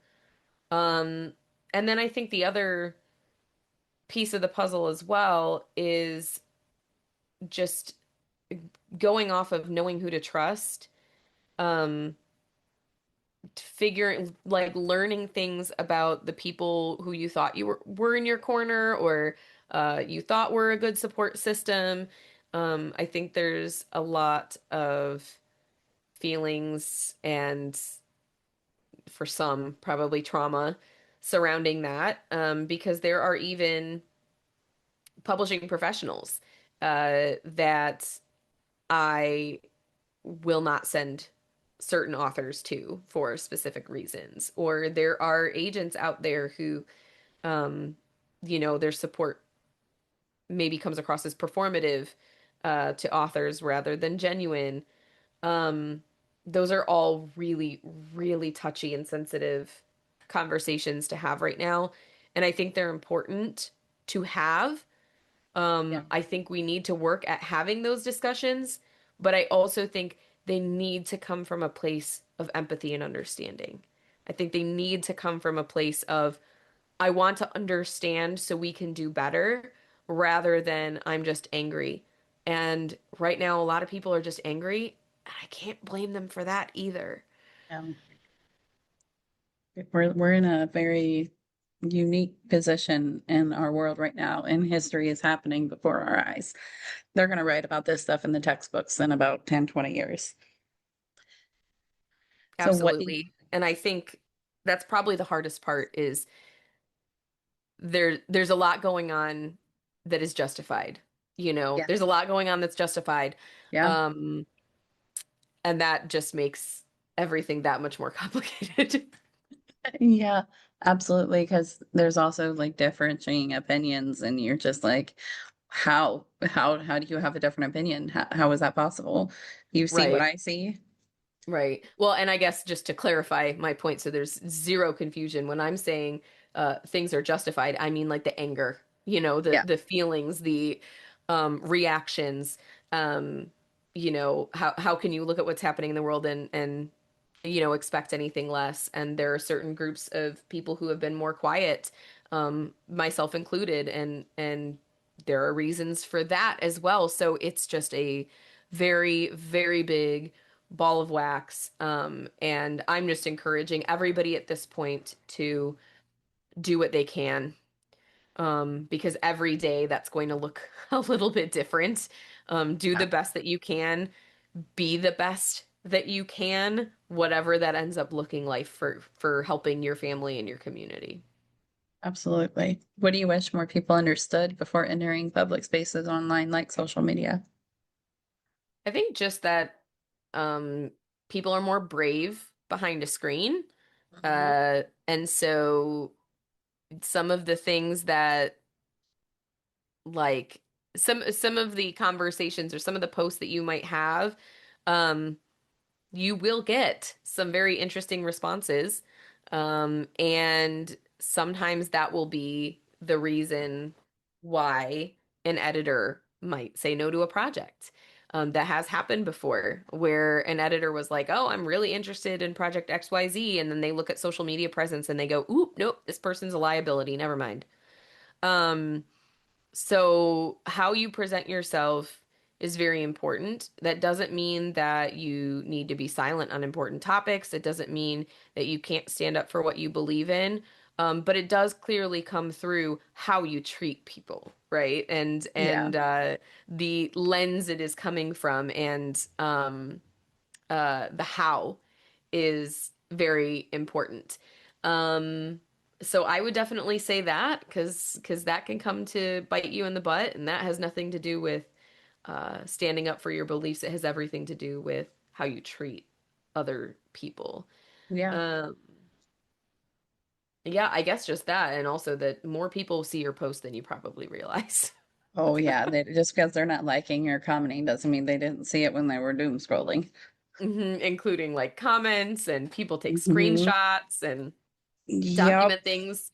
Um, and then I think the other piece of the puzzle as well is just going off of knowing who to trust, um, figuring like learning things about the people who you thought you were in your corner or you thought were a good support system. I think there's a lot of feelings and for some probably trauma surrounding that, because there are even publishing professionals that I will not send certain authors to for specific reasons. Or there are agents out there who, um, their support maybe comes across as performative to authors rather than genuine. Um, those are all really, really touchy and sensitive conversations to have right now. And I think they're important to have. Yeah. I think we need to work at having those discussions, but I also think they need to come from a place of empathy and understanding. I think they need to come from a place of, I want to understand so we can do better rather than I'm just angry. And right now, a lot of people are just angry, and I can't blame them for that either. Um, we're in a very unique position in our world right now, and history is happening before our eyes. They're going to write about this stuff in the textbooks in about 10, 20 years. So what do you, Absolutely. And I think that's probably the hardest part is there's a lot going on that is justified. yeah, There's a lot going on that's justified. yeah, Um, and that just makes everything that much more complicated. yeah, absolutely. Because there's also like differentiating opinions, and you're just like, how do you have a different opinion? How is that possible? You see what Right. I see? Right. Well, and I guess just to clarify my point, so there's zero confusion when I'm saying things are justified, I mean like the anger, the Yeah, the feelings, the reactions. Um, how can you look at what's happening in the world and expect anything less? And there are certain groups of people who have been more quiet, myself included, and there are reasons for that as well. So it's just a very, very big ball of wax. And I'm just encouraging everybody at this point to do what they can, because every day that's going to look a little bit different. Do yeah, the best that you can, be the best that you can, whatever that ends up looking like for helping your family and your community. absolutely. What do you wish more people understood before entering public spaces online like social media? I think just that um, people are more brave behind a screen. Mhm. And so some of the things that like some of the conversations or some of the posts that you might have, um, you will get some very interesting responses. And sometimes that will be the reason why an editor might say no to a project. That has happened before, where an editor was like, "Oh, I'm really interested in project XYZ," and then they look at social media presence and they go, "Oop, nope, this person's a liability. Never mind." Um, so, how you present yourself is very important. That doesn't mean that you need to be silent on important topics. It doesn't mean that you can't stand up for what you believe in. But it does clearly come through how you treat people, right? And Yeah, the lens it is coming from, and the how is very important. Um, so I would definitely say that because that can come to bite you in the butt, and that has nothing to do with standing up for your beliefs. It has everything to do with how you treat other people. yeah. Um, yeah, I guess just that, and also that more people see your post than you probably realize. Oh yeah, just because they're not liking or commenting doesn't mean they didn't see it when they were doom scrolling. Including like comments, and people take Hmm. screenshots and Yep. document things.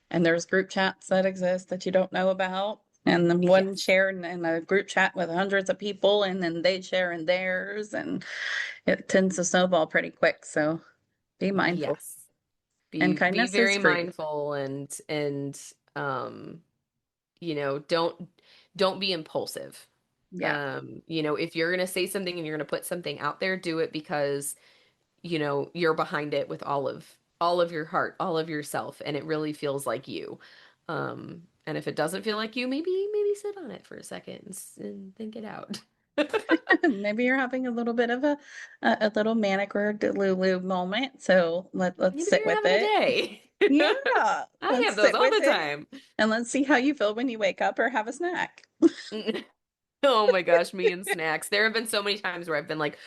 And there's group chats that exist that you don't know about. And then one Yes. shared in a group chat with hundreds of people, and then they share in theirs, and it tends to snowball pretty quick. So be mindful. Yes. And Be kindness is very free. mindful and um don't be impulsive. Yeah, If you're going to say something and you're going to put something out there, do it because you're behind it with all of your heart, all of yourself, and it really feels like you. And if it doesn't feel like you, maybe sit on it for a second and think it out. Maybe you're having a little bit of a little manic or delulu moment. So let's Maybe sit you're with having a it. day. Yeah, I let's have those sit all with the it time. and let's see how you feel when you wake up or have a snack. Oh my gosh, me and snacks. There have been so many times where I've been like,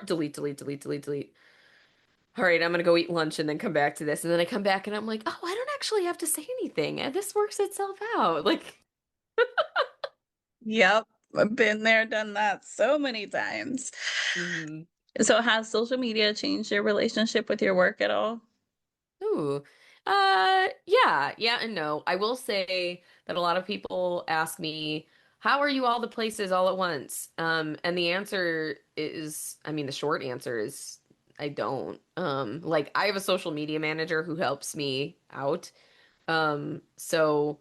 delete, delete, delete, delete, delete. All right, I'm gonna go eat lunch and then come back to this. And then I come back and I'm like, oh, I don't actually have to say anything. And this works itself out. Like, Yep, I've been there, done that so many times. mhm. So has social media changed your relationship with your work at all? Ooh. Yeah and no. I will say that a lot of people ask me, how are you all the places all at once? And the answer is, I mean, the short answer is I don't. Like I have a social media manager who helps me out. So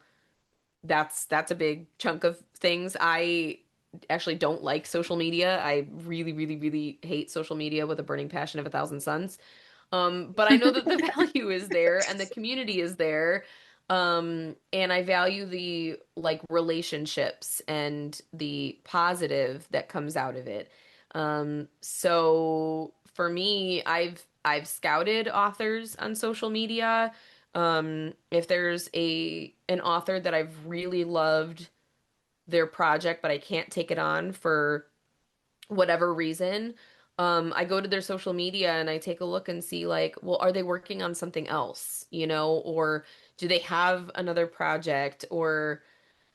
that's a big chunk of things. I actually don't like social media. I really, really, really hate social media with a burning passion of a thousand suns. But I know that the value is there and the community is there. And I value the like relationships and the positive that comes out of it. So for me, I've scouted authors on social media. If there's an author that I've really loved their project, but I can't take it on for whatever reason, I go to their social media and I take a look and see like, well, are they working on something else, or do they have another project or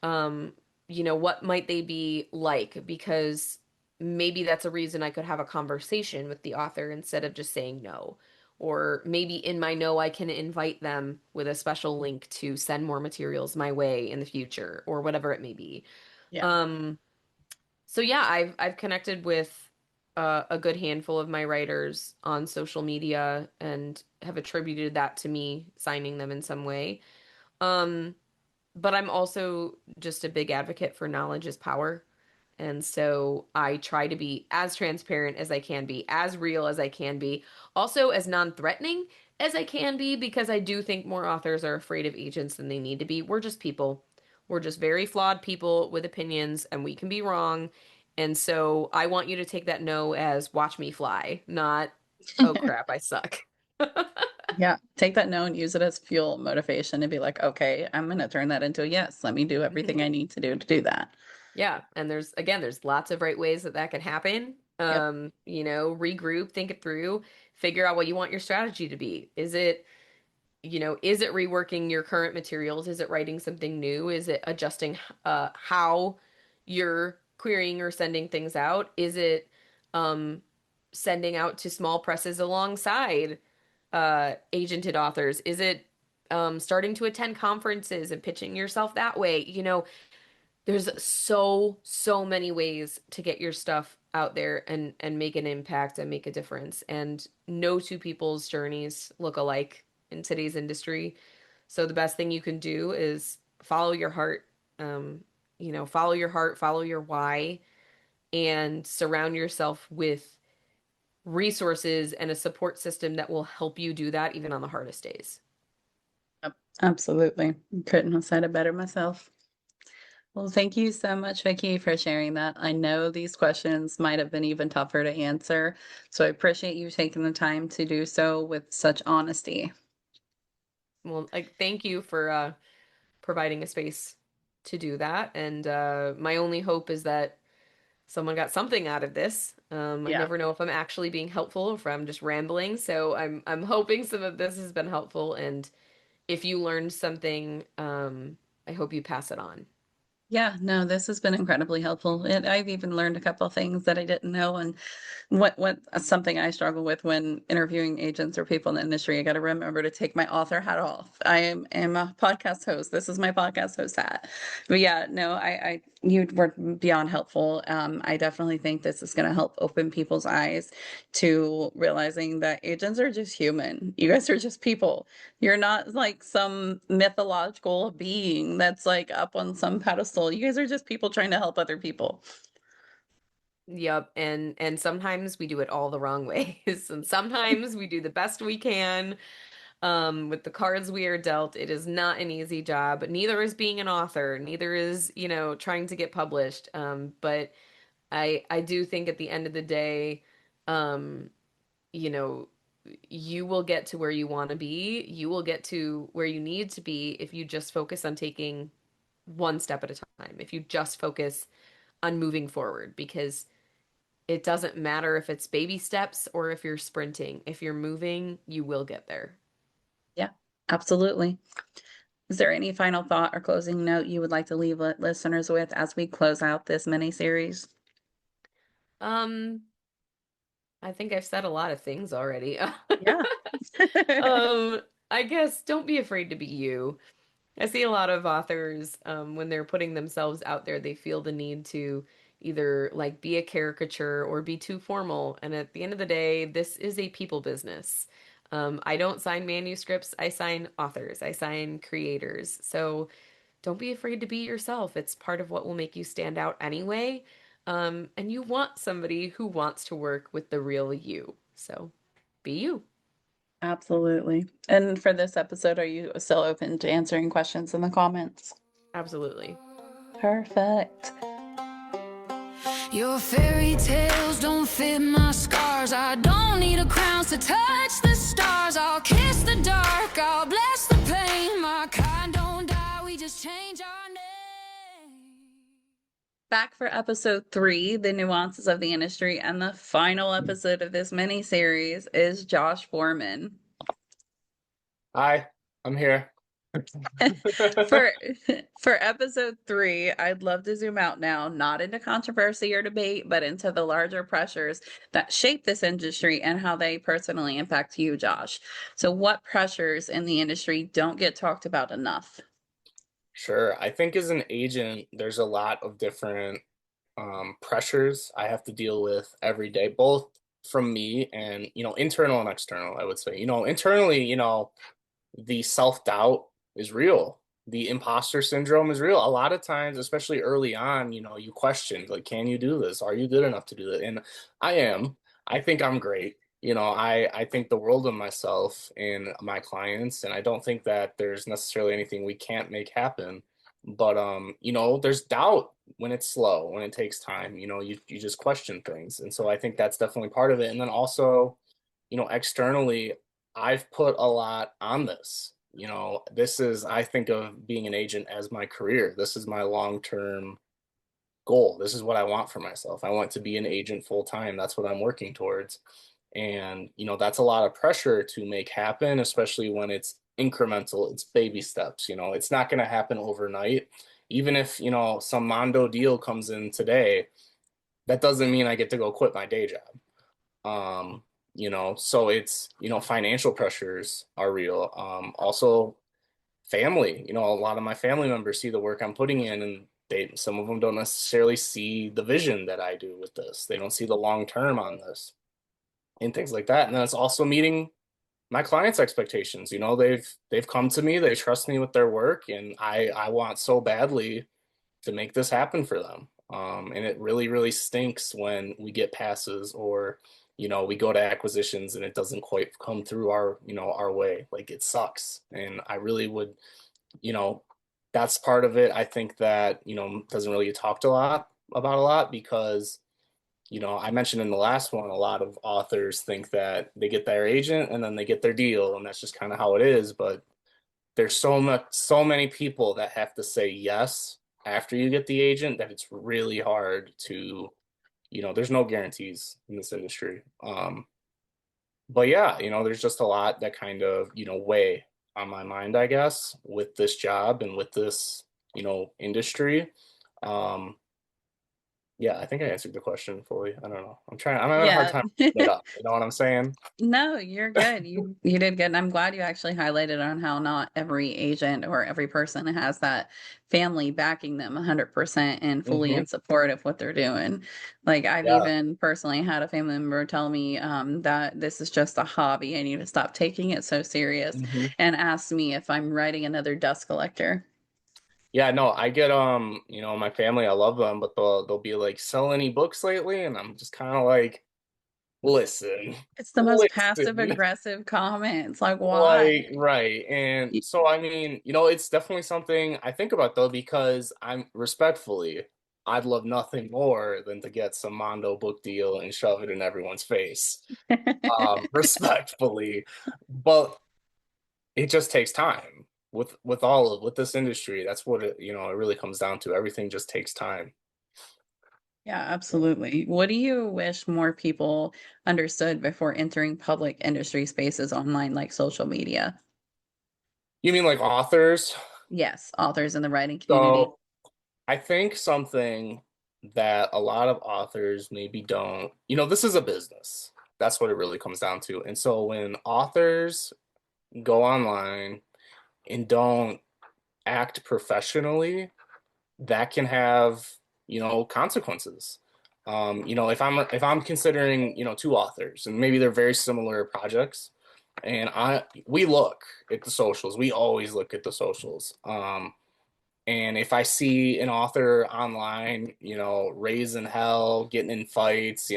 um, what might they be like? Because maybe that's a reason I could have a conversation with the author instead of just saying no. Or maybe in my no, I can invite them with a special link to send more materials my way in the future or whatever it may be. Yeah. Um, so yeah, I've connected with a good handful of my writers on social media and have attributed that to me signing them in some way. Um, but I'm also just a big advocate for knowledge is power. And so I try to be as transparent as I can be, as real as I can be, also as non-threatening as I can be, because I do think more authors are afraid of agents than they need to be. We're just people. We're just very flawed people with opinions, and we can be wrong. And so I want you to take that no as watch me fly, not, oh crap, I suck. Yeah, take that no and use it as fuel motivation and be like, okay, I'm going to turn that into a yes. Let me do everything I need to do that. Yeah, and there's lots of right ways that that can happen. Yep. Regroup, think it through, figure out what you want your strategy to be. Is it reworking your current materials? Is it writing something new? Is it adjusting how you're querying or sending things out? Is it um sending out to small presses alongside agented authors? Is it starting to attend conferences and pitching yourself that way? There's so many ways to get your stuff out there and make an impact and make a difference. And no two people's journeys look alike in today's industry. So the best thing you can do is follow your heart. Follow your heart, follow your why, and surround yourself with resources and a support system that will help you do that even on the hardest days. Yep. Absolutely. Couldn't have said it better myself. Well, thank you so much, Vicky, for sharing that. I know these questions might have been even tougher to answer, so I appreciate you taking the time to do so with such honesty. Well, like thank you for providing a space to do that. And my only hope is that someone got something out of this. I Yeah. never know if I'm actually being helpful or if I'm just rambling. So I'm hoping some of this has been helpful. And if you learned something, I hope you pass it on. Yeah, no, this has been incredibly helpful. And I've even learned a couple of things that I didn't know. And what something I struggle with when interviewing agents or people in the industry, I got to remember to take my author hat off. I am a podcast host. This is my podcast host hat. But yeah, no, you were beyond helpful. I definitely think this is going to help open people's eyes to realizing that agents are just human. You guys are just people. You're not like some mythological being that's like up on some pedestal. You guys are just people trying to help other people. Yep, and sometimes we do it all the wrong ways, and sometimes we do the best we can. With the cards we are dealt, it is not an easy job. Neither is being an author, neither is, trying to get published. But I do think at the end of the day, um, you know, you will get to where you want to be. You will get to where you need to be if you just focus on taking one step at a time. If you just focus on moving forward, because it doesn't matter if it's baby steps or if you're sprinting. If you're moving, you will get there. Yeah, absolutely. Is there any final thought or closing note you would like to leave listeners with as we close out this mini series? Um, I think I've said a lot of things already. Yeah. Um, I guess don't be afraid to be you. I see a lot of authors, when they're putting themselves out there, they feel the need to either like be a caricature or be too formal. And at the end of the day, this is a people business. I don't sign manuscripts, I sign authors, I sign creators. So don't be afraid to be yourself. It's part of what will make you stand out anyway. And you want somebody who wants to work with the real you. So be you. Absolutely. And for this episode, are you still open to answering questions in the comments? Absolutely. Perfect. Your fairy tales don't fit my scars. I don't need a crown to touch the stars. I'll kiss the dark, I'll bless the pain. My kind don't die, we just change our name. Back for episode 3, the nuances of the industry, and the final episode of this mini series is Josh Foreman. Hi, I'm here. For for episode 3, I'd love to zoom out now, not into controversy or debate, but into the larger pressures that shape this industry and how they personally impact you, Josh. So what pressures in the industry don't get talked about enough? Sure. I think as an agent, there's a lot of different pressures I have to deal with every day, both from me and, internal and external, I would say. Internally, the self-doubt is real. The imposter syndrome is real. A lot of times, especially early on, you question, like, can you do this? Are you good enough to do it? And I am. I think I'm great. I think the world of myself and my clients, and I don't think that there's necessarily anything we can't make happen. But there's doubt when it's slow, when it takes time. You just question things. And so I think that's definitely part of it. And then also, externally, I've put a lot on this. I think of being an agent as my career. This is my long-term goal. This is what I want for myself. I want to be an agent full time. That's what I'm working towards. And, that's a lot of pressure to make happen, especially when it's incremental, it's baby steps. It's not going to happen overnight. Even if, some Mondo deal comes in today, that doesn't mean I get to go quit my day job. So it's, financial pressures are real. Also family, a lot of my family members see the work I'm putting in, and some of them don't necessarily see the vision that I do with this. They don't see the long term on this and things like that. And then it's also meeting my clients' expectations. They've come to me, they trust me with their work, and I want so badly to make this happen for them. And it really, really stinks when we get passes or, we go to acquisitions and it doesn't quite come through our way. Like, it sucks. And I really would, that's part of it. I think that, doesn't really get talked about a lot because, I mentioned in the last one, a lot of authors think that they get their agent and then they get their deal, and that's just kind of how it is. But there's so many people that have to say yes after you get the agent that it's really hard to, there's no guarantees in this industry. But yeah, there's just a lot that kind of, weigh on my mind, I guess, with this job and with this, industry. Um, yeah, I think I answered the question fully. I don't know. I'm having a hard Yeah. time picking it up. You know what I'm saying? No, you're good. You did good. And I'm glad you actually highlighted on how not every agent or every person has that family backing them 100% and fully Hmm. in support of what they're doing. Like, I've Yeah. even personally had a family member tell me that this is just a hobby. I need to stop taking it so serious, Hmm. and ask me if I'm writing another dust collector. Yeah, no, I get my family, I love them, but they'll be like, sell any books lately? And I'm just kind of like, Listen, It's the most passive listen. aggressive comments. Like, why? Like, right. And so, I mean, it's definitely something I think about though, because I'm respectfully, I'd love nothing more than to get some Mondo book deal and shove it in everyone's face. Respectfully. But it just takes time with this industry. That's what it really comes down to. Everything just takes time. Yeah, absolutely. What do you wish more people understood before entering public industry spaces online, like social media? You mean like authors? Yes, authors in the writing community. So I think something that a lot of authors maybe don't, this is a business. That's what it really comes down to. And so when authors go online and don't act professionally, that can have, consequences. If I'm considering, two authors and maybe they're very similar projects, and we look at the socials. We always look at the socials. And if I see an author online, raising hell, getting in fights,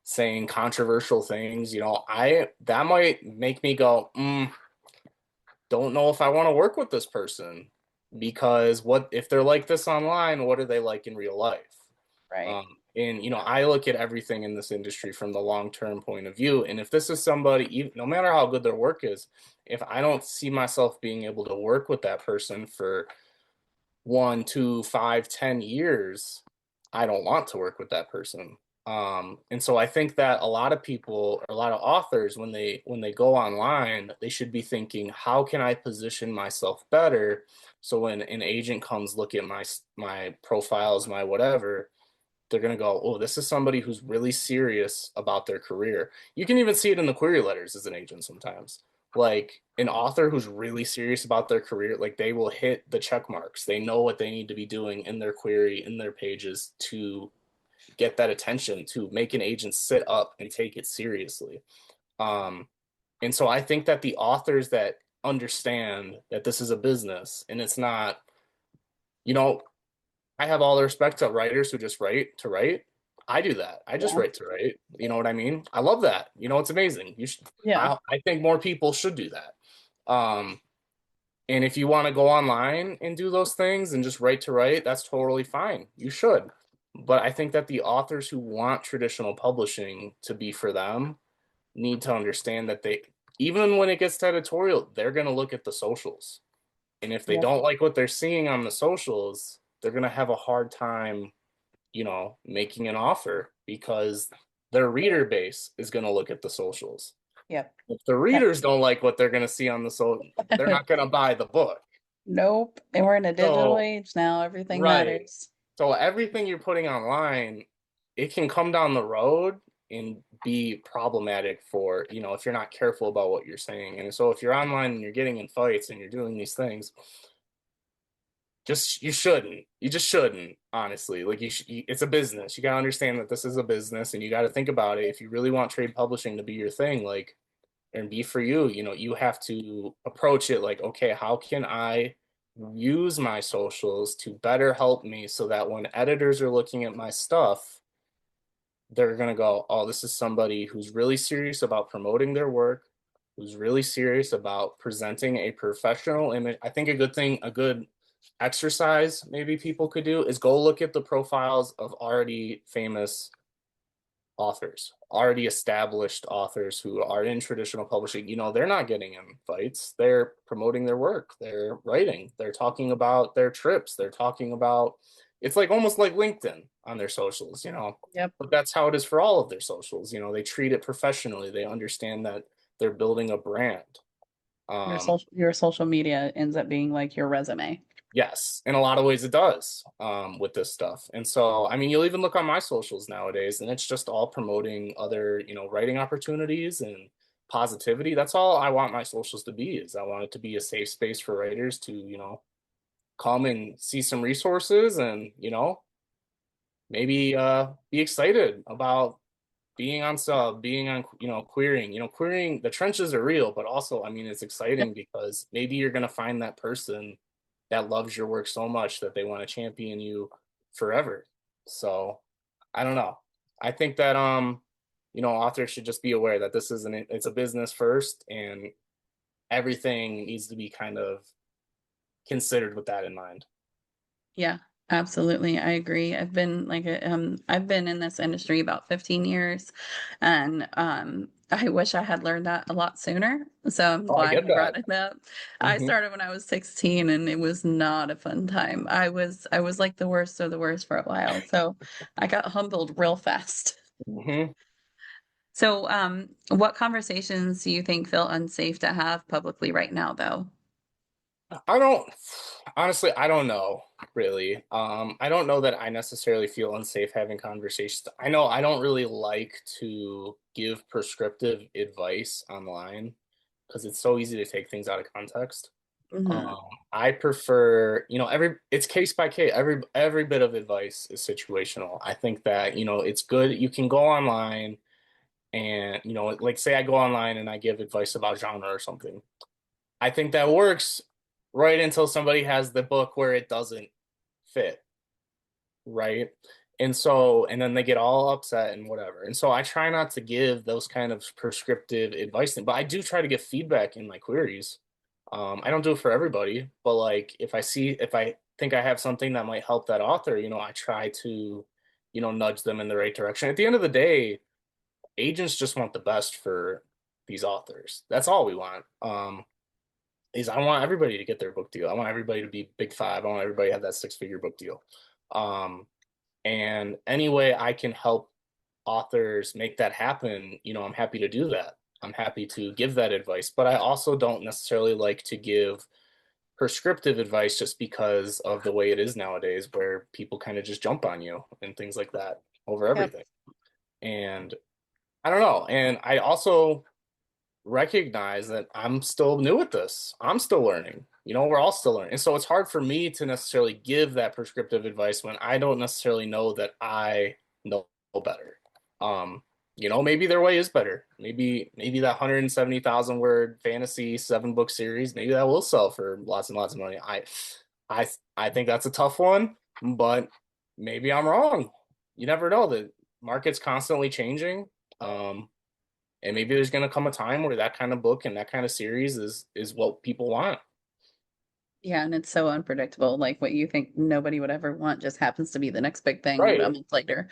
saying controversial things, that might make me go, don't know if I want to work with this person, because what if they're like this online, what are they like in real life? Right. Um, and I look at everything in this industry from the long-term point of view. And if this is somebody, no matter how good their work is, if I don't see myself being able to work with that person for 1, 2, 5, 10 years, I don't want to work with that person. And so I think that a lot of people, or a lot of authors, when they go online, they should be thinking, how can I position myself better? So when an agent comes look at my profiles, my whatever, they're gonna go, oh, this is somebody who's really serious about their career. You can even see it in the query letters as an agent sometimes. Like an author who's really serious about their career, like they will hit the check marks. They know what they need to be doing in their query, in their pages to get that attention, to make an agent sit up and take it seriously. Um, and so I think that the authors that understand that this is a business and it's not, you know, I have all the respect to writers who just write to write. I do that. I just Yeah. write to write. You know what I mean? I love that. It's amazing. You should. Yeah. I think more people should do that. Um, and if you want to go online and do those things and just write to write, that's totally fine. You should. But I think that the authors who want traditional publishing to be for them need to understand that even when it gets to editorial, they're going to look at the socials. And if they Yep. don't like what they're seeing on the socials, they're going to have a hard time, making an offer, because their reader base is going to look at the socials. Yep. If the readers don't like what they're going to see on the social, they're not going to buy the book. Nope. And we're in a digital So, age now. Everything right. matters. So everything you're putting online, it can come down the road and be problematic for, if you're not careful about what you're saying. And so if you're online and you're getting in fights and you're doing these things, you just shouldn't, honestly. Like it's a business. You got to understand that this is a business, and you got to think about it. If you really want trade publishing to be your thing, like, and be for you, you have to approach it like, okay, how can I use my socials to better help me, so that when editors are looking at my stuff, they're going to go, oh, this is somebody who's really serious about promoting their work, who's really serious about presenting a professional image. I think a good exercise maybe people could do is go look at the profiles of already famous authors, already established authors who are in traditional publishing. They're not getting in fights. They're promoting their work. They're writing. They're talking about their trips. They're talking about, it's like almost like LinkedIn on their socials. Yep. But that's how it is for all of their socials. They treat it professionally. They understand that they're building a brand. Your social media ends up being like your resume. Yes, in a lot of ways it does, with this stuff. And so, I mean, you'll even look on my socials nowadays, and it's just all promoting other, writing opportunities and positivity. That's all I want my socials to be, is I want it to be a safe space for writers to, come and see some resources and, maybe be excited about being on sub, being on, querying. Querying, the trenches are real, but also, I mean, it's exciting because maybe you're going to find that person that loves your work so much that they want to champion you forever. So I don't know. I think that authors should just be aware that it's a business first, and everything needs to be kind of considered with that in mind. Yeah, absolutely. I agree. I've been in this industry about 15 years, and I wish I had learned that a lot sooner. So I'm Oh, I glad get you that. brought it up. I Hmm. started when I was 16, and it was not a fun time. I was like the worst of the worst for a while. So I got humbled real fast. Hmm. So what conversations do you think feel unsafe to have publicly right now, though? I don't honestly, I don't know really. I don't know that I necessarily feel unsafe having conversations. I know I don't really like to give prescriptive advice online because it's so easy to take things out of context. Hmm. Um, I prefer, it's case by case. Every bit of advice is situational. I think that, it's good. You can go online and, like say I go online and I give advice about genre or something. I think that works right until somebody has the book where it doesn't fit, right? And then they get all upset and whatever. And so I try not to give those kind of prescriptive advice, but I do try to get feedback in my queries. I don't do it for everybody, but like if I think I have something that might help that author, I try to, nudge them in the right direction. At the end of the day, agents just want the best for these authors. That's all we want. Is I want everybody to get their book deal. I want everybody to be big five. I want everybody to have that six-figure book deal. Um, and any way I can help authors make that happen, I'm happy to do that. I'm happy to give that advice, but I also don't necessarily like to give prescriptive advice just because of the way it is nowadays, where people kind of just jump on you and things like that over Yep. everything. And I don't know. And I also recognize that I'm still new at this. I'm still learning. We're all still learning. And so it's hard for me to necessarily give that prescriptive advice when I don't necessarily know that I know better. Um, maybe their way is better. Maybe that 170,000 word fantasy 7 book series, maybe that will sell for lots and lots of money. I I think that's a tough one, but maybe I'm wrong. You never know. The market's constantly changing. Um, and maybe there's going to come a time where that kind of book and that kind of series is what people want. Yeah, and it's so unpredictable. Like what you think nobody would ever want just happens to be the next big thing a Right. month later.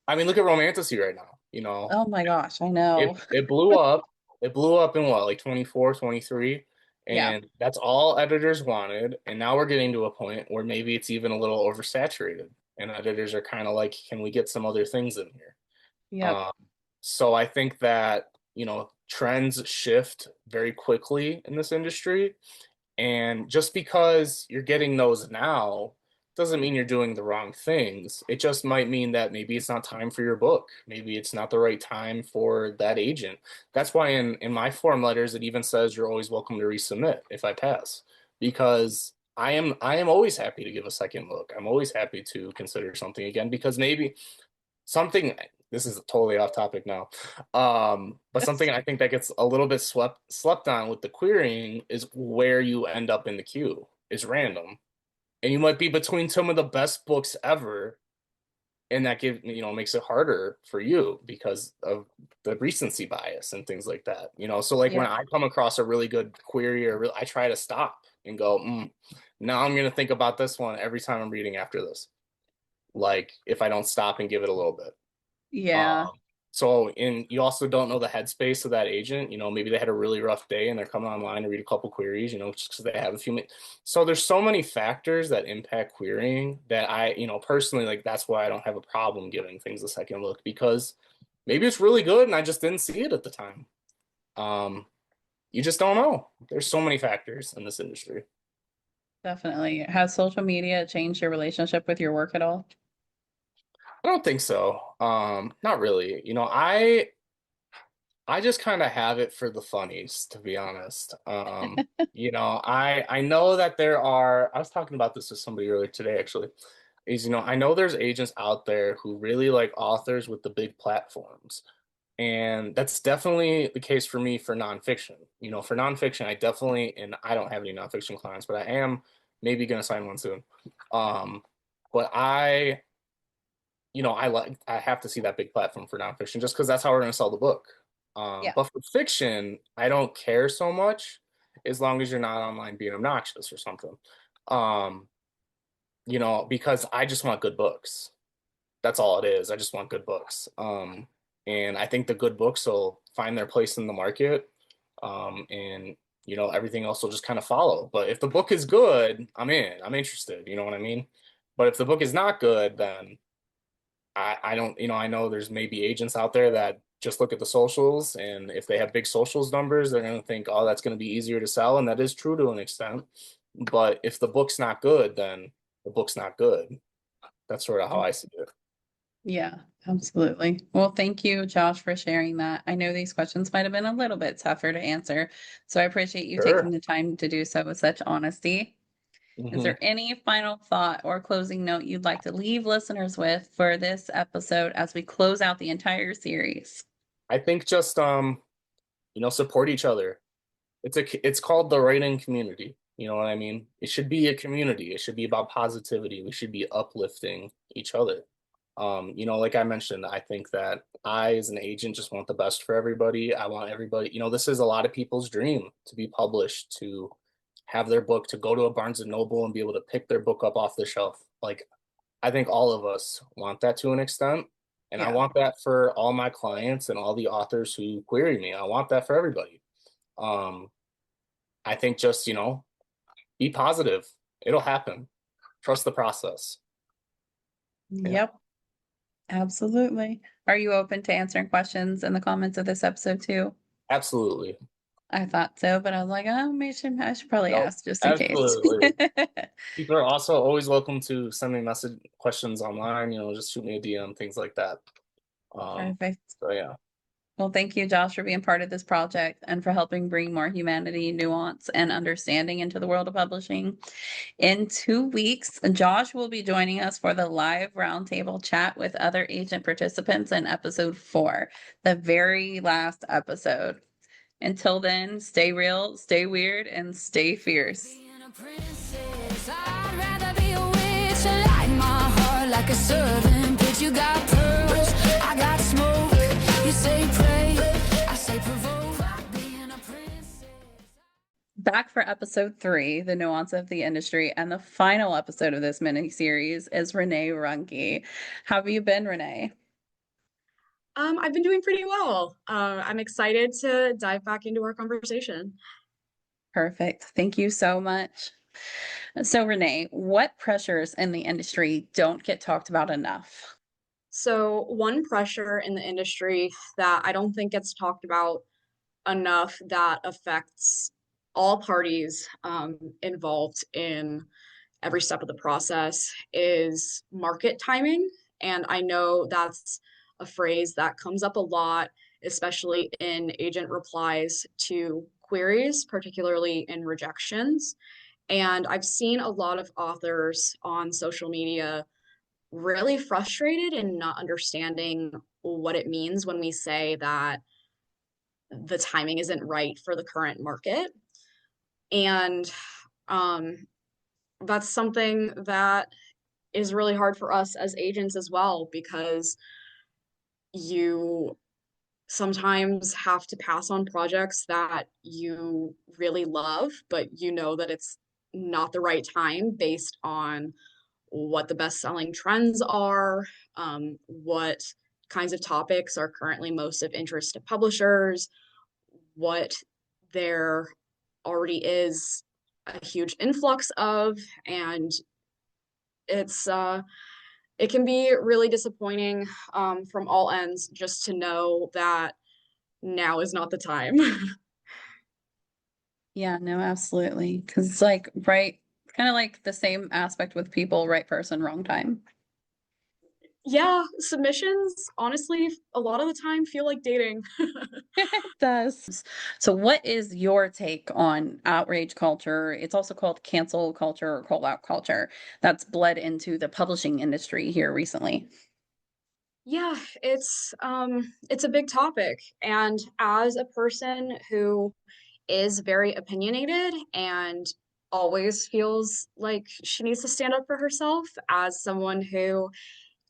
I mean, look at Romantasy right now. Oh my gosh, I know. It blew up. It blew up in what, like 24, 23, Yeah. and that's all editors wanted. And now we're getting to a point where maybe it's even a little oversaturated, and editors are kind of like, can we get some other things in here? Yep. Um, so I think that, trends shift very quickly in this industry. And just because you're getting those now doesn't mean you're doing the wrong things. It just might mean that maybe it's not time for your book. Maybe it's not the right time for that agent. That's why in my form letters it even says you're always welcome to resubmit if I pass. Because I am always happy to give a second look. I'm always happy to consider something again because maybe something, this is totally off topic now. But something I think that gets a little bit slept on with the querying is where you end up in the queue is random. And you might be between some of the best books ever, and that makes it harder for you because of the recency bias and things like that. So like when Yeah. I come across a really good query I try to stop and go, now I'm gonna think about this one every time I'm reading after this. Like if I don't stop and give it a little bit. Yeah. Um, and you also don't know the headspace of that agent. Maybe they had a really rough day and they're coming online to read a couple queries, just because they have a few minutes. So there's so many factors that impact querying that personally, like that's why I don't have a problem giving things a second look because maybe it's really good and I just didn't see it at the time. Um, you just don't know. There's so many factors in this industry. Definitely. Has social media changed your relationship with your work at all? I don't think so. Not really. I just kind of have it for the funnies, to be honest. I know that there are, I was talking about this with somebody earlier today, actually, I know there's agents out there who really like authors with the big platforms. And that's definitely the case for me for nonfiction. For nonfiction, and I don't have any nonfiction clients, but I am maybe going to sign one soon. Um, but I have to see that big platform for nonfiction just because that's how we're going to sell the book. Yeah. But for fiction, I don't care so much as long as you're not online being obnoxious or something. Um, because I just want good books. That's all it is. I just want good books. And I think the good books will find their place in the market. And everything else will just kind of follow. But if the book is good, I'm in. I'm interested. You know what I mean? But if the book is not good, then I don't, I know there's maybe agents out there that just look at the socials, and if they have big socials numbers, they're going to think, oh, that's going to be easier to sell. And that is true to an extent. But if the book's not good, then the book's not good. That's sort of how I see it. Yeah, absolutely. Well, thank you, Josh, for sharing that. I know these questions might have been a little bit tougher to answer, so I appreciate you taking Sure. the time to do so with such honesty. Is hmm there any final thought or closing note you'd like to leave listeners with for this episode as we close out the entire series? I think just support each other. It's called the writing community. You know what I mean? It should be a community. It should be about positivity. We should be uplifting each other. Like I mentioned, I think that I, as an agent, just want the best for everybody. I want everybody, this is a lot of people's dream to be published, to have their book, to go to a Barnes and Noble and be able to pick their book up off the shelf. Like, I think all of us want that to an extent. And I Yeah. want that for all my clients and all the authors who query me. I want that for everybody. Um, I think just, be positive. It'll happen. Trust the process. Yeah, Yep, absolutely. Are you open to answering questions in the comments of this episode too? absolutely. I thought so, but I was like, oh, I should probably No, ask just in case. absolutely. People are also always welcome to send me message questions online, just shoot me a DM, things like that. Perfect. So yeah, Well, thank you, Josh, for being part of this project and for helping bring more humanity, nuance, and understanding into the world of publishing. In 2 weeks, Josh will be joining us for the live roundtable chat with other agent participants in episode 4, the very last episode. Until then, stay real, stay weird, and stay fierce. Being a princess, I'd rather be a witch. Light my heart like a servant, but you got pearls, I got smoke. You say pray, I say provoke. Being a princess. Back for episode 3, the nuance of the industry, and the final episode of this mini series is Renee Runge. How have you been, Renee? I've been doing pretty well. I'm excited to dive back into our conversation. Perfect. Thank you so much. So, Renee, what pressures in the industry don't get talked about enough? So, one pressure in the industry that I don't think gets talked about enough that affects all parties involved in every step of the process is market timing. And I know that's a phrase that comes up a lot, especially in agent replies to queries, particularly in rejections. And I've seen a lot of authors on social media really frustrated and not understanding what it means when we say that the timing isn't right for the current market. And um, that's something that is really hard for us as agents as well, because you sometimes have to pass on projects that you really love, but you know that it's not the right time based on what the best selling trends are, what kinds of topics are currently most of interest to publishers, what there already is a huge influx of, and it's it can be really disappointing from all ends just to know that now is not the time. Yeah, no, absolutely. Because it's like, right, kind of like the same aspect with people, right person, wrong time. Yeah, submissions, honestly, a lot of the time feel like dating. It does. So, what is your take on outrage culture? It's also called cancel culture or call out culture that's bled into the publishing industry here recently. Yeah, it's a big topic. And as a person who is very opinionated and always feels like she needs to stand up for herself, as someone who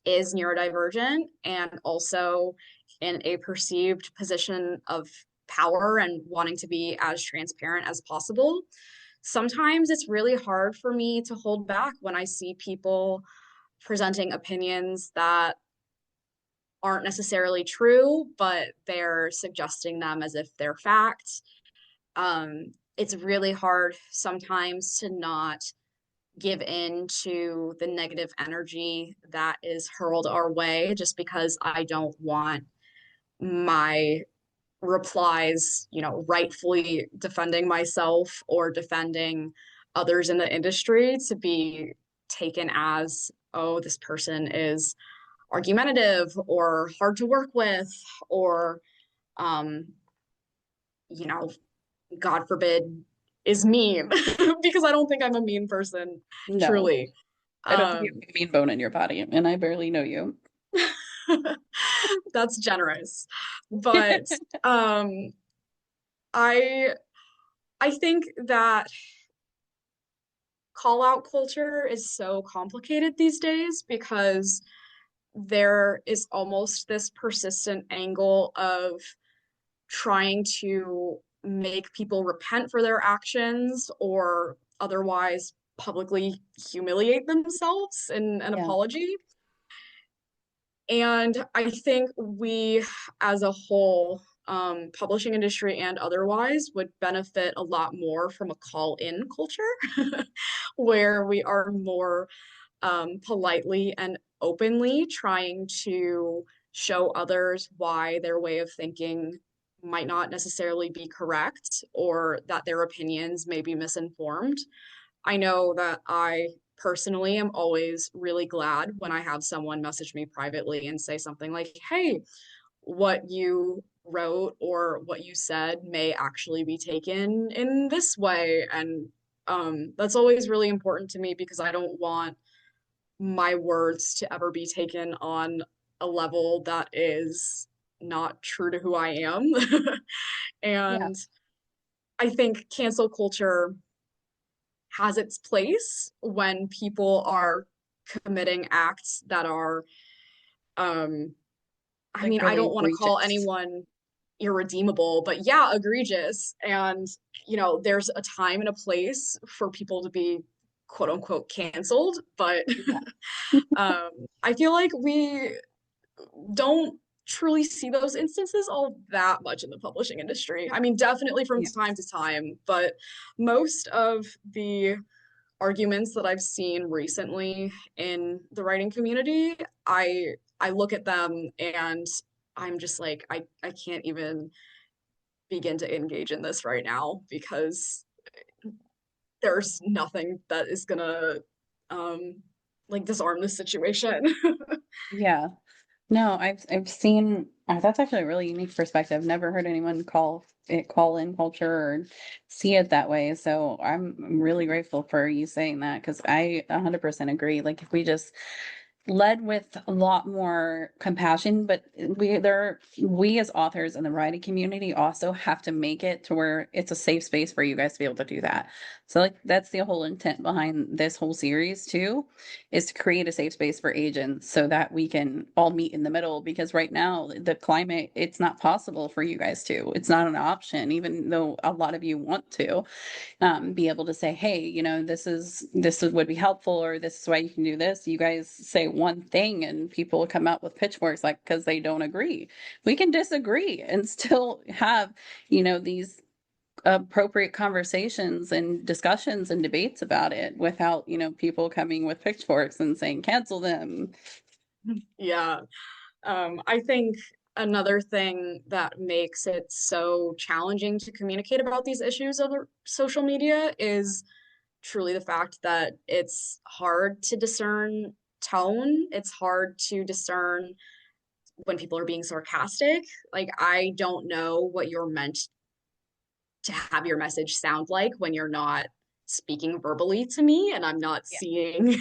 is neurodivergent and also in a perceived position of power and wanting to be as transparent as possible, sometimes it's really hard for me to hold back when I see people presenting opinions that aren't necessarily true, but they're suggesting them as if they're facts. It's really hard sometimes to not give in to the negative energy that is hurled our way just because I don't want my replies, rightfully defending myself or defending others in the industry to be taken as, oh, this person is argumentative or hard to work with, or, um, you know, God forbid, is mean, because I don't think I'm a mean person, No, truly. I don't think you Um, have a mean bone in your body, and I barely know you. that's generous. But um, I I think that call out culture is so complicated these days because there is almost this persistent angle of trying to make people repent for their actions or otherwise publicly humiliate themselves in an Yeah. apology. And I think we, as a whole, publishing industry and otherwise, would benefit a lot more from a call in culture where we are more politely and openly trying to show others why their way of thinking might not necessarily be correct or that their opinions may be misinformed. I know that I personally am always really glad when I have someone message me privately and say something like, hey, what you wrote or what you said may actually be taken in this way. And that's always really important to me because I don't want my words to ever be taken on a level that is not true to who I am. Yeah. And I think cancel culture has its place when people are committing acts that are, um, I Like mean, I really don't want to call egregious. anyone irredeemable, but yeah, egregious. And, there's a time and a place for people to be quote unquote canceled. But Yeah. um, I feel like we don't truly see those instances all that much in the publishing industry. I mean, definitely from Yeah. time to time, but most of the arguments that I've seen recently in the writing community, I look at them and I'm just like, I can't even begin to engage in this right now because there's nothing that is gonna um like disarm this situation. Yeah. No, I've seen that's actually a really unique perspective. Never heard anyone call it call in culture or see it that way. So I'm really grateful for you saying that because I 100% agree. Like if we just led with a lot more compassion, but we as authors in the writing community also have to make it to where it's a safe space for you guys to be able to do that. So like that's the whole intent behind this whole series too, is to create a safe space for agents so that we can all meet in the middle because right now the climate, it's not possible for you guys to. It's not an option, even though a lot of you want to be able to say, hey, this is would be helpful, or this is why you can do this. You guys say one thing and people come out with pitchforks like because they don't agree. We can disagree and still have, these appropriate conversations and discussions and debates about it without, people coming with pitchforks and saying cancel them. Yeah. I think another thing that makes it so challenging to communicate about these issues over social media is truly the fact that it's hard to discern tone. It's hard to discern when people are being sarcastic. Like, I don't know what you're meant to have your message sound like when you're not speaking verbally to me and I'm not Yeah. seeing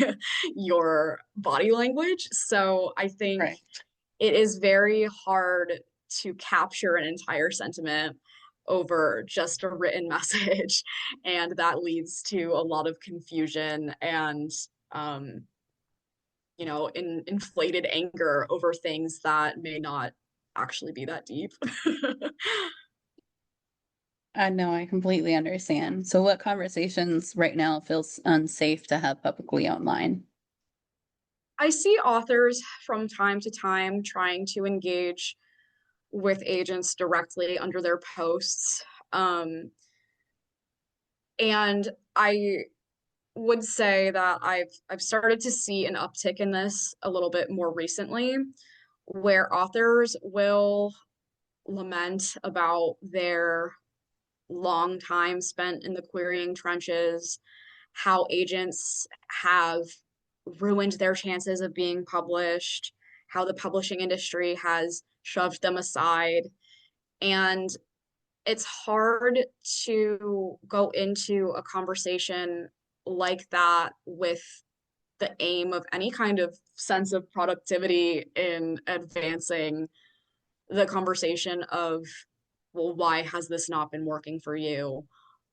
your body language. So I think Right. it is very hard to capture an entire sentiment over just a written message. And that leads to a lot of confusion and, inflated anger over things that may not actually be that deep. I know, I completely understand. So what conversations right now feels unsafe to have publicly online? I see authors from time to time trying to engage with agents directly under their posts. And I would say that I've started to see an uptick in this a little bit more recently, where authors will lament about their long time spent in the querying trenches, how agents have ruined their chances of being published, how the publishing industry has shoved them aside. And it's hard to go into a conversation like that with the aim of any kind of sense of productivity in advancing the conversation of, well, why has this not been working for you?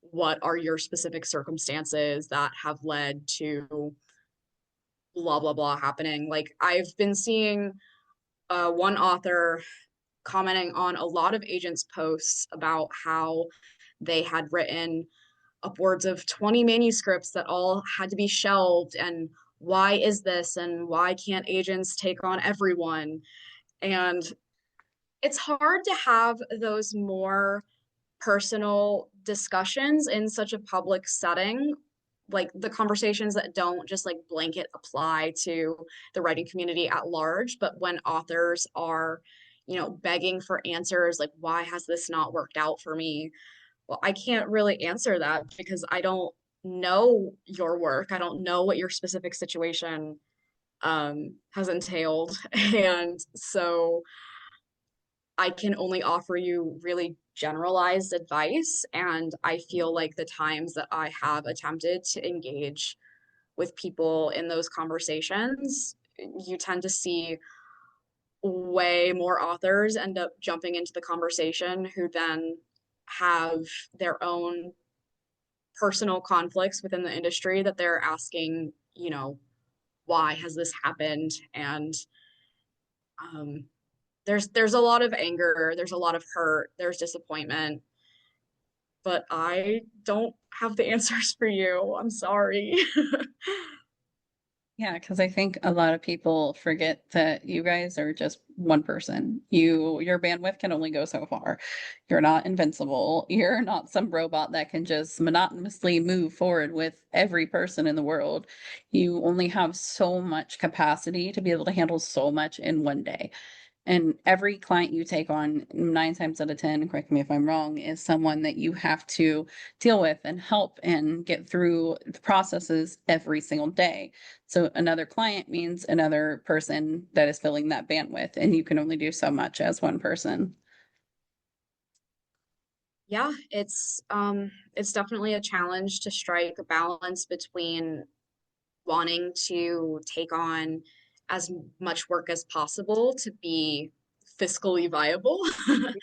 What are your specific circumstances that have led to blah, blah, blah happening? Like, I've been seeing one author commenting on a lot of agents' posts about how they had written upwards of 20 manuscripts that all had to be shelved, and why is this, and why can't agents take on everyone? And it's hard to have those more personal discussions in such a public setting, like the conversations that don't just like blanket apply to the writing community at large, but when authors are, begging for answers like, why has this not worked out for me? Well, I can't really answer that because I don't know your work. I don't know what your specific situation has entailed. And so I can only offer you really generalized advice. And I feel like the times that I have attempted to engage with people in those conversations, you tend to see way more authors end up jumping into the conversation who then have their own personal conflicts within the industry that they're asking, why has this happened? And um, there's a lot of anger, there's a lot of hurt, there's disappointment, but I don't have the answers for you. I'm sorry. Yeah, because I think a lot of people forget that you guys are just one person. Your bandwidth can only go so far. You're not invincible. You're not some robot that can just monotonously move forward with every person in the world. You only have so much capacity to be able to handle so much in one day. And every client you take on, 9 times out of 10, correct me if I'm wrong, is someone that you have to deal with and help and get through the processes every single day. So another client means another person that is filling that bandwidth, and you can only do so much as one person. Yeah, it's definitely a challenge to strike a balance between wanting to take on as much work as possible to be fiscally viable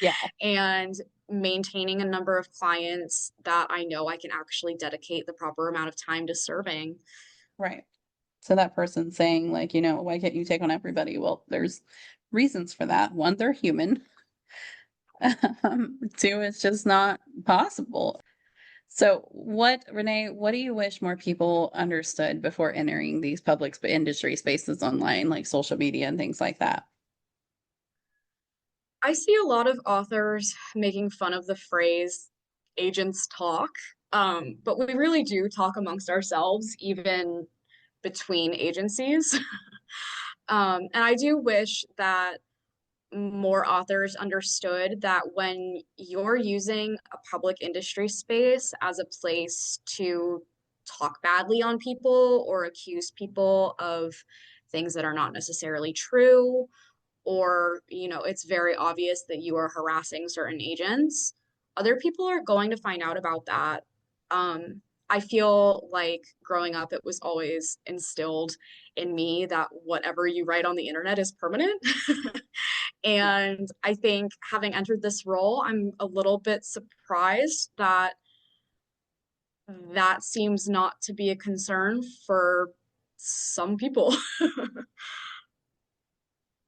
Yeah, and maintaining a number of clients that I know I can actually dedicate the proper amount of time to serving. right. So that person saying, like, why can't you take on everybody? Well, there's reasons for that. One, they're human. Two, it's just not possible. So, Renee, what do you wish more people understood before entering these public industry spaces online, like social media and things like that? I see a lot of authors making fun of the phrase agents talk, but we really do talk amongst ourselves, even between agencies. And I do wish that more authors understood that when you're using a public industry space as a place to talk badly on people or accuse people of things that are not necessarily true, or it's very obvious that you are harassing certain agents, other people are going to find out about that. I feel like growing up it was always instilled in me that whatever you write on the internet is permanent. Yeah. And I think having entered this role, I'm a little bit surprised that that seems not to be a concern for some people.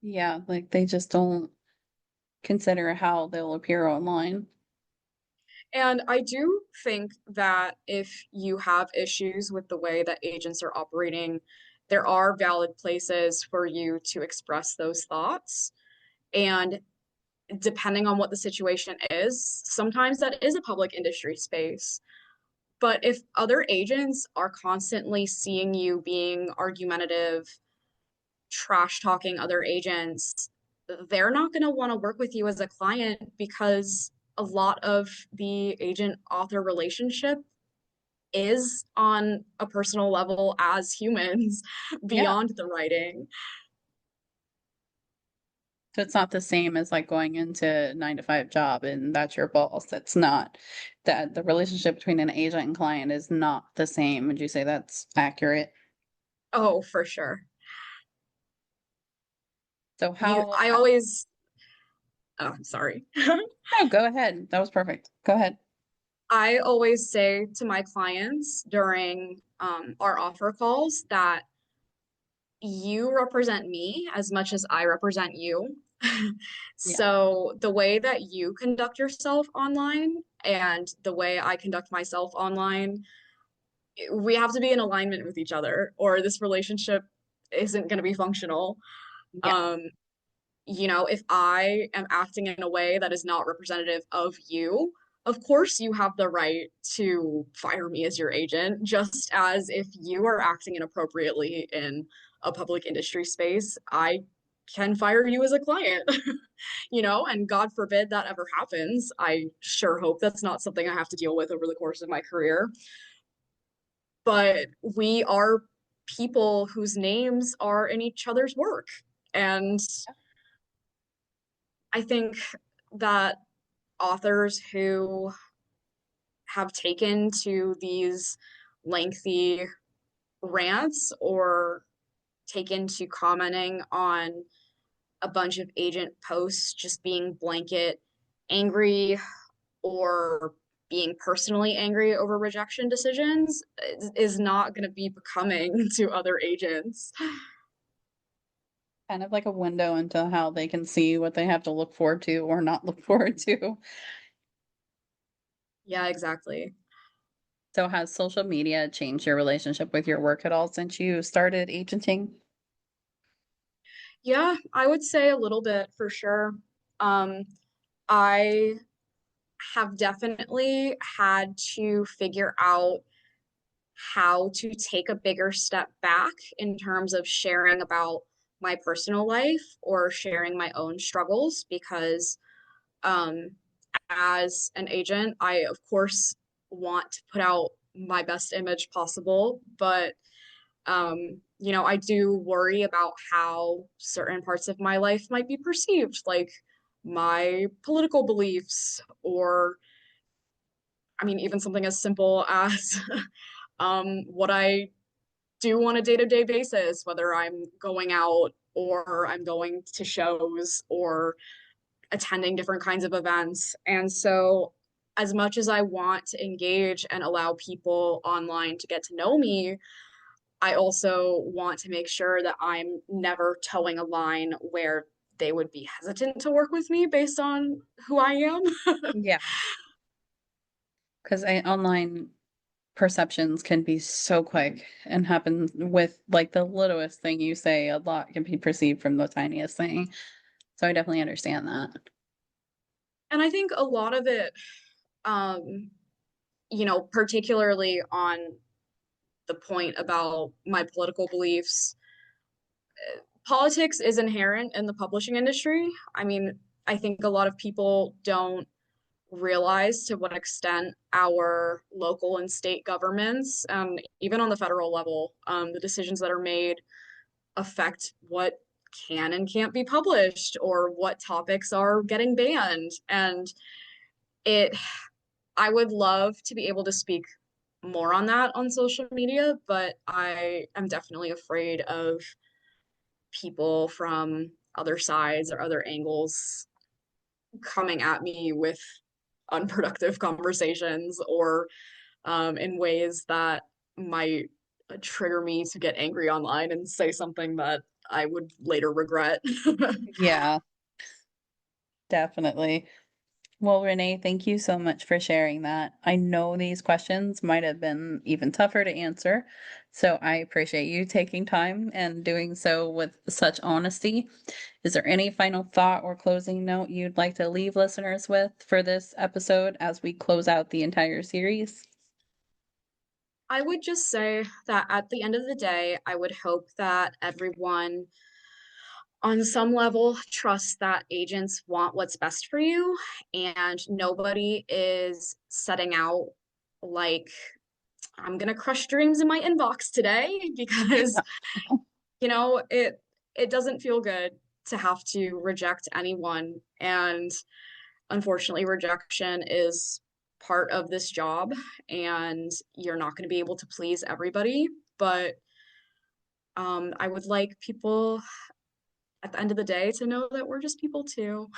Yeah, like they just don't consider how they'll appear online. And I do think that if you have issues with the way that agents are operating, there are valid places for you to express those thoughts. And depending on what the situation is, sometimes that is a public industry space. But if other agents are constantly seeing you being argumentative, trash talking other agents, they're not going to want to work with you as a client because a lot of the agent author relationship is on a personal level as humans Yeah. beyond the writing. So it's not the same as like going into 9 to 5 job and that's your boss. That's not that the relationship between an agent and client is not the same. Would you say that's accurate? Oh, for sure. So You, how, I always, oh, I'm sorry. no, go ahead. That was perfect. Go ahead. I always say to my clients during our offer calls that you represent me as much as I represent you. Yeah. So the way that you conduct yourself online and the way I conduct myself online, we have to be in alignment with each other, or this relationship isn't going to be functional. Yeah. Um, if I am acting in a way that is not representative of you, of course you have the right to fire me as your agent, just as if you are acting inappropriately in a public industry space, I can fire you as a client. And God forbid that ever happens. I sure hope that's not something I have to deal with over the course of my career. But we are people whose names are in each other's work. And I think that authors who have taken to these lengthy rants or taken to commenting on a bunch of agent posts just being blanket angry or being personally angry over rejection decisions is not going to be becoming to other agents. Kind of like a window into how they can see what they have to look forward to or not look forward to. Yeah, exactly. So has social media changed your relationship with your work at all since you started agenting? Yeah, I would say a little bit for sure. Um, I have definitely had to figure out how to take a bigger step back in terms of sharing about my personal life or sharing my own struggles because um, as an agent, I of course want to put out my best image possible, but I do worry about how certain parts of my life might be perceived, like my political beliefs, or I mean, even something as simple as what I do on a day-to-day basis, whether I'm going out or I'm going to shows or attending different kinds of events. And so, as much as I want to engage and allow people online to get to know me, I also want to make sure that I'm never towing a line where they would be hesitant to work with me based on who I am. Yeah. Because online perceptions can be so quick and happen with like the littlest thing you say, a lot can be perceived from the tiniest thing. So I definitely understand that. And I think a lot of it, particularly on the point about my political beliefs, politics is inherent in the publishing industry. I mean, I think a lot of people don't realize to what extent our local and state governments, even on the federal level, the decisions that are made affect what can and can't be published or what topics are getting banned. And it, I would love to be able to speak more on that on social media, but I am definitely afraid of people from other sides or other angles coming at me with unproductive conversations or in ways that might trigger me to get angry online and say something that I would later regret. Yeah, definitely. Well, Renee, thank you so much for sharing that. I know these questions might have been even tougher to answer, so I appreciate you taking time and doing so with such honesty. Is there any final thought or closing note you'd like to leave listeners with for this episode as we close out the entire series? I would just say that at the end of the day, I would hope that everyone on some level trusts that agents want what's best for you, and nobody is setting out like, I'm gonna crush dreams in my inbox today, because it doesn't feel good to have to reject anyone, and unfortunately rejection is part of this job, and you're not going to be able to please everybody. But I would like people at the end of the day to know that we're just people too.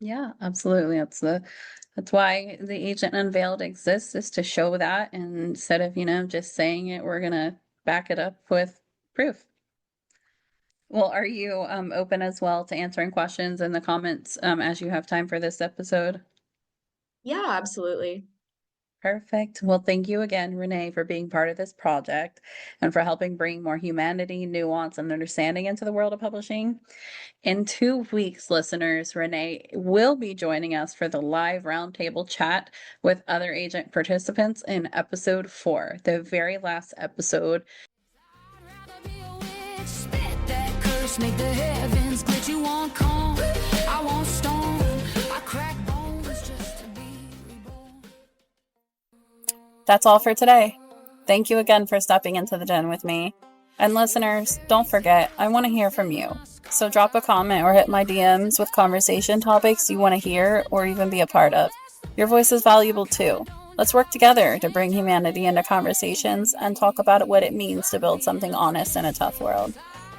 Yeah, absolutely. That's why the Agent Unveiled exists, is to show that, and instead of, just saying it, we're gonna back it up with proof. Well, are you open as well to answering questions in the comments as you have time for this episode? Yeah, absolutely. Perfect. Well, thank you again, Renee, for being part of this project and for helping bring more humanity, nuance, and understanding into the world of publishing. In 2 weeks, listeners, Renee will be joining us for the live roundtable chat with other agent participants in episode 4, the very last episode. Spit that curse, make the heavens glitch. You want calm, I want stone. I crack bones just to be reborn. That's all for today. Thank you again for stepping into the den with me. And listeners, don't forget, I want to hear from you. So drop a comment or hit my DMs with conversation topics you want to hear or even be a part of. Your voice is valuable too. Let's work together to bring humanity into conversations and talk about what it means to build something honest in a tough world.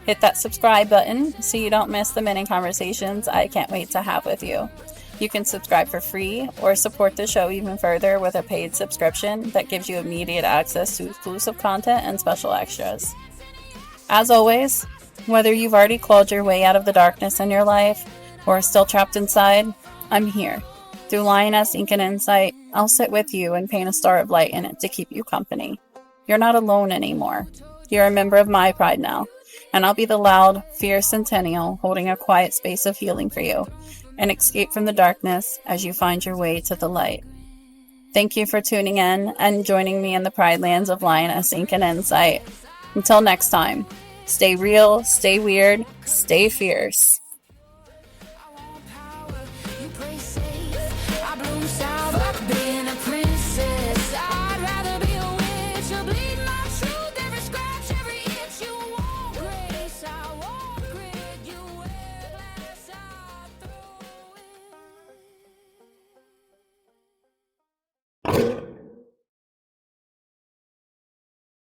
Hit that subscribe button so you don't miss the many conversations I can't wait to have with you. You can subscribe for free or support the show even further with a paid subscription that gives you immediate access to exclusive content and special extras. As always, whether you've already clawed your way out of the darkness in your life or are still trapped inside, I'm here. Through Lioness Ink and Insight, I'll sit with you and paint a star of light in it to keep you company. You're not alone anymore. You're a member of my pride now, and I'll be the loud, fierce centennial holding a quiet space of healing for you, an escape from the darkness as you find your way to the light. Thank you for tuning in and joining me in the Pride Lands of Lioness Ink and Insight. Until next time, stay real, stay weird, stay fierce.